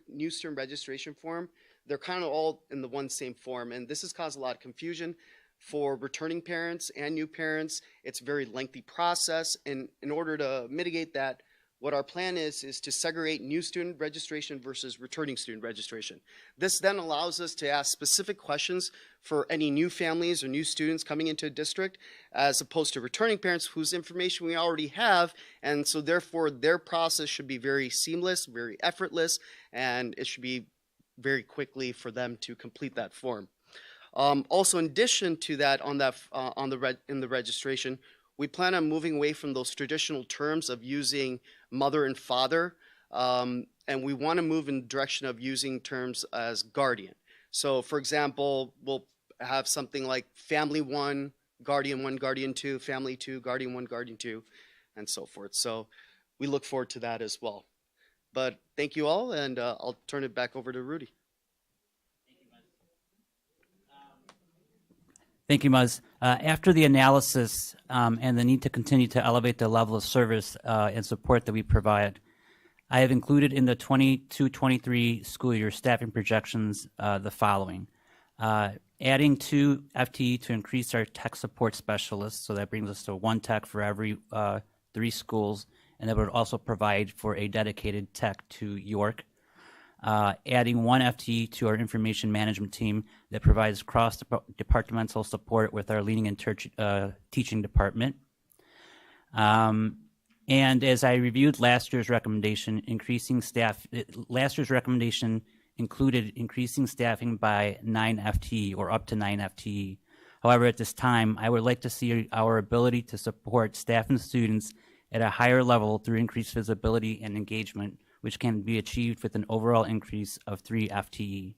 new student registration form, they're kind of all in the one same form. And this has caused a lot of confusion for returning parents and new parents. It's a very lengthy process. And in order to mitigate that, what our plan is to segregate new student registration versus returning student registration. This then allows us to ask specific questions for any new families or new students coming into a district, as opposed to returning parents whose information we already have. And so therefore their process should be very seamless, very effortless, and it should be very quickly for them to complete that form. Also, in addition to that, in the registration, we plan on moving away from those traditional terms of using mother and father, and we want to move in the direction of using terms as guardian. So, for example, we'll have something like family 1, guardian 2, family 2, guardian 1, guardian 2, and so forth. So we look forward to that as well. But thank you all, and I'll turn it back over to Rudy. Thank you, Muzz. After the analysis and the need to continue to elevate the level of service and support that we provide, I have included in the 22-23 school year staffing projections the following. Adding 2 FTE to increase our tech support specialists, so that brings us to 1 tech for every 3 schools, and that would also provide for a dedicated tech to York. Adding 1 FTE to our information management team that provides cross-departmental support with our leading and teaching department. And as I reviewed last year's recommendation, last year's recommendation included increasing staffing by 9 FTE or up to 9 FTE. However, at this time, I would like to see our ability to support staff and students at a higher level through increased visibility and engagement, which can be achieved with an overall increase of 3 FTE.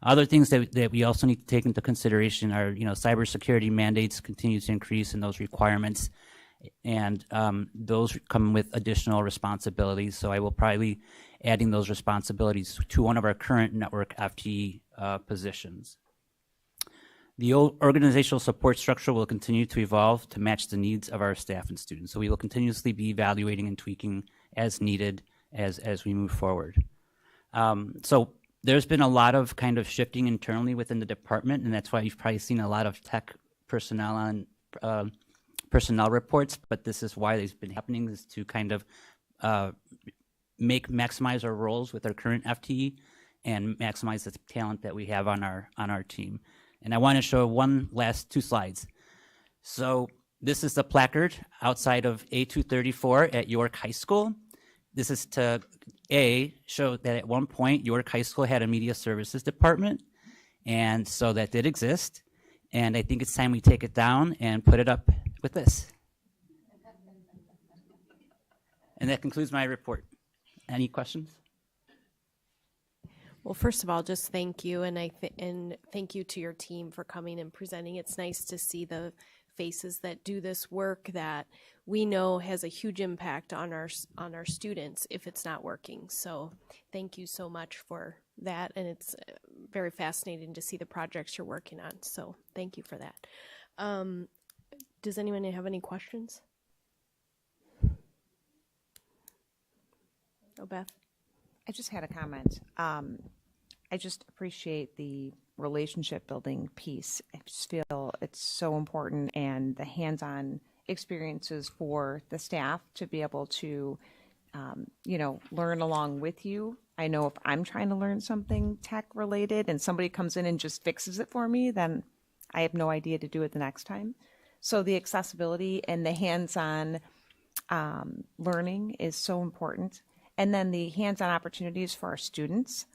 Other things that we also need to take into consideration are, cybersecurity mandates continue to increase in those requirements, and those come with additional responsibilities. So I will probably be adding those responsibilities to one of our current network FTE positions. The organizational support structure will continue to evolve to match the needs of our staff and students. So we will continuously be evaluating and tweaking as needed as we move forward. So there's been a lot of kind of shifting internally within the department, and that's why you've probably seen a lot of tech personnel on personnel reports, but this is why it's been happening, is to kind of maximize our roles with our current FTE and maximize the talent that we have on our team. And I want to show one last 2 slides. So this is the placard outside of A234 at York High School. This is to show that at one point York High School had a media services department, and so that did exist. And I think it's time we take it down and put it up with this. And that concludes my report. Any questions? Well, first of all, just thank you, and thank you to your team for coming and presenting. It's nice to see the faces that do this work that we know has a huge impact on our students if it's not working. So thank you so much for that, and it's very fascinating to see the projects you're working on. So thank you for that. Does anyone have any questions? Oh, Beth? I just had a comment. I just appreciate the relationship building piece. I just feel it's so important, and the hands-on experiences for the staff to be able to, learn along with you. I know if I'm trying to learn something tech related and somebody comes in and just fixes it for me, then I have no idea to do it the next time. So the accessibility and the hands-on learning is so important. And then the hands-on opportunities for our students.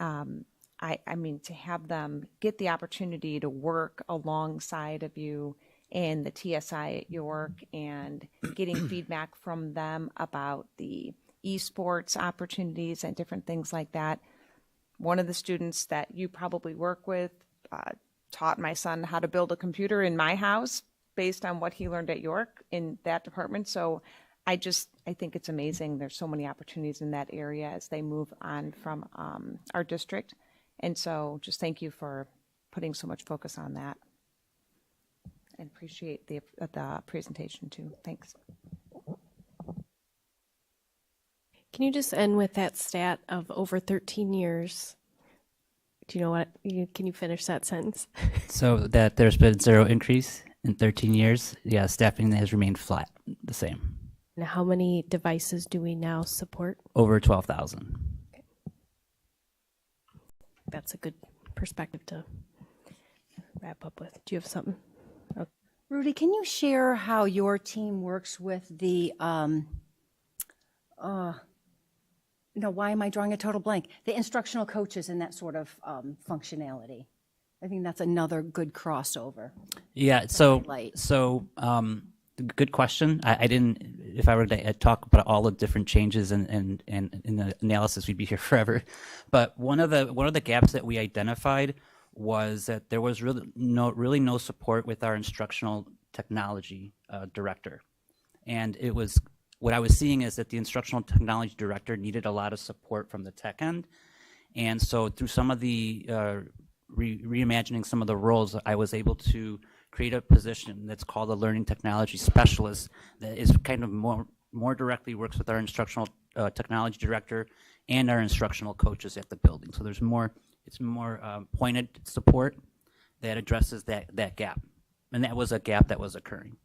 I mean, to have them get the opportunity to work alongside of you in the TSI at York and getting feedback from them about the esports opportunities and different things like that. One of the students that you probably work with taught my son how to build a computer in my house based on what he learned at York in that department. So I think it's amazing. There's so many opportunities in that area as they move on from our district. And so just thank you for putting so much focus on that. And appreciate the presentation too. Thanks. Can you just end with that stat of over 13 years Do you know what? Can you finish that sentence? So that there's been zero increase in 13 years. Yeah, staffing has remained flat, the same. And how many devices do we now support? Over 12,000. That's a good perspective to wrap up with. Do you have something? Okay. Rudy, can you share how your team works with the, no, why am I drawing a total blank? The instructional coaches and that sort of functionality. I think that's another good crossover. Yeah. highlight. Good question. I didn't. If I were to talk about all the different changes and in the analysis, we'd be here forever. But one of the gaps that we identified was that there was really no support with our instructional technology director, and it was what I was seeing is that the instructional technology director needed a lot of support from the tech end, and so through some of the reimagining some of the roles, I was able to create a position that's called a learning technology specialist that is kind of more directly works with our instructional technology director and our instructional coaches at the building. So there's more, it's more pointed support that addresses that gap, and that was a gap that was occurring.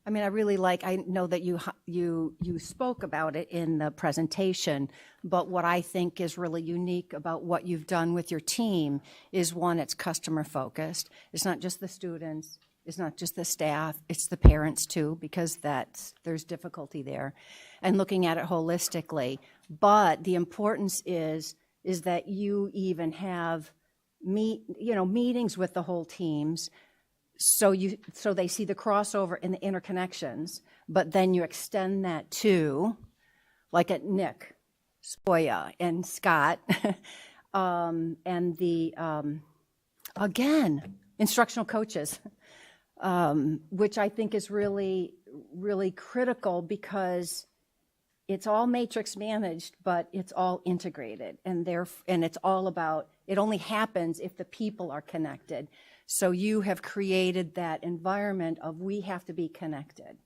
I mean, I know that you spoke about it in the presentation, but what I think is really unique about what you've done with your team is, one, it's customer focused. It's not just the students, it's not just the staff, it's the parents too, because there's difficulty there, and looking at it holistically. But the importance is that you even have meetings with the whole teams, so they see the crossover and the interconnections, but then you extend that to, like at Nick, Spoya, and Scott, and the, again, instructional coaches, which I think is really, really critical, because it's all matrix managed, but it's all integrated, and it's all about, it only happens if the people are connected. So you have created that environment of, we have to be connected.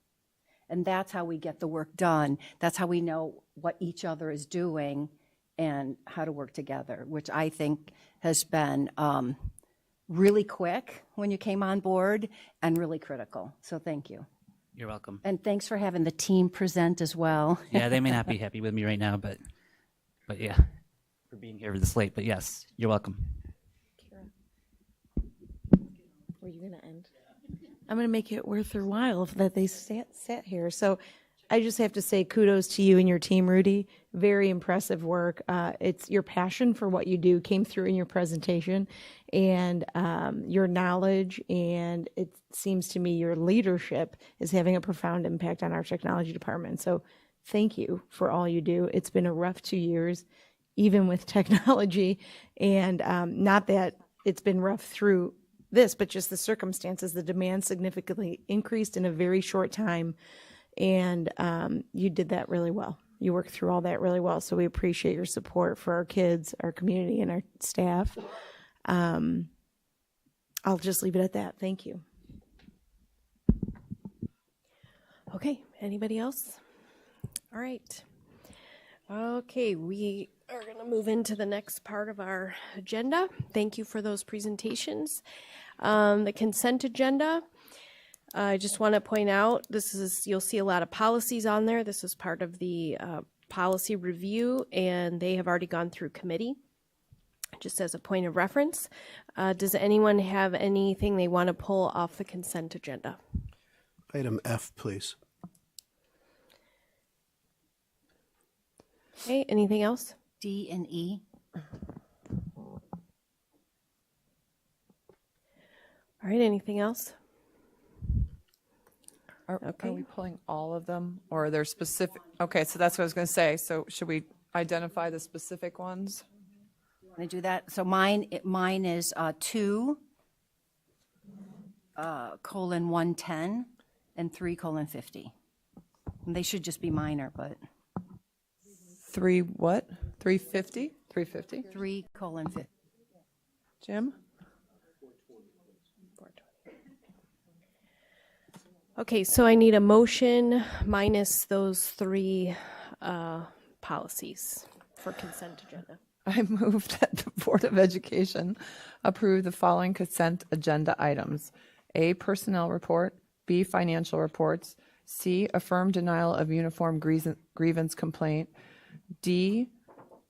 And that's how we get the work done. That's how we know what each other is doing and how to work together, which I think has been really quick when you came on board and really critical. So thank you. You're welcome. And thanks for having the team present as well. Yeah, they may not be happy with me right now, but yeah, for being here this late. But yes, you're welcome. Were you going to end? I'm going to make it worth their while that they sat here. So I just have to say kudos to you and your team, Rudy. Very impressive work. It's your passion for what you do came through in your presentation, and your knowledge, and it seems to me your leadership is having a profound impact on our technology department. So thank you for all you do. It's been a rough 2 years, even with technology, and not that it's been rough through this, but just the circumstances. The demand significantly increased in a very short time, and you did that really well. You worked through all that really well, so we appreciate your support for our kids, our community, and our staff. I'll just leave it at that. Thank you. Okay, anybody else? All right. Okay, we are going to move into the next part of our agenda. Thank you for those presentations. The consent agenda, I just want to point out, you'll see a lot of policies on there. This is part of the policy review, and they have already gone through committee, just as a point of reference. Does anyone have anything they want to pull off the consent agenda? Item F, please. Okay, anything else? D and E. All right, anything else? Are we pulling all of them, or are there specific? Okay, so that's what I was going to say. So should we identify the specific ones? Want to do that? So mine is 2 colon 110 and 3 colon 50. And they should just be minor, but 3 what? 350? 350? 3 colon 50. Jim? Okay, so I need a motion minus those 3 policies for consent agenda. I move that the Board of Education approve the following consent agenda items. A, personnel report. B, financial reports. C, affirm denial of uniform grievance complaint. D,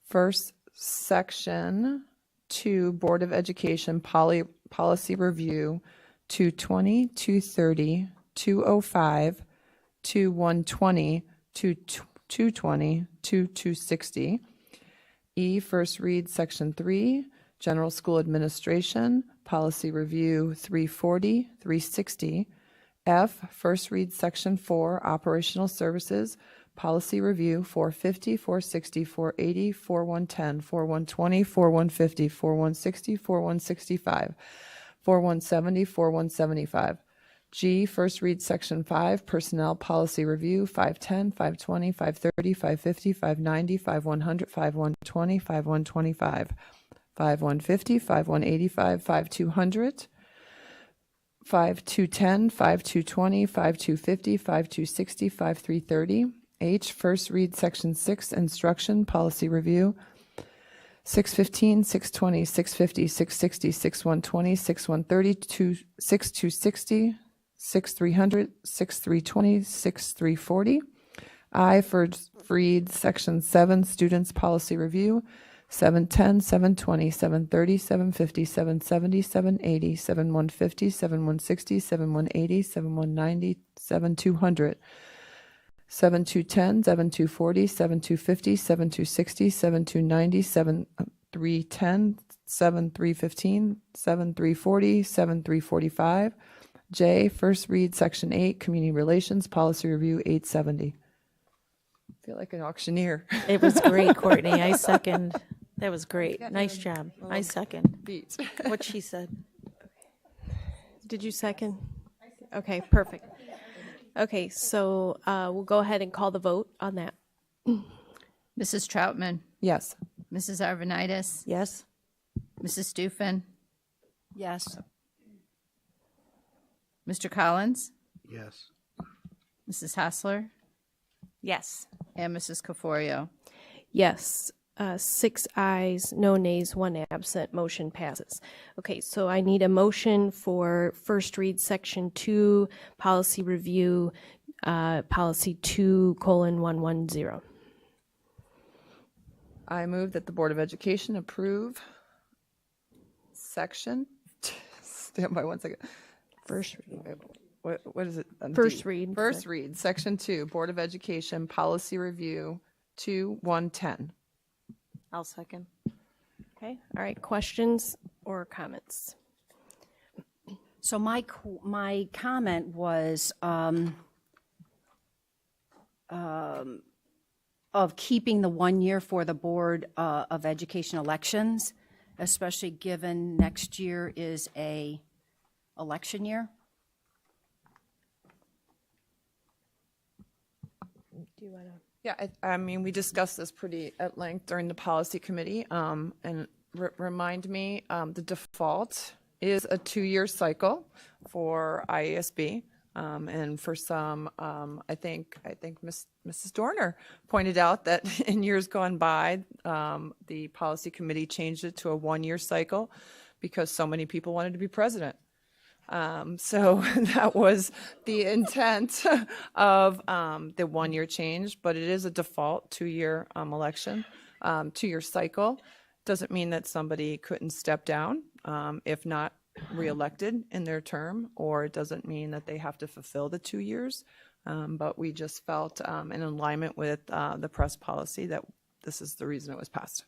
first section 2, Board of Education policy review 220, 230, 205, 2120, 220, 2260. E, first read section 3, General School Administration, Policy Review 340, 360. F, first read section 4, Operational Services, Policy Review 450, 460, 480, 4110, 4120, 4150, 4160, 4165, 4170, 4175. G, first read section 5, Personnel Policy Review 510, 520, 530, 550, 590, 5100, 5120, 5125, 5150, 5185, 5200, 5210, 5220, 5250, 5260, 5330. H, first read section 6, Instruction Policy Review 615, 620, 650, 660, 6120, 6130, 6260, 6300, 6320, 6340. I, first read section 7, Students Policy Review 710, 720, 730, 750, 770, 780, 7150, 7160, 7180, 7190, 7200, 7210, 7240, 7250, 7260, 7290, 7310, 7315, 7340, 7345. J, first read section 8, Community Relations Policy Review 870. I feel like an auctioneer. It was great, Courtney. I second. That was great. Nice job. I second. Beat. What she said. Did you second? Okay, perfect. Okay, so we'll go ahead and call the vote on that. Mrs. Troutman, Yes. Mrs. Arvanitis, Yes. Mrs. Stufen, Yes. Mr. Collins, Yes. Mrs. Hassler, Yes. and Mrs. Caforio. Yes, 6 ayes, no nays, 1 absent, motion passes. Okay, so I need a motion for first read section 2, policy review, policy 2:110. I move that the Board of Education approve section, stand by one second. First read. What is it? First D. read. First read, section 2, Board of Education Policy Review 2110. I'll second. Okay, all right, questions or comments? So my comment was of keeping the 1 year for the Board of Education elections, especially given next year is a election year. Do you want to? Yeah, I mean, we discussed this pretty at length during the policy committee, and remind me, the default is a 2-year cycle for IASB, and for some, I think Mrs. Dorner pointed out that in years gone by, the policy committee changed it to a 1-year cycle because so many people wanted to be president. So that was the intent of the 1-year change, but it is a default 2-year election, 2-year cycle. Doesn't mean that somebody couldn't step down if not reelected in their term, or it doesn't mean that they have to fulfill the 2 years. But we just felt in alignment with the press policy that this is the reason it was passed.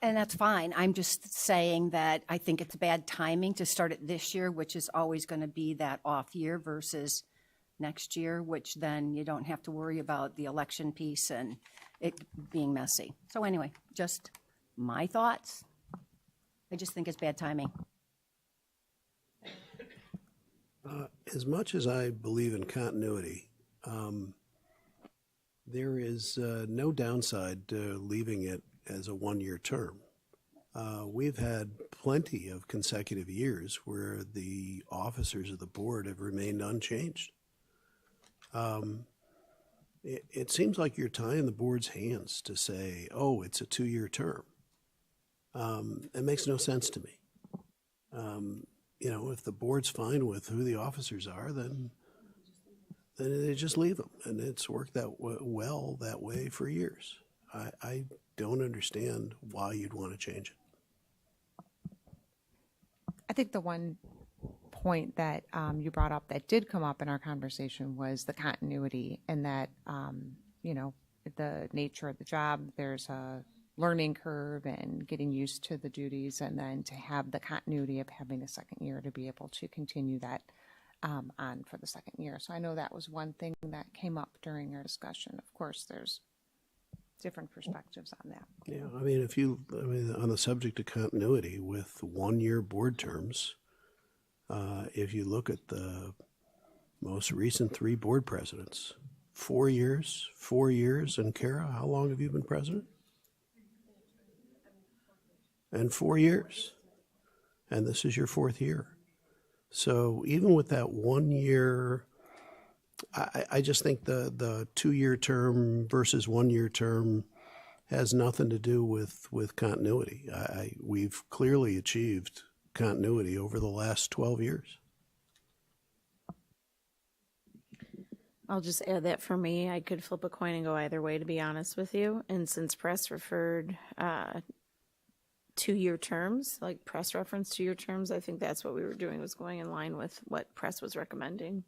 And that's fine. I'm just saying that I think it's bad timing to start it this year, which is always going to be that off year, versus next year, which then you don't have to worry about the election piece and it being messy. So anyway, just my thoughts. I just think it's bad timing. As much as I believe in continuity, there is no downside to leaving it as a 1-year term. We've had plenty of consecutive years where the officers of the board have remained unchanged. It seems like you're tying the board's hands to say, oh, it's a 2-year term. It makes no sense to me. If the board's fine with who the officers are, then they just leave them. And it's worked well that way for years. I don't understand why you'd want to change it. I think the one point that you brought up that did come up in our conversation was the continuity, and that, the nature of the job, there's a learning curve and getting used to the duties, and then to have the continuity of having a second year to be able to continue that on for the second year. So I know that was one thing that came up during our discussion. Of course, there's different perspectives on that. Yeah, on the subject of continuity with 1-year board terms, if you look at the most recent 3 board presidents, 4 years, and Kara, how long have you been president? And 4 years. And this is your 4th year. So even with that 1 year, I just think the 2-year term versus 1-year term has nothing to do with continuity. We've clearly achieved continuity over the last 12 years. I'll just add that for me, I could flip a coin and go either way, to be honest with you. And since press referred 2-year terms, like press reference 2-year terms, I think that's what we were doing, was going in line with what press was recommending.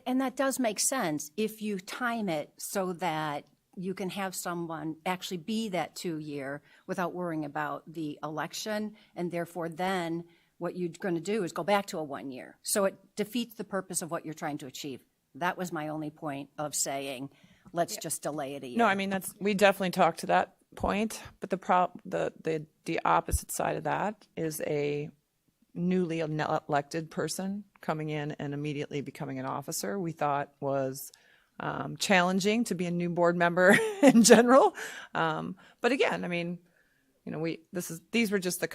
And that does make sense if you time it so that you can have someone actually be that 2-year without worrying about the election, and therefore then what you're going to do is go back to a 1 year. So it defeats the purpose of what you're trying to achieve. That was my only point of saying, let's just delay it a year. No, I mean, we definitely talked to that point, but the opposite side of that is a newly elected person coming in and immediately becoming an officer. We thought was challenging to be a new board member in general. But again, I mean, these were just the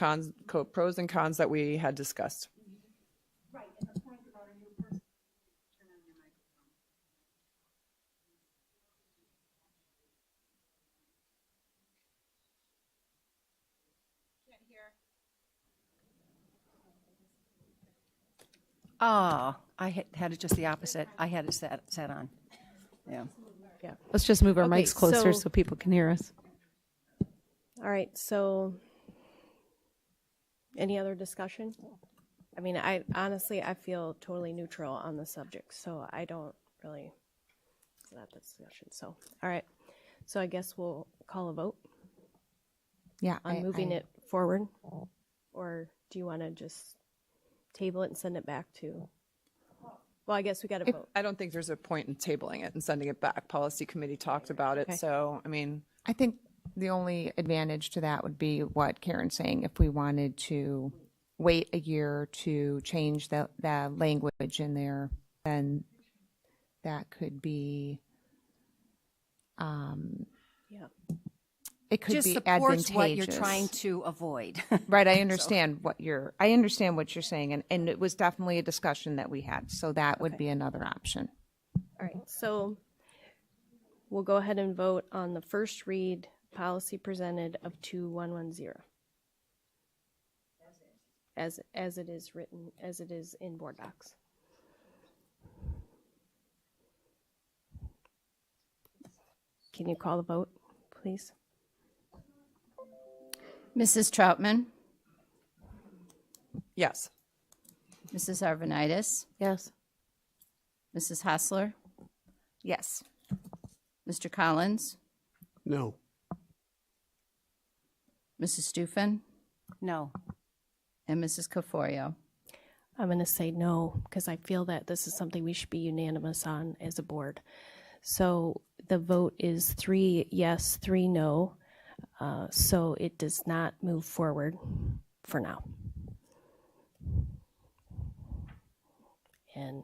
pros and cons that we had discussed. Right, and the point about a new person, turn on your microphone. Can't hear. Oh, I had it just the opposite. I had it set on. Yeah. Yeah. Let's just move our Okay, mics closer so- so people can hear us. All right, so any other discussion? I mean, I feel totally neutral on the subject, so I don't really have that discussion. So, all right, so I guess we'll call a vote Yeah. on moving it forward, or do you want to just table it and send it back to? Well, I guess we got to vote. I don't think there's a point in tabling it and sending it back. Policy committee talked about it. Okay. So, I mean, I think the only advantage to that would be what Karen's saying. If we wanted to wait a year to change the language in there, then that could be, Yeah. it could Just be supports advantageous. what you're trying to avoid. Right, I understand what you're saying, and it was definitely a discussion that we had. So that would be another option. All right, so we'll go ahead and vote on the first read policy presented of 2110. As it is written, as it is in board docs. Can you call the vote, please? Mrs. Troutman, yes. Mrs. Arvanitis, Yes. Mrs. Hassler, Yes. Mr. Collins, No. Mrs. Stufen, No. and Mrs. Caforio. I'm going to say no, because I feel that this is something we should be unanimous on as a board. So the vote is 3 yes, 3 no. So it does not move forward for now. And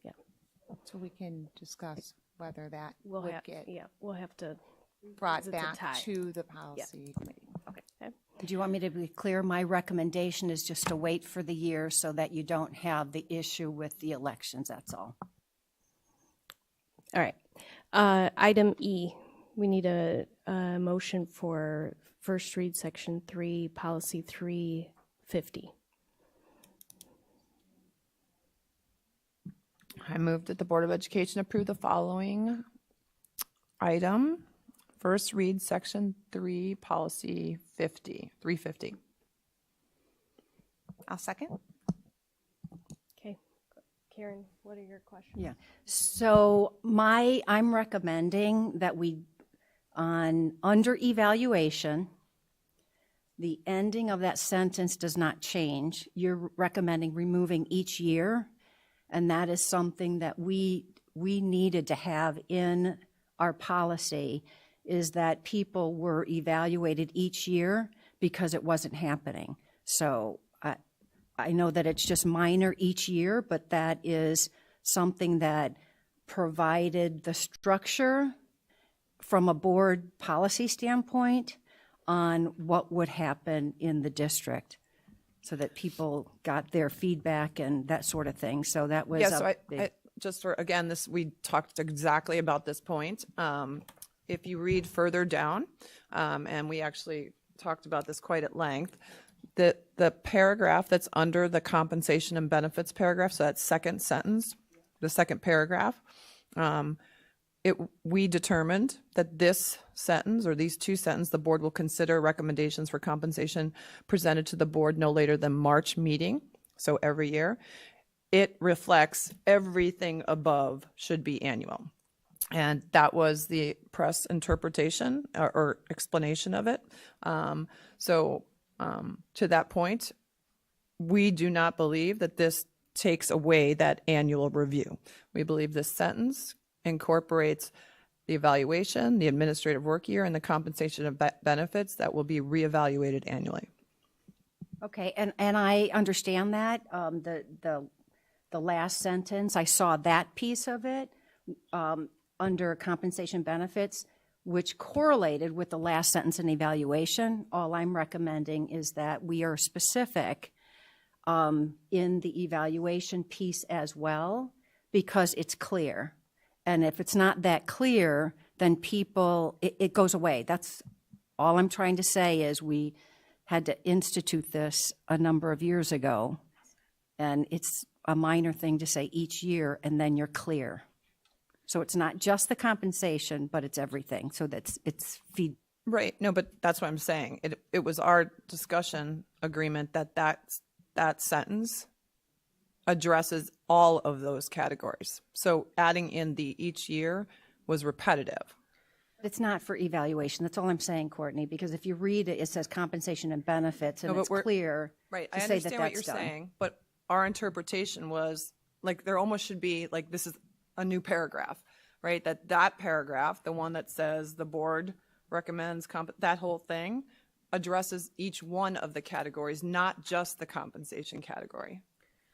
yeah, So we can discuss whether that we'll would have get we'll have to brought it's a tie. back to the policy committee. Okay. Do you want me to be clear? My recommendation is just to wait for the year so that you don't have the issue with the elections, that's all. All right. Item E, we need a motion for first read section 3, policy 350. I move that the Board of Education approve the following item. First read section 3, policy 350. I'll second. Okay. Karen, what are your questions? Yeah. So I'm recommending that we, under evaluation, the ending of that sentence does not change. You're recommending removing each year, and that is something that we needed to have in our policy, is that people were evaluated each year because it wasn't happening. So I know that it's just minor each year, but that is something that provided the structure from a board policy standpoint on what would happen in the district, so that people got their feedback and that sort of thing. So that was I just for, again, we talked exactly about this point. If you read further down, and we actually talked about this quite at length, the paragraph that's under the compensation and benefits paragraph, so that second sentence, the second paragraph, we determined that this sentence, or these two sentences, the board will consider recommendations for compensation presented to the board no later than March meeting, so every year. It reflects everything above should be annual. And that was the press interpretation or explanation of it. To that point, we do not believe that this takes away that annual review. We believe this sentence incorporates the evaluation, the administrative work year, and the compensation of benefits that will be reevaluated annually. Okay, and I understand that. The last sentence, I saw that piece of it under compensation benefits, which correlated with the last sentence in evaluation. All I'm recommending is that we are specific in the evaluation piece as well, because it's clear. And if it's not that clear, then it goes away. That's all I'm trying to say, is we had to institute this a number of years ago, and it's a minor thing to say each year, and then you're clear. So it's not just the compensation, but it's everything. So it's feed. Right. No, but that's what I'm saying. It was our discussion agreement that sentence addresses all of those categories. So adding in the each year was repetitive. It's not for evaluation. That's all I'm saying, Courtney, because if you read it, it says compensation and benefits, and it's clear right. to I say understand that what that's you're done. saying, but our interpretation was like there almost should be like this is a new paragraph, right? That paragraph, the one that says the board recommends that whole thing addresses each one of the categories, not just the compensation category.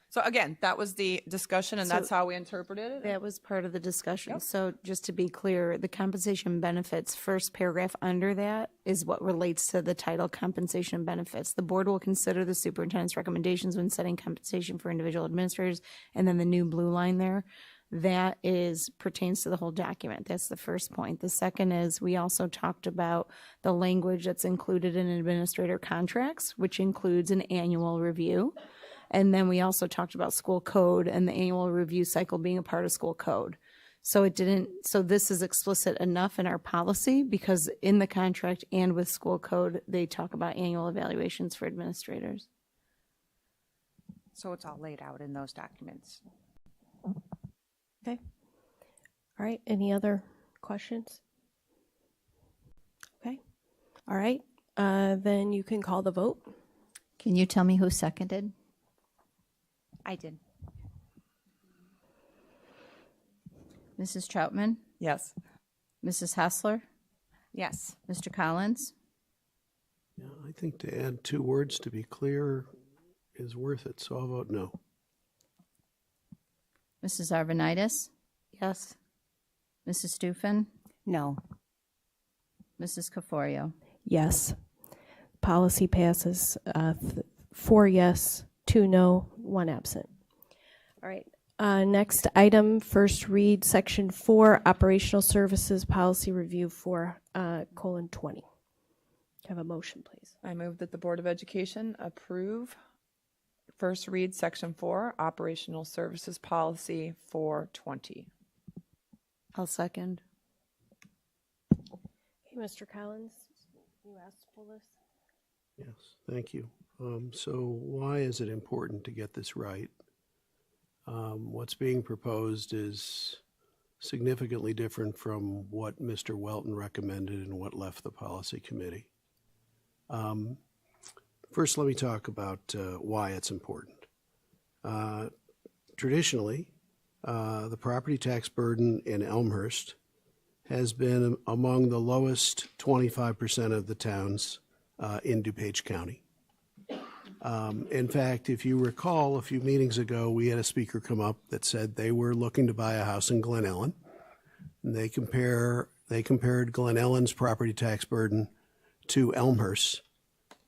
So again, that was the discussion, and that's how we interpreted it. That was part of the discussion. Yep. So just to be clear, the compensation benefits, first paragraph under that is what relates to the title compensation and benefits. The board will consider the superintendent's recommendations when setting compensation for individual administrators, and then the new blue line there, that pertains to the whole document. That's the first point. The second is we also talked about the language that's included in administrator contracts, which includes an annual review. And then we also talked about school code and the annual review cycle being a part of school code. So this is explicit enough in our policy, because in the contract and with school code, they talk about annual evaluations for administrators. So it's all laid out in those documents. Okay. All right. Any other questions? Okay. All right. Then you can call the vote. Can you tell me who seconded? I did. Mrs. Troutman? Yes. Mrs. Hassler? Yes. Mr. Collins? Yeah, I think to add 2 words to be clear is worth it, so I'll vote no. Mrs. Arvanitis? Yes. Mrs. Stufen? No. Mrs. Caforio? Yes. Policy passes 4 yes, 2 no, 1 absent. All right. Next item, first read section 4, operational services policy review 4:20. Have a motion, please. I move that the Board of Education approve first read Section 4, Operational Services Policy 420. I'll second. Okay, Mr. Collins, you asked to pull this. Yes, thank you. So why is it important to get this right? What's being proposed is significantly different from what Mr. Welton recommended and what left the policy committee. First, let me talk about why it's important. Traditionally, the property tax burden in Elmhurst has been among the lowest 25% of the towns in DuPage County. In fact, if you recall, a few meetings ago, we had a speaker come up that said they were looking to buy a house in Glen Ellen. And they compared Glen Ellen's property tax burden to Elmhurst,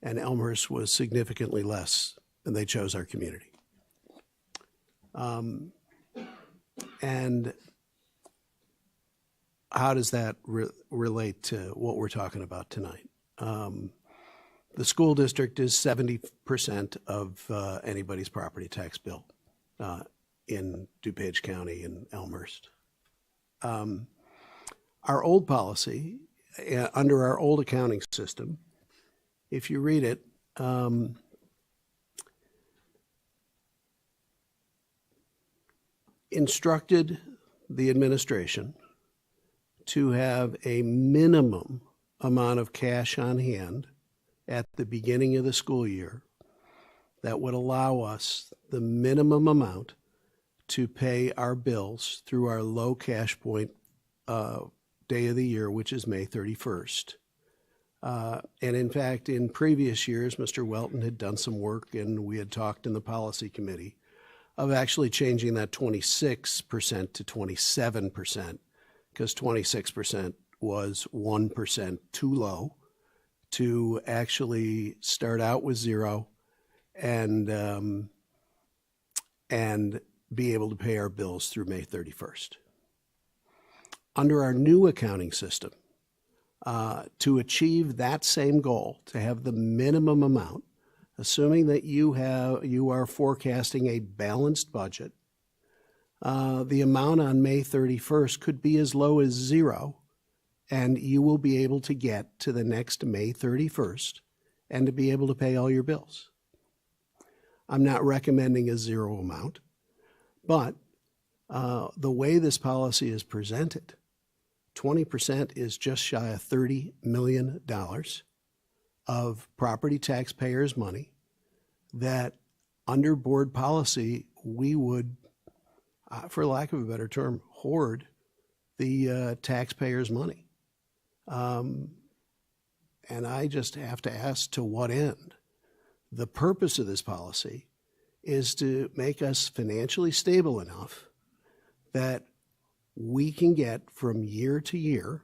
and Elmhurst was significantly less, and they chose our community. And how does that relate to what we're talking about tonight? The school district is 70% of anybody's property tax bill in DuPage County and Elmhurst. Our old policy, under our old accounting system, if you read it, instructed the administration to have a minimum amount of cash on hand at the beginning of the school year that would allow us the minimum amount to pay our bills through our low cash point day of the year, which is May 31st. And in fact, in previous years, Mr. Welton had done some work, and we had talked in the policy committee of actually changing that 26% to 27%, because 26% was 1% too low to actually start out with zero and be able to pay our bills through May 31st. Under our new accounting system, to achieve that same goal, to have the minimum amount, assuming that you are forecasting a balanced budget, the amount on May 31st could be as low as zero, and you will be able to get to the next May 31st and to be able to pay all your bills. I'm not recommending a zero amount, but the way this policy is presented, 20% is just shy of $30 million of property taxpayers' money that under board policy we would, for lack of a better term, hoard the taxpayers' money. And I just have to ask, to what end? The purpose of this policy is to make us financially stable enough that we can get from year to year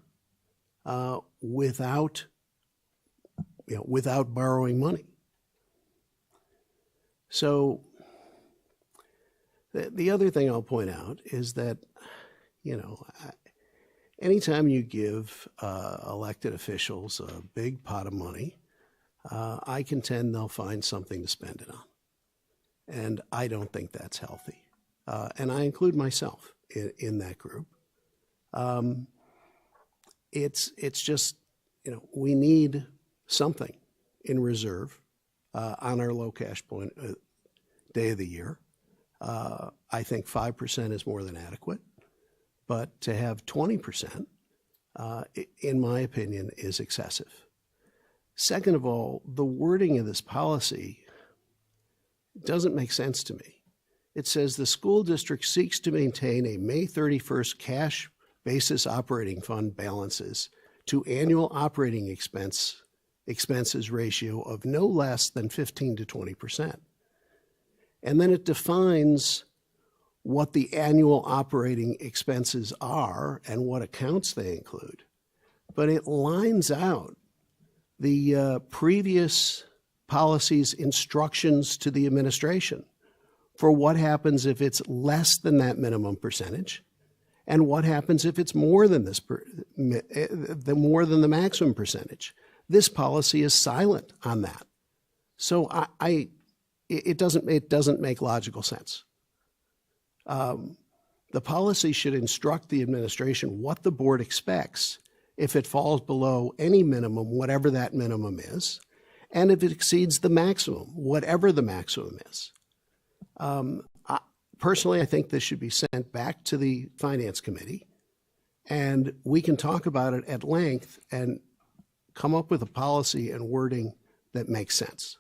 without borrowing money. So the other thing I'll point out is that, anytime you give elected officials a big pot of money, I contend they'll find something to spend it on. And I don't think that's healthy. And I include myself in that group. It's just, we need something in reserve on our low cash point day of the year. I think 5% is more than adequate, but to have 20%, in my opinion, is excessive. Second of all, the wording of this policy doesn't make sense to me. It says the school district seeks to maintain a May 31st cash basis operating fund balances to annual operating expenses ratio of no less than 15 to 20%. And then it defines what the annual operating expenses are and what accounts they include. But it lines out the previous policy's instructions to the administration for what happens if it's less than that minimum percentage, and what happens if it's more than more than the maximum percentage. This policy is silent on that. So it doesn't make logical sense. The policy should instruct the administration what the board expects if it falls below any minimum, whatever that minimum is, and if it exceeds the maximum, whatever the maximum is. Personally, I think this should be sent back to the Finance Committee, and we can talk about it at length and come up with a policy and wording that makes sense.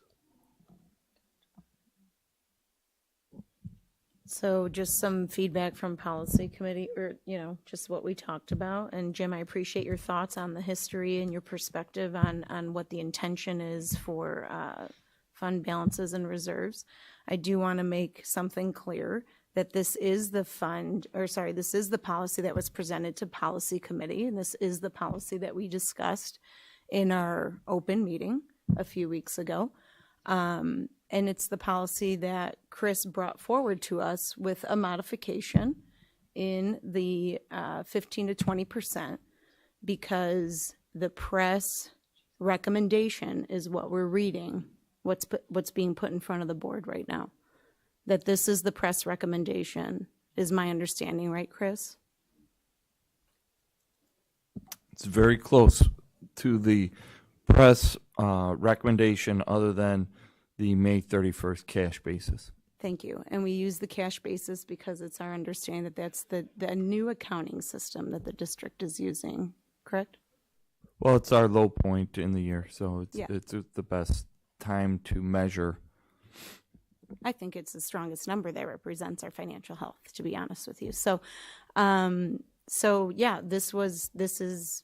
So just some feedback from policy committee, or, just what we talked about. And Jim, I appreciate your thoughts on the history and your perspective on what the intention is for fund balances and reserves. I do want to make something clear that this is the this is the policy that was presented to policy committee, and this is the policy that we discussed in our open meeting a few weeks ago. And it's the policy that Chris brought forward to us with a modification in the 15 to 20%, because the press recommendation is what we're reading, what's being put in front of the board right now. That this is the press recommendation, is my understanding, right, Chris? It's very close to the press recommendation, other than the May 31st cash basis. Thank you. And we use the cash basis because it's our understanding that that's the new accounting system that the district is using, correct? Well, it's our low point in the year, so Yeah. it's the best time to measure. I think it's the strongest number that represents our financial health, to be honest with you. So, yeah, this is,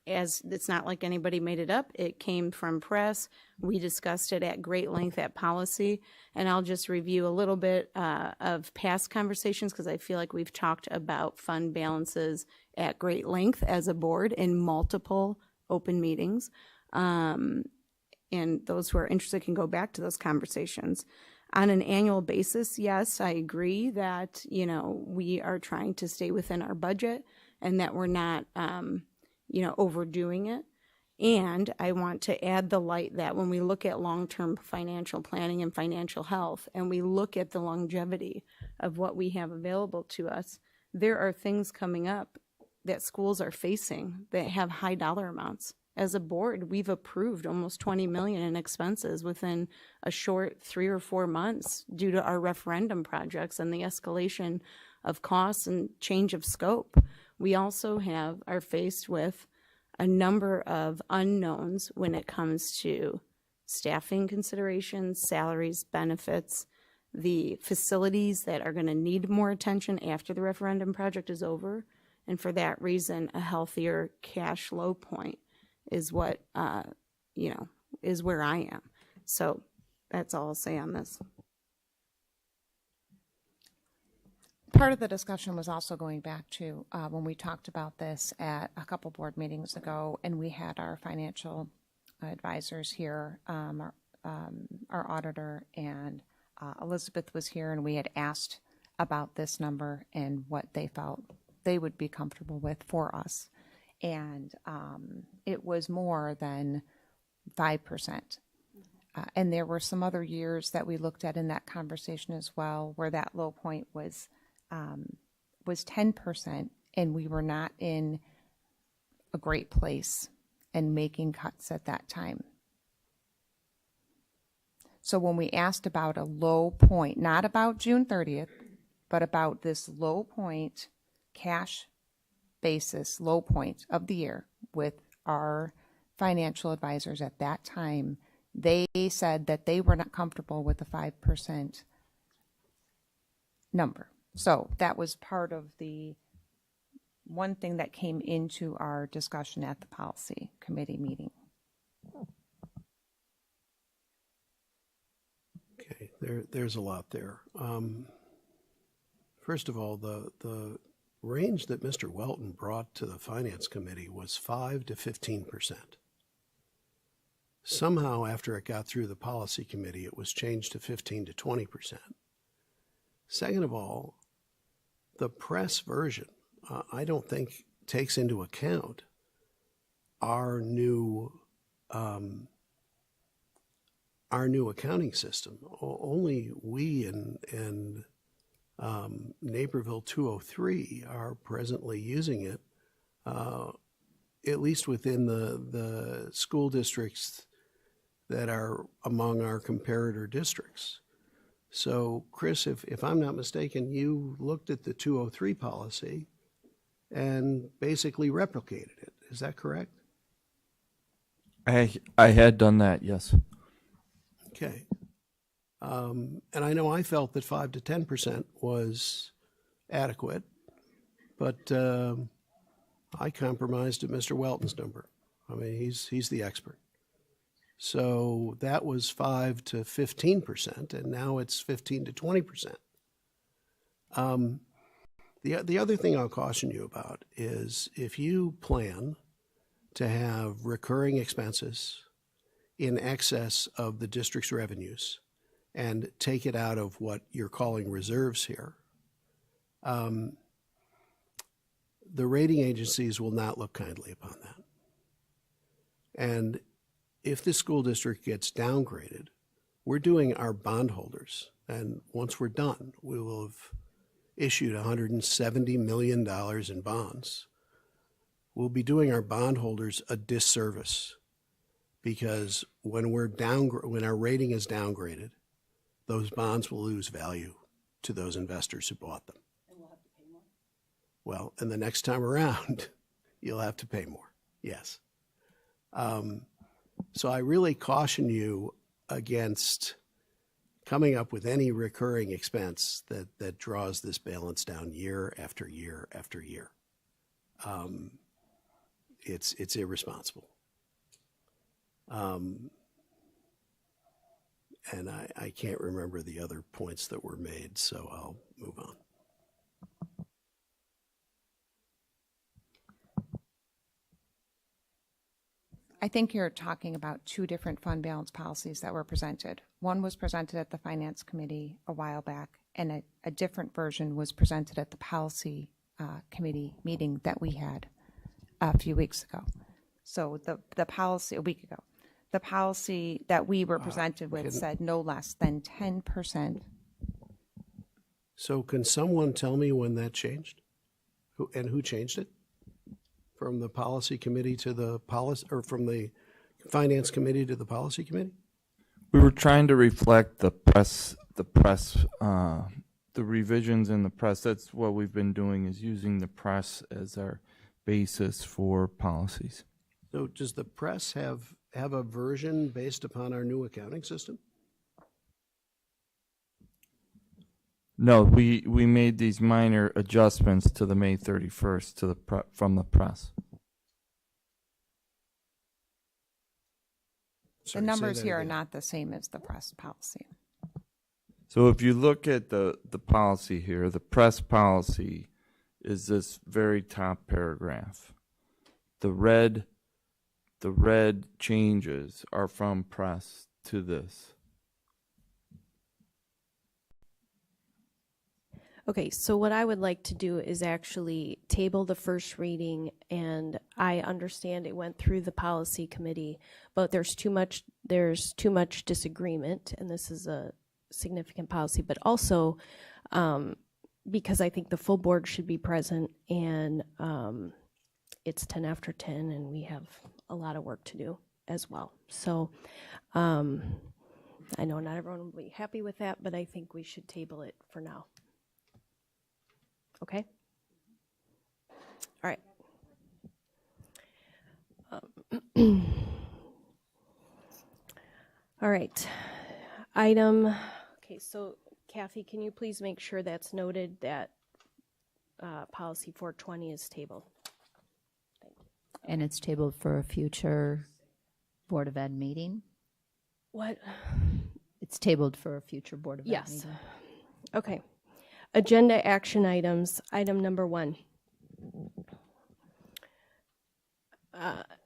as it's not like anybody made it up. It came from press. We discussed it at great length at policy, and I'll just review a little bit of past conversations, because I feel like we've talked about fund balances at great length as a board in multiple open meetings. And those who are interested can go back to those conversations. On an annual basis, yes, I agree that, we are trying to stay within our budget and that we're not, overdoing it. And I want to add the light that when we look at long-term financial planning and financial health, and we look at the longevity of what we have available to us, there are things coming up that schools are facing that have high dollar amounts. As a board, we've approved almost $20 million in expenses within a short 3 or 4 months due to our referendum projects and the escalation of costs and change of scope. We also are faced with a number of unknowns when it comes to staffing considerations, salaries, benefits, the facilities that are going to need more attention after the referendum project is over. And for that reason, a healthier cash low point is what, is where I am. So that's all I'll say on this. Part of the discussion was also going back to when we talked about this at a couple board meetings ago, and we had our financial advisors here, our auditor, and Elizabeth was here, and we had asked about this number and what they felt they would be comfortable with for us. And it was more than 5%. And there were some other years that we looked at in that conversation as well, where that low point was 10%, and we were not in a great place and making cuts at that time. So when we asked about a low point, not about June 30th, but about this low point cash basis, low point of the year with our financial advisors at that time, they said that they were not comfortable with the 5% number. So that was part of the one thing that came into our discussion at the policy committee meeting. Okay, there's a lot there. First of all, the range that Mr. Welton brought to the Finance Committee was 5 to 15%. Somehow, after it got through the Policy Committee, it was changed to 15 to 20%. Second of all, the press version, I don't think takes into account our new our new accounting system. Only we and Naperville 203 are presently using it, at least within the school districts that are among our comparator districts. So, Chris, if I'm not mistaken, you looked at the 203 policy and basically replicated it. Is that correct? I had done that, yes. Okay. And I know I felt that 5 to 10% was adequate, but I compromised at Mr. Welton's number. I mean, he's the expert. So that was 5 to 15%, and now it's 15 to 20%. The other thing I'll caution you about is if you plan to have recurring expenses in excess of the district's revenues and take it out of what you're calling reserves here, the rating agencies will not look kindly upon that. And if the school district gets downgraded, we're doing our bondholders, and once we're done, we will have issued $170 million in bonds. We'll be doing our bondholders a disservice, because when our rating is downgraded, those bonds will lose value to those investors who bought them. And we'll have to pay more? Well, and the next time around, you'll have to pay more, yes. So I really caution you against coming up with any recurring expense that draws this balance down year after year after year. It's irresponsible. And I can't remember the other points that were made, so I'll move on. I think you're talking about two different fund balance policies that were presented. One was presented at the Finance Committee a while back, and a different version was presented at the Policy Committee meeting that we had a few weeks ago. So the policy, a week ago, the policy that we were presented with said no less than 10%. So can someone tell me when that changed? Who changed it? From the Policy Committee to the policy, or from the Finance Committee to the Policy Committee? We were trying to reflect the revisions in the press. That's what we've been doing, is using the press as our basis for policies. So does the press have a version based upon our new accounting system? No, we made these minor adjustments to the May 31st from the press. The numbers here are not the same as the press policy. So if you look at the policy here, the press policy is this very top paragraph. The red changes are from press to this. Okay, so what I would like to do is actually table the first reading, and I understand it went through the policy committee, but there's too much disagreement, and this is a significant policy, but also because I think the full board should be present, and it's 10 after 10, and we have a lot of work to do as well. So I know not everyone will be happy with that, but I think we should table it for now. Okay? All right. All right. Okay, so Kathy, can you please make sure that's noted that policy 420 is tabled? Thank you. And it's tabled for a future Board of Ed meeting? What? It's tabled for a future Board of Ed meeting. Yes. Okay. Agenda action items. Item number 1.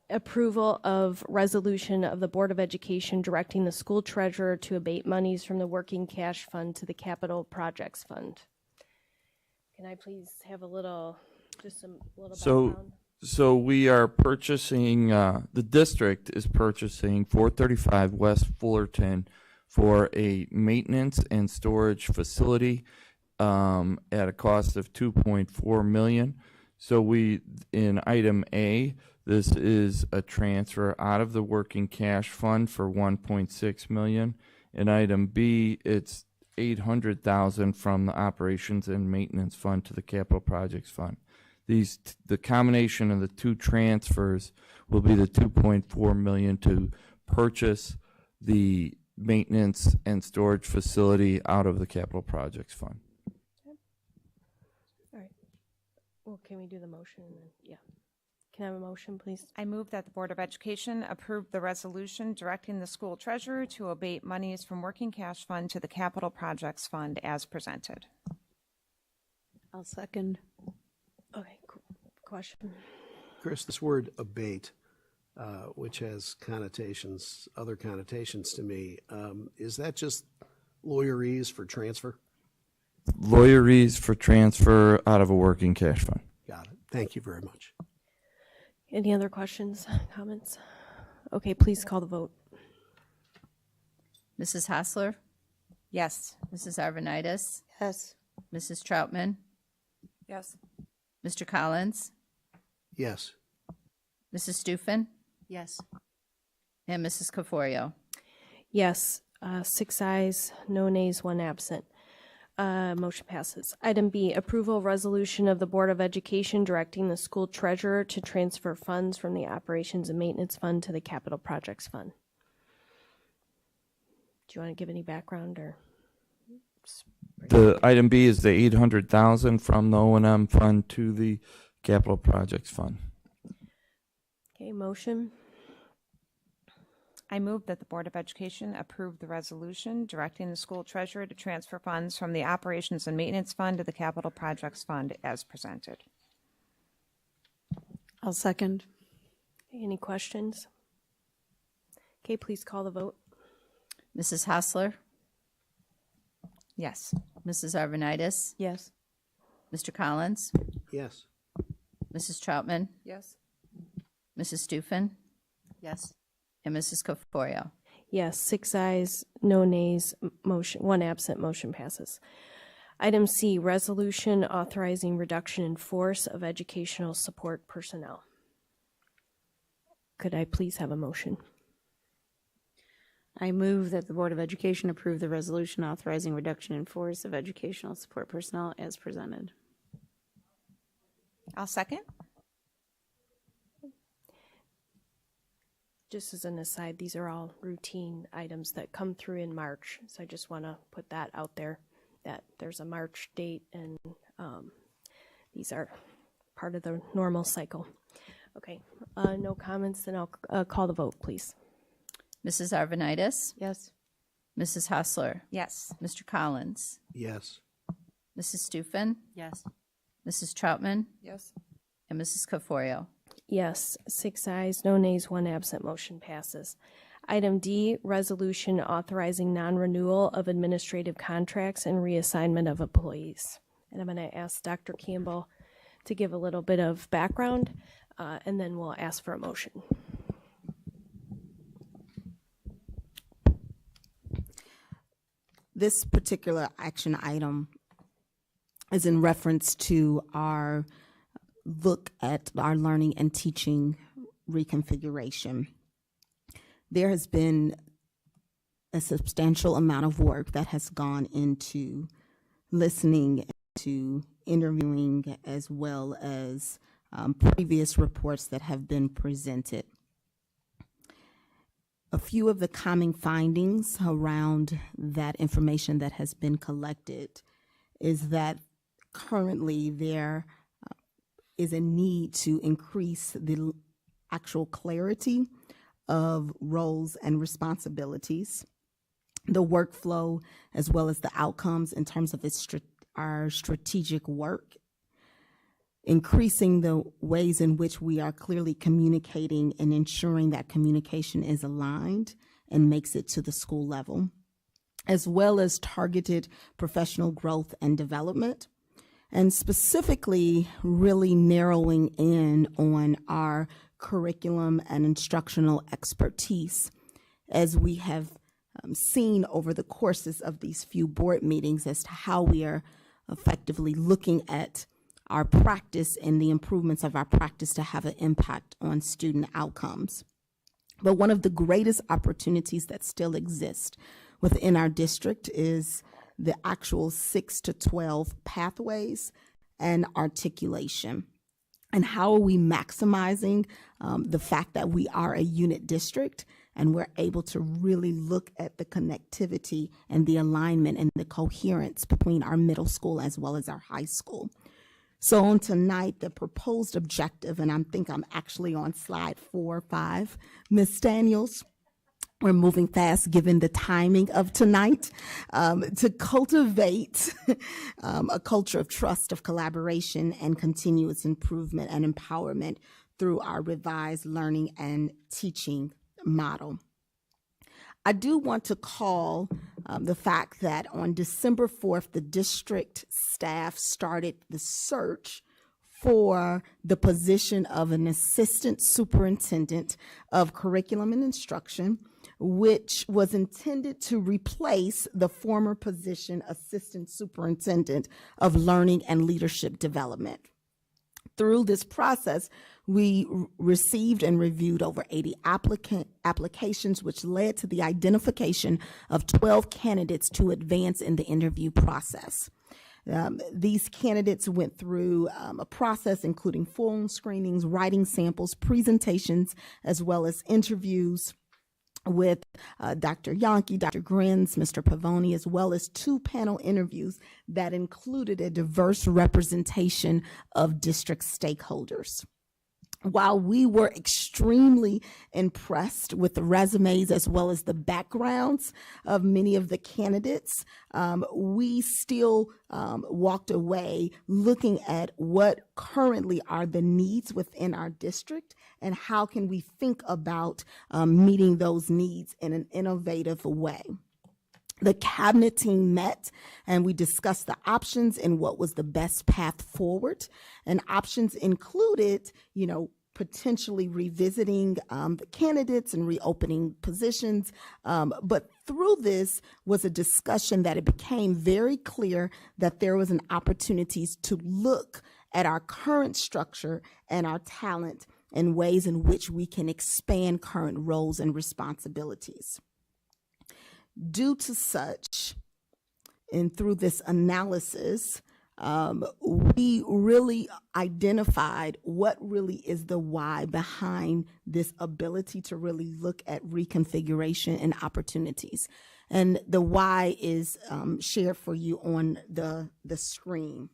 Approval of resolution of the Board of Education directing the school treasurer to abate monies from the working cash fund to the capital projects fund. Can I please have just a little background? So we are purchasing, the district is purchasing 435 West Fullerton for a maintenance and storage facility at a cost of $2.4 million. So we, in item A, this is a transfer out of the working cash fund for $1.6 million. In item B, it's $800,000 from the operations and maintenance fund to the capital projects fund. The combination of the two transfers will be the $2.4 million to purchase the maintenance and storage facility out of the capital projects fund. All right. Well, can we do the motion? Yeah. Can I have a motion, please? I move that the Board of Education approve the resolution directing the school treasurer to abate monies from working cash fund to the capital projects fund as presented. I'll second. Okay, cool. Question. Chris, this word abate, which has other connotations to me, is that just lawyerese for transfer? Lawyerese for transfer out of a working cash fund. Got it. Thank you very much. Any other questions, comments? Okay, please call the vote. Mrs. Hassler? Yes. Mrs. Arvanitis? Yes. Mrs. Troutman? Yes. Mr. Collins? Yes. Mrs. Stufen? Yes. And Mrs. Caforio? Yes, 6 ayes, no nays, 1 absent. Motion passes. Item B, approval resolution of the Board of Education directing the school treasurer to transfer funds from the operations and maintenance fund to the capital projects fund. Do you want to give any background or? The item B is the $800,000 from the O&M fund to the capital projects fund. Okay, motion. I move that the Board of Education approve the resolution directing the school treasurer to transfer funds from the operations and maintenance fund to the capital projects fund as presented. I'll second. Any questions? Okay, please call the vote. Mrs. Hassler? Yes. Mrs. Arvanitis? Yes. Mr. Collins? Yes. Mrs. Troutman? Yes. Mrs. Stufen? Yes. And Mrs. Caforio? Yes, 6 ayes, no nays, motion, 1 absent, motion passes. Item C, resolution authorizing reduction in force of educational support personnel. Could I please have a motion? I move that the Board of Education approve the resolution authorizing reduction in force of educational support personnel as presented. I'll second. Just as an aside, these are all routine items that come through in March. So I just want to put that out there, that there's a March date and these are part of the normal cycle. Okay, no comments, then I'll call the vote, please. Mrs. Arvanitis? Yes. Mrs. Hassler? Yes. Mr. Collins? Yes. Mrs. Stufen? Yes. Mrs. Troutman? Yes. And Mrs. Caforio? Yes, 6 ayes, no nays, 1 absent, motion passes. Item D, resolution authorizing non-renewal of administrative contracts and reassignment of employees. And I'm going to ask Dr. Campbell to give a little bit of background, and then we'll ask for a motion. This particular action item is in reference to our look at our learning and teaching reconfiguration. There has been a substantial amount of work that has gone into listening to interviewing, as well as previous reports that have been presented. A few of the common findings around that information that has been collected is that currently there is a need to increase the actual clarity of roles and responsibilities, the workflow, as well as the outcomes in terms of our strategic work, increasing the ways in which we are clearly communicating and ensuring that communication is aligned and makes it to the school level, as well as targeted professional growth and development, and specifically really narrowing in on our curriculum and instructional expertise, as we have seen over the courses of these few board meetings as to how we are effectively looking at our practice and the improvements of our practice to have an impact on student outcomes. But one of the greatest opportunities that still exist within our district is the actual 6 to 12 pathways and articulation. And how are we maximizing the fact that we are a unit district and we're able to really look at the connectivity and the alignment and the coherence between our middle school as well as our high school. So on tonight, the proposed objective, and I think I'm actually on slide 4 or 5, Ms. Daniels, we're moving fast given the timing of tonight, to cultivate a culture of trust, of collaboration, and continuous improvement and empowerment through our revised learning and teaching model. I do want to call the fact that on December 4th, the district staff started the search for the position of an assistant superintendent of curriculum and instruction, which was intended to replace the former position assistant superintendent of learning and leadership development. Through this process, we received and reviewed over 80 applications, which led to the identification of 12 candidates to advance in the interview process. These candidates went through a process including phone screenings, writing samples, presentations, as well as interviews with Dr. Yankee, Dr. Grins, Mr. Pavoni, as well as 2 panel interviews that included a diverse representation of district stakeholders. While we were extremely impressed with the resumes as well as the backgrounds of many of the candidates, we still walked away looking at what currently are the needs within our district and how can we think about meeting those needs in an innovative way. The cabinet team met and we discussed the options and what was the best path forward. And options included, potentially revisiting the candidates and reopening positions. But through this was a discussion that it became very clear that there was an opportunity to look at our current structure and our talent and ways in which we can expand current roles and responsibilities. Due to such, and through this analysis, we really identified what really is the why behind this ability to really look at reconfiguration and opportunities. And the why is shared for you on the screen.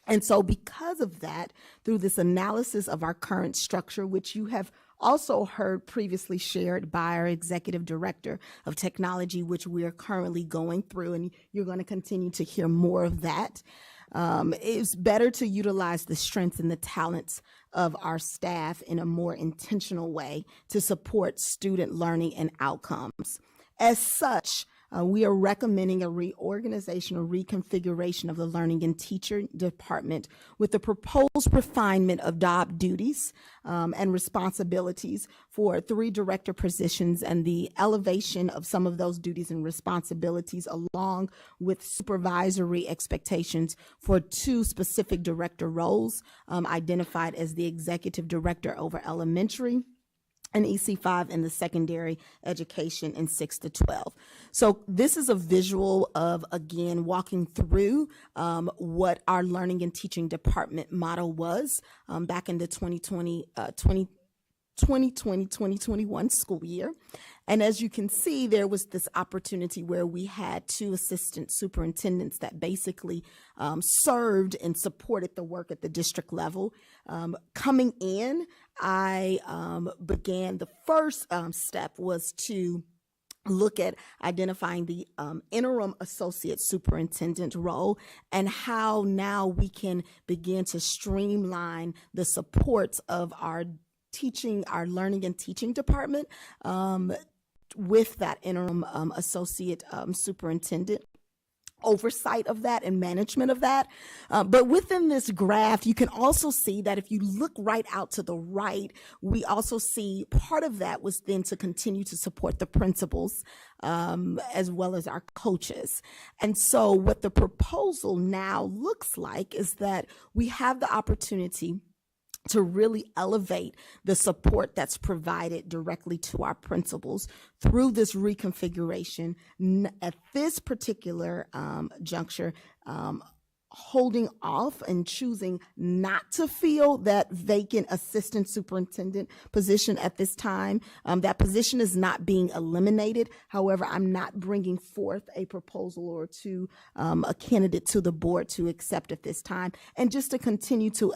And so because of that, through this analysis of our current structure, which you have also heard previously shared by our executive director of technology, which we are currently going through, and you're going to continue to hear more of that. It's better to utilize the strengths and the talents of our staff in a more intentional way to support student learning and outcomes. As such, we are recommending a reorganization or reconfiguration of the learning and teacher department with the proposed refinement of job duties and responsibilities for 3 director positions and the elevation of some of those duties and responsibilities along with supervisory expectations for 2 specific director roles identified as the executive director over elementary and EC5 in the secondary education in 6 to 12. So this is a visual of, again, walking through what our learning and teaching department model was back in the 2020-2021 school year. And as you can see, there was this opportunity where we had 2 assistant superintendents that basically served and supported the work at the district level. Coming in, I began the first step was to look at identifying the interim associate superintendent role and how now we can begin to streamline the supports of our learning and teaching department with that interim associate superintendent. oversight of that and management of that. But within this graph, you can also see that if you look right out to the right, we also see part of that was then to continue to support the principals as well as our coaches. And so what the proposal now looks like is that we have the opportunity to really elevate the support that's provided directly to our principals through this reconfiguration. At this particular juncture, holding off and choosing not to fill that vacant assistant superintendent position at this time. That position is not being eliminated. However, I'm not bringing forth a proposal or to a candidate to the board to accept at this time, and just to continue to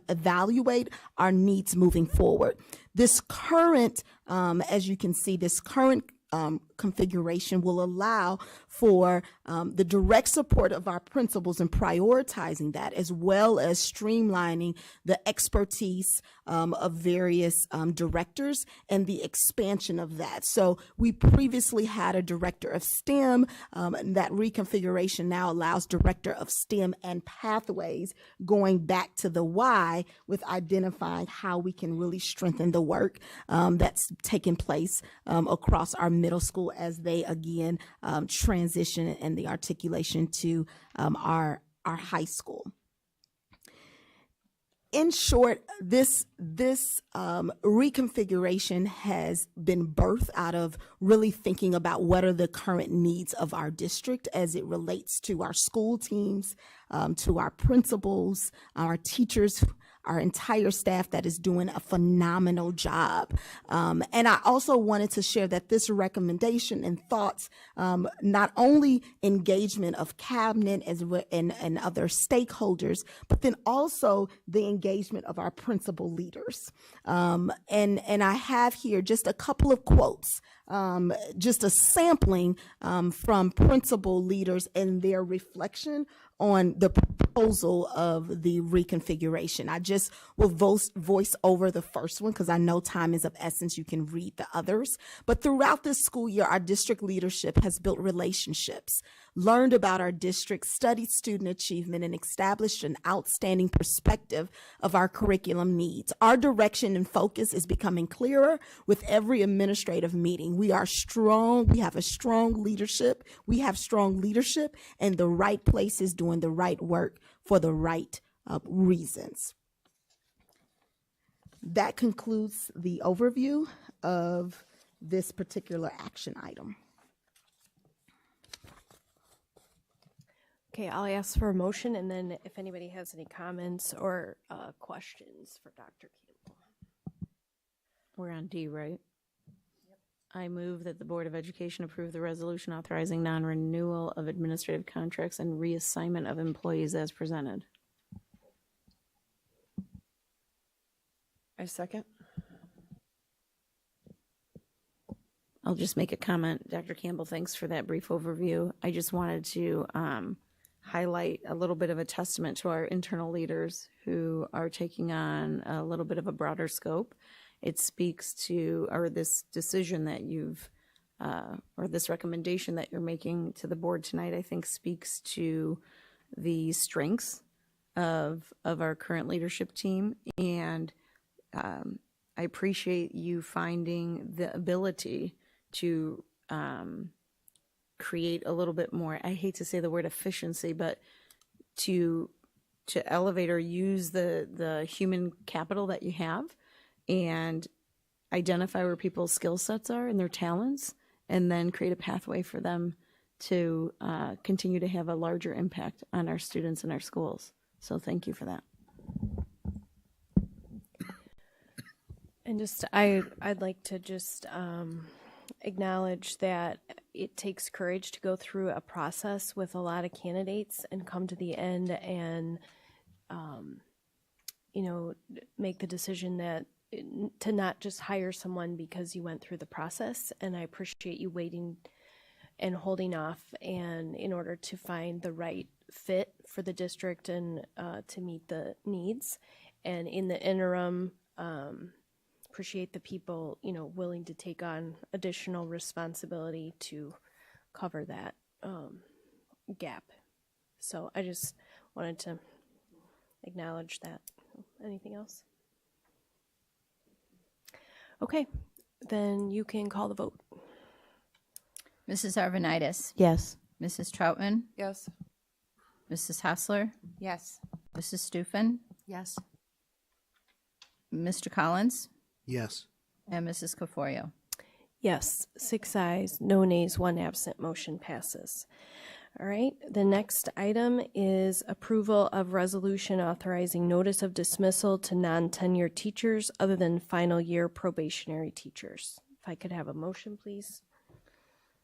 evaluate our needs moving forward. This current, as you can see, this current configuration will allow for the direct support of our principals and prioritizing that, as well as streamlining the expertise of various directors and the expansion of that. So we previously had a director of STEM. That reconfiguration now allows director of STEM and pathways, going back to the why with identifying how we can really strengthen the work that's taking place across our middle school as they again transition and the articulation to our high school. In short, this reconfiguration has been birthed out of really thinking about what are the current needs of our district as it relates to our school teams, to our principals, our teachers, our entire staff that is doing a phenomenal job. And I also wanted to share that this recommendation and thoughts, not only engagement of cabinet and other stakeholders, but then also the engagement of our principal leaders. And I have here just a couple of quotes, just a sampling from principal leaders and their reflection on the proposal of the reconfiguration. I just will voice over the first one because I know time is of essence. You can read the others. But throughout this school year, our district leadership has built relationships, learned about our district, studied student achievement, and established an outstanding perspective of our curriculum needs. Our direction and focus is becoming clearer with every administrative meeting. We are strong. We have a strong leadership. We have strong leadership in the right places doing the right work for the right reasons. That concludes the overview of this particular action item. Okay, I'll ask for a motion, and then if anybody has any comments or questions for Dr. Campbell. We're on D, right? Yep. I move that the Board of Education approve the resolution authorizing non-renewal of administrative contracts and reassignment of employees as presented. I second. I'll just make a comment. Dr. Campbell, thanks for that brief overview. I just wanted to highlight a little bit of a testament to our internal leaders who are taking on a little bit of a broader scope. It speaks to, or this decision that you've, or this recommendation that you're making to the board tonight, I think speaks to the strengths of our current leadership team. And I appreciate you finding the ability to create a little bit more, I hate to say the word efficiency, but to elevate or use the human capital that you have and identify where people's skill sets are and their talents, and then create a pathway for them to continue to have a larger impact on our students and our schools. So thank you for that. And just, I'd like to just acknowledge that it takes courage to go through a process with a lot of candidates and come to the end and, make the decision that to not just hire someone because you went through the process. And I appreciate you waiting and holding off and in order to find the right fit for the district and to meet the needs. And in the interim, appreciate the people, willing to take on additional responsibility to cover that gap. So I just wanted to acknowledge that. Anything else? Okay, then you can call the vote. Mrs. Arvanitis. Yes. Mrs. Troutman. Yes. Mrs. Hassler. Yes. Mrs. Stufen. Yes. Mr. Collins. Yes. And Mrs. Caforio. Yes, 6 ayes, no nays, 1 absent. Motion passes. All right, the next item is approval of resolution authorizing notice of dismissal to non-tenured teachers other than final year probationary teachers. If I could have a motion, please.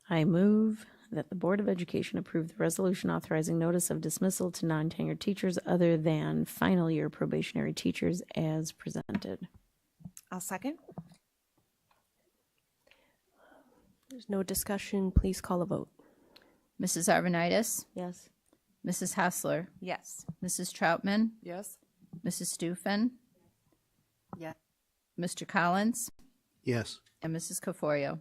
I move that the Board of Education approve the resolution authorizing notice of dismissal to non-tenured teachers other than final year probationary teachers as presented. I'll second. There's no discussion. Please call a vote. Mrs. Arvanitis. Yes. Mrs. Hassler. Yes. Mrs. Troutman. Yes. Mrs. Stufen. Yeah. Mr. Collins. Yes. And Mrs. Caforio.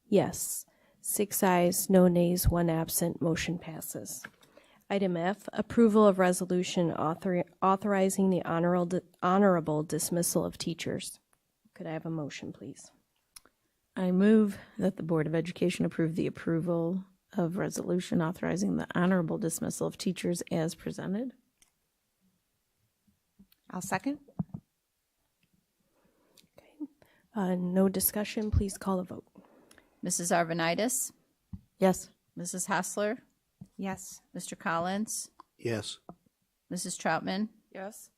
Yes, 6 ayes, no nays, 1 absent. Motion passes. Item F, approval of resolution authorizing the honorable dismissal of teachers. Could I have a motion, please? I move that the Board of Education approve the approval of resolution authorizing the honorable dismissal of teachers as presented. I'll second. No discussion. Please call a vote. Mrs. Arvanitis. Yes. Mrs. Hassler. Yes. Mr. Collins. Yes. Mrs. Troutman. Yes.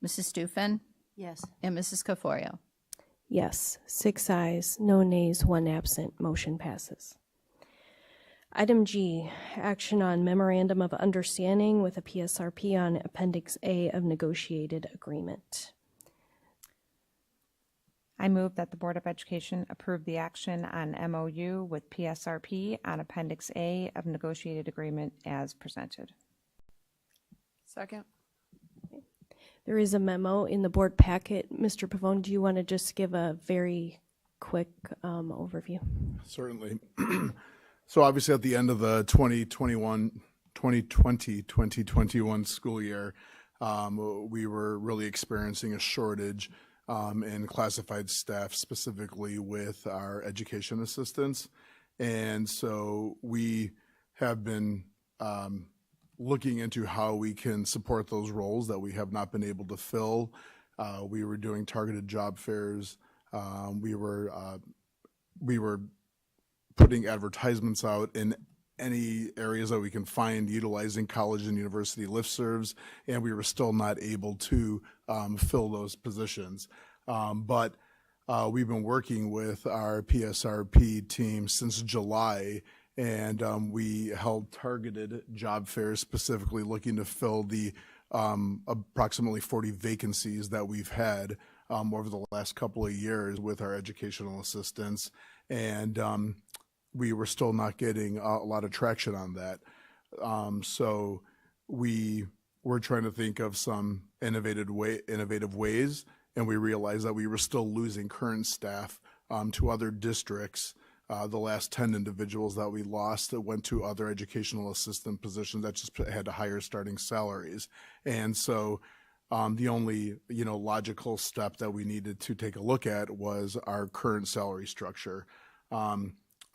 Mrs. Stufen. Yes. And Mrs. Caforio. Yes, 6 ayes, no nays, 1 absent. Motion passes. Item G, action on memorandum of understanding with a PSRP on Appendix A of negotiated agreement. I move that the Board of Education approve the action on MOU with PSRP on Appendix A of negotiated agreement as presented. Second. There is a memo in the board packet. Mr. Pavone, do you want to just give a very quick overview? Certainly. So obviously at the end of the 2021 school year, we were really experiencing a shortage in classified staff, specifically with our education assistants. And so we have been looking into how we can support those roles that we have not been able to fill. We were doing targeted job fairs. We were putting advertisements out in any areas that we can find, utilizing college and university listservs, and we were still not able to fill those positions. But we've been working with our PSRP team since July, and we held targeted job fairs specifically looking to fill the approximately 40 vacancies that we've had over the last couple of years with our educational assistants. And we were still not getting a lot of traction on that. So we were trying to think of some innovative ways, and we realized that we were still losing current staff to other districts. The last 10 individuals that we lost that went to other educational assistant positions that just had to hire starting salaries. And so the only, logical step that we needed to take a look at was our current salary structure.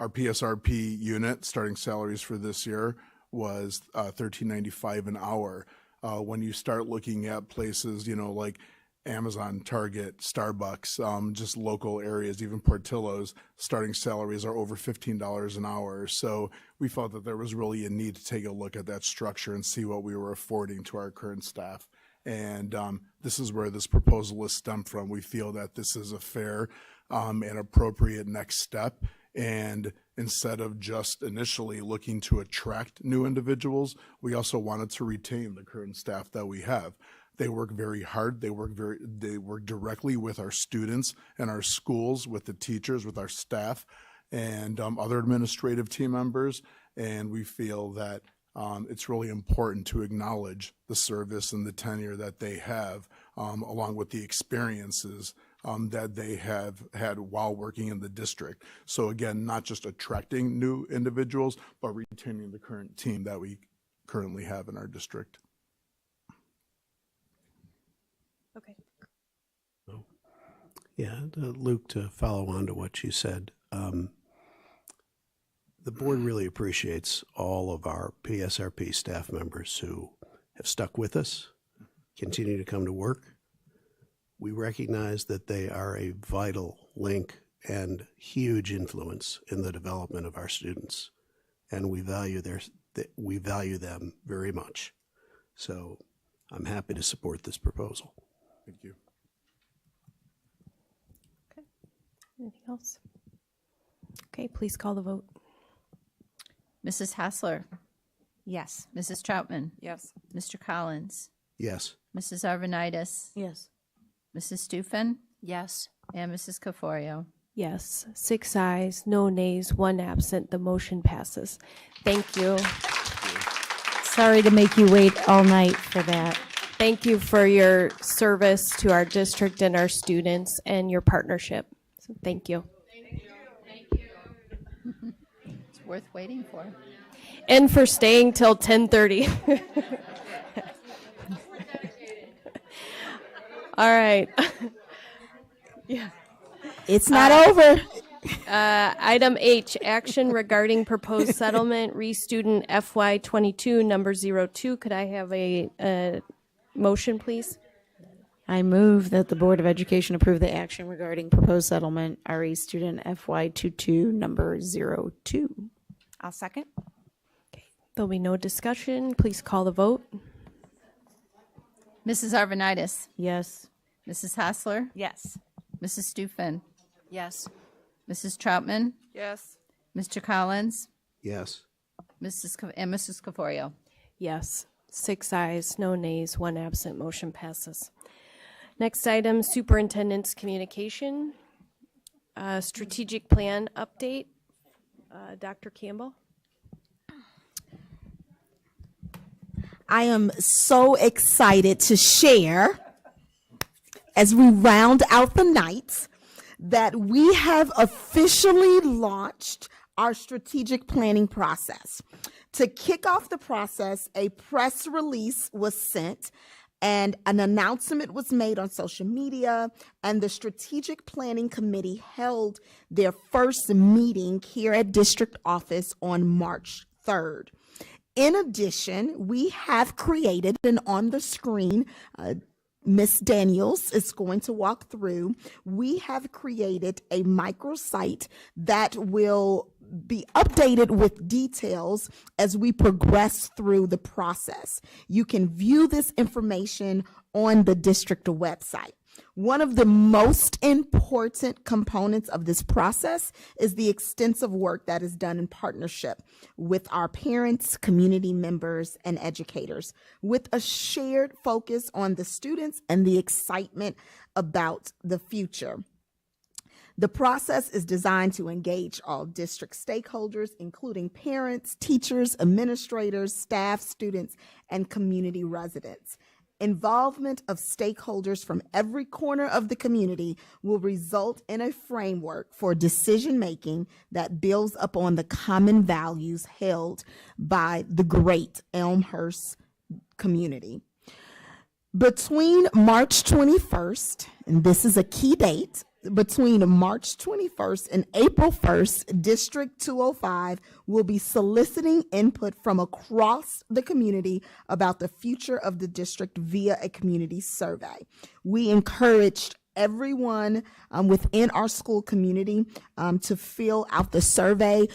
Our PSRP unit starting salaries for this year was $13.95 an hour. When you start looking at places, like Amazon, Target, Starbucks, just local areas, even Portillo's, starting salaries are over $15 an hour. So we felt that there was really a need to take a look at that structure and see what we were affording to our current staff. And this is where this proposal is stemmed from. We feel that this is a fair and appropriate next step. And instead of just initially looking to attract new individuals, we also wanted to retain the current staff that we have. They work very hard. They work directly with our students and our schools, with the teachers, with our staff, and other administrative team members. And we feel that it's really important to acknowledge the service and the tenure that they have, along with the experiences that they have had while working in the district. So again, not just attracting new individuals, but retaining the current team that we currently have in our district. Okay. Yeah, Luke, to follow on to what you said, the board really appreciates all of our PSRP staff members who have stuck with us, continue to come to work. We recognize that they are a vital link and huge influence in the development of our students, and we value them very much. So I'm happy to support this proposal. Thank you. Anything else? Okay, please call the vote. Mrs. Hassler. Yes. Mrs. Troutman. Yes. Mr. Collins. Yes. Mrs. Arvanitis. Yes. Mrs. Stufen. Yes. And Mrs. Caforio. Yes, 6 ayes, no nays, 1 absent. The motion passes. Thank you. Sorry to make you wait all night for that. Thank you for your service to our district and our students and your partnership. So thank you. It's worth waiting for. And for staying till 10:30. All right. Yeah. It's not over. Item H, action regarding proposed settlement, re-student FY22 number 02. Could I have a motion, please? I move that the Board of Education approve the action regarding proposed settlement, RE student FY22 number 02. I'll second. There'll be no discussion. Please call the vote. Mrs. Arvanitis. Yes. Mrs. Hassler. Yes. Mrs. Stufen. Yes. Mrs. Troutman. Yes. Mr. Collins. Yes. Mrs. Caforio. Yes. 6 ayes, no nays, 1 absent. Motion passes. Next item, superintendent's communication. Strategic plan update. Dr. Campbell. I am so excited to share, as we round out the night, that we have officially launched our strategic planning process. To kick off the process, a press release was sent and an announcement was made on social media, and the Strategic Planning Committee held their first meeting here at district office on March 3rd. In addition, we have created, and on the screen, Ms. Daniels is going to walk through, we have created a microsite that will be updated with details as we progress through the process. You can view this information on the district website. One of the most important components of this process is the extensive work that is done in partnership with our parents, community members, and educators, with a shared focus on the students and the excitement about the future. The process is designed to engage all district stakeholders, including parents, teachers, administrators, staff, students, and community residents. Involvement of stakeholders from every corner of the community will result in a framework for decision-making that builds upon the common values held by the great Elmhurst community. Between March 21st, and this is a key date, between March 21st and April 1st, District 205 will be soliciting input from across the community about the future of the district via a community survey. We encouraged everyone within our school community to fill out the survey.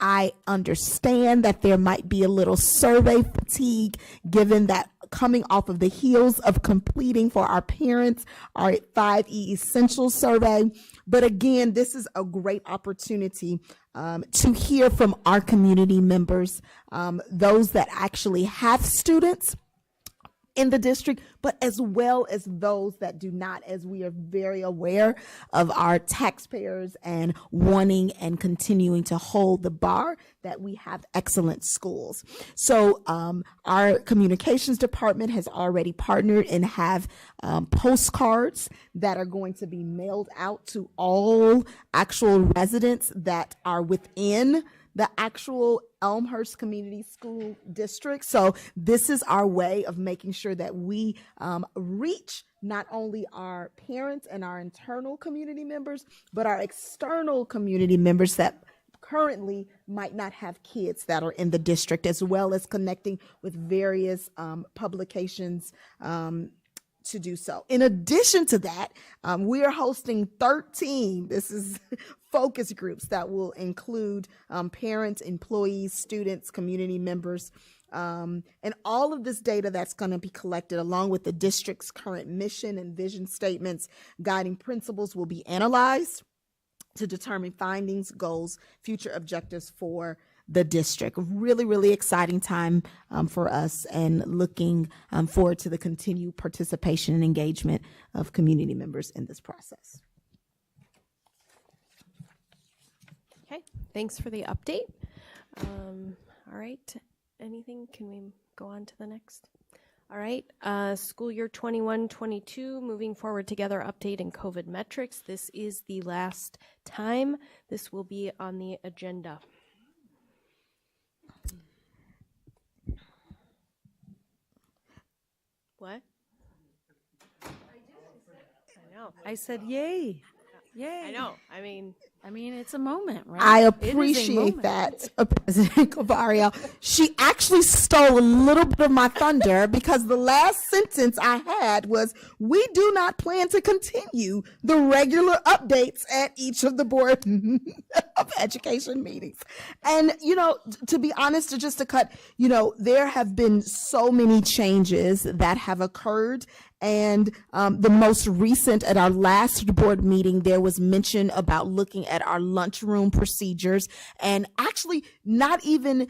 I understand that there might be a little survey fatigue given that coming off of the heels of completing for our parents our 5E Essential survey. But again, this is a great opportunity to hear from our community members, those that actually have students in the district, but as well as those that do not, as we are very aware of our taxpayers and wanting and continuing to hold the bar that we have excellent schools. So our communications department has already partnered and have postcards that are going to be mailed out to all actual residents that are within the actual Elmhurst Community School District. So this is our way of making sure that we reach not only our parents and our internal community members, but our external community members that currently might not have kids that are in the district, as well as connecting with various publications to do so. In addition to that, we are hosting 13, this is focus groups that will include parents, employees, students, community members, and all of this data that's going to be collected along with the district's current mission and vision statements, guiding principles will be analyzed to determine findings, goals, future objectives for the district. Really, really exciting time for us, and looking forward to the continued participation and engagement of community members in this process. Okay, thanks for the update. All right, anything? Can we go on to the next? All right, school year 21-22, moving forward together, update and COVID metrics. This is the last time this will be on the agenda. What? I know. I said, yay. Yay. I know. I mean, it's a moment, right? I It is a appreciate moment. that, President Cavario. She actually stole a little bit of my thunder, because the last sentence I had was, we do not plan to continue the regular updates at each of the Board of Education meetings. And, to be honest, just to cut, there have been so many changes that have occurred. And the most recent, at our last board meeting, there was mention about looking at our lunchroom procedures, and actually not even,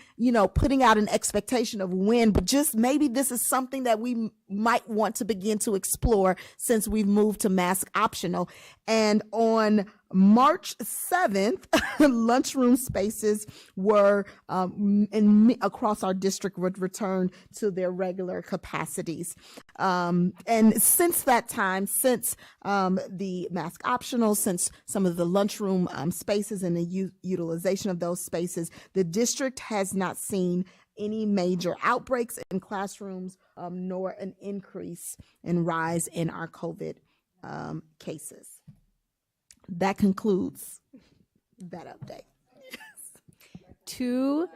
putting out an expectation of when, but just maybe this is something that we might want to begin to explore since we've moved to mask optional. And on March 7th, lunchroom spaces were across our district would return to their regular capacities. And since that time, since the mask optional, since some of the lunchroom spaces and the utilization of those spaces, the district has not seen any major outbreaks in classrooms, nor an increase and rise in our COVID cases. That concludes that update. Two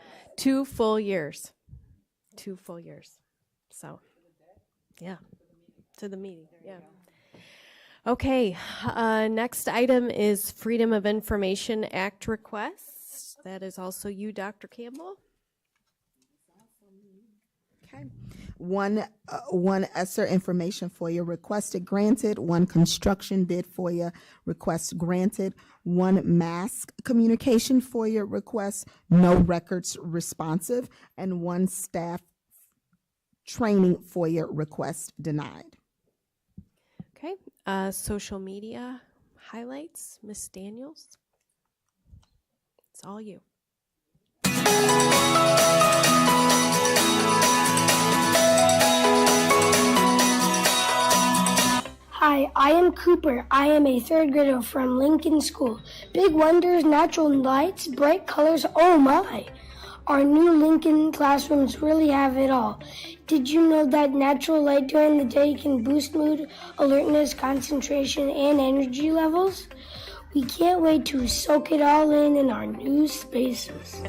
full years. 2 full years. So, yeah, to the meeting. Yeah. Okay. Next item is Freedom of Information Act requests. That is also you, Dr. Campbell. Okay. One ESSER information FOIA requested, granted. One construction bid FOIA request, granted. One mask communication FOIA request, no records responsive. And one staff training FOIA request, denied. Okay. Social media highlights, Ms. Daniels. It's all you. Hi, I am Cooper. I am a third grader from Lincoln School. Big wonders, natural lights, bright colors, oh my! Our new Lincoln classrooms really have it all. Did you know that natural light during the day can boost mood, alertness, concentration, and energy levels? We can't wait to soak it all in our new spaces.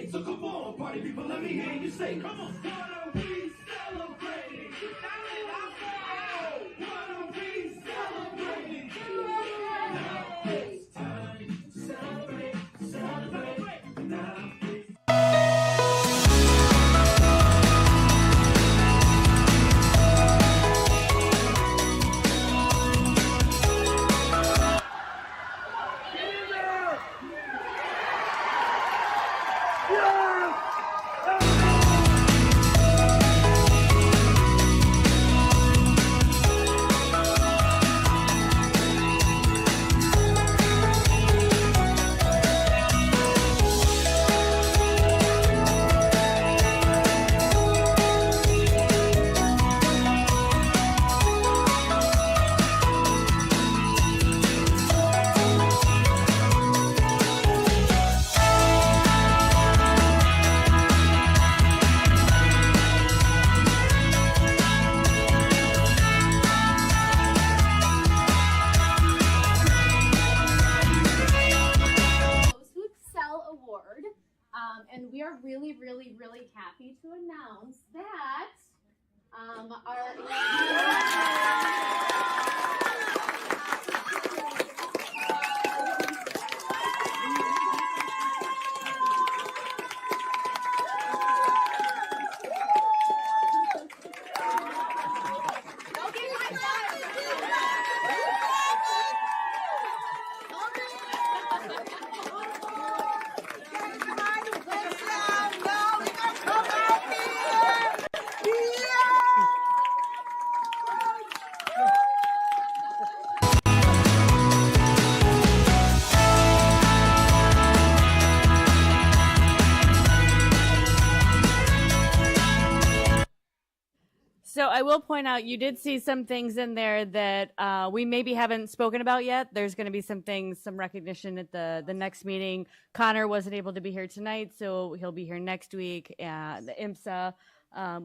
So come on, party people, let me hear you say, come on. What are we celebrating? What are we celebrating? Now it's time to celebrate, celebrate. Now And we are really, really, really happy to announce that So I will point out, you did see some things in there that we maybe haven't spoken about yet. There's going to be some things, some recognition at the next meeting. Connor wasn't able to be here tonight, so he'll be here next week. The IMSA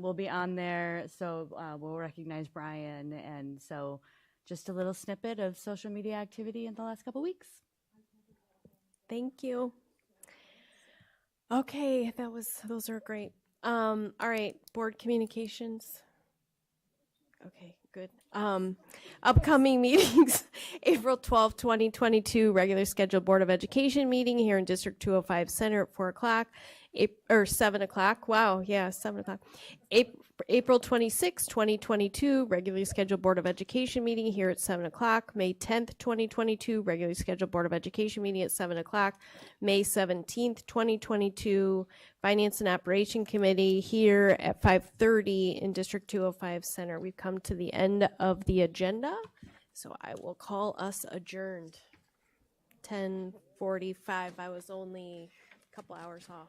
will be on there, so we'll recognize Brian. And so just a little snippet of social media activity in the last couple weeks. Thank you. Okay, those are great. All right, board communications. Okay, good. Upcoming meetings, April 12th, 2022, regular scheduled Board of Education meeting here in District 205 Center at 4 o'clock, or 7 o'clock. Wow, yeah, 7 o'clock. April 26th, 2022, regularly scheduled Board of Education meeting here at 7 o'clock. May 10th, 2022, regularly scheduled Board of Education meeting at 7 o'clock. May 17th, 2022, Finance and Operation Committee here at 5:30 in District 205 Center. We've come to the end of the agenda, so I will call us adjourned. 10:45. I was only a couple hours off.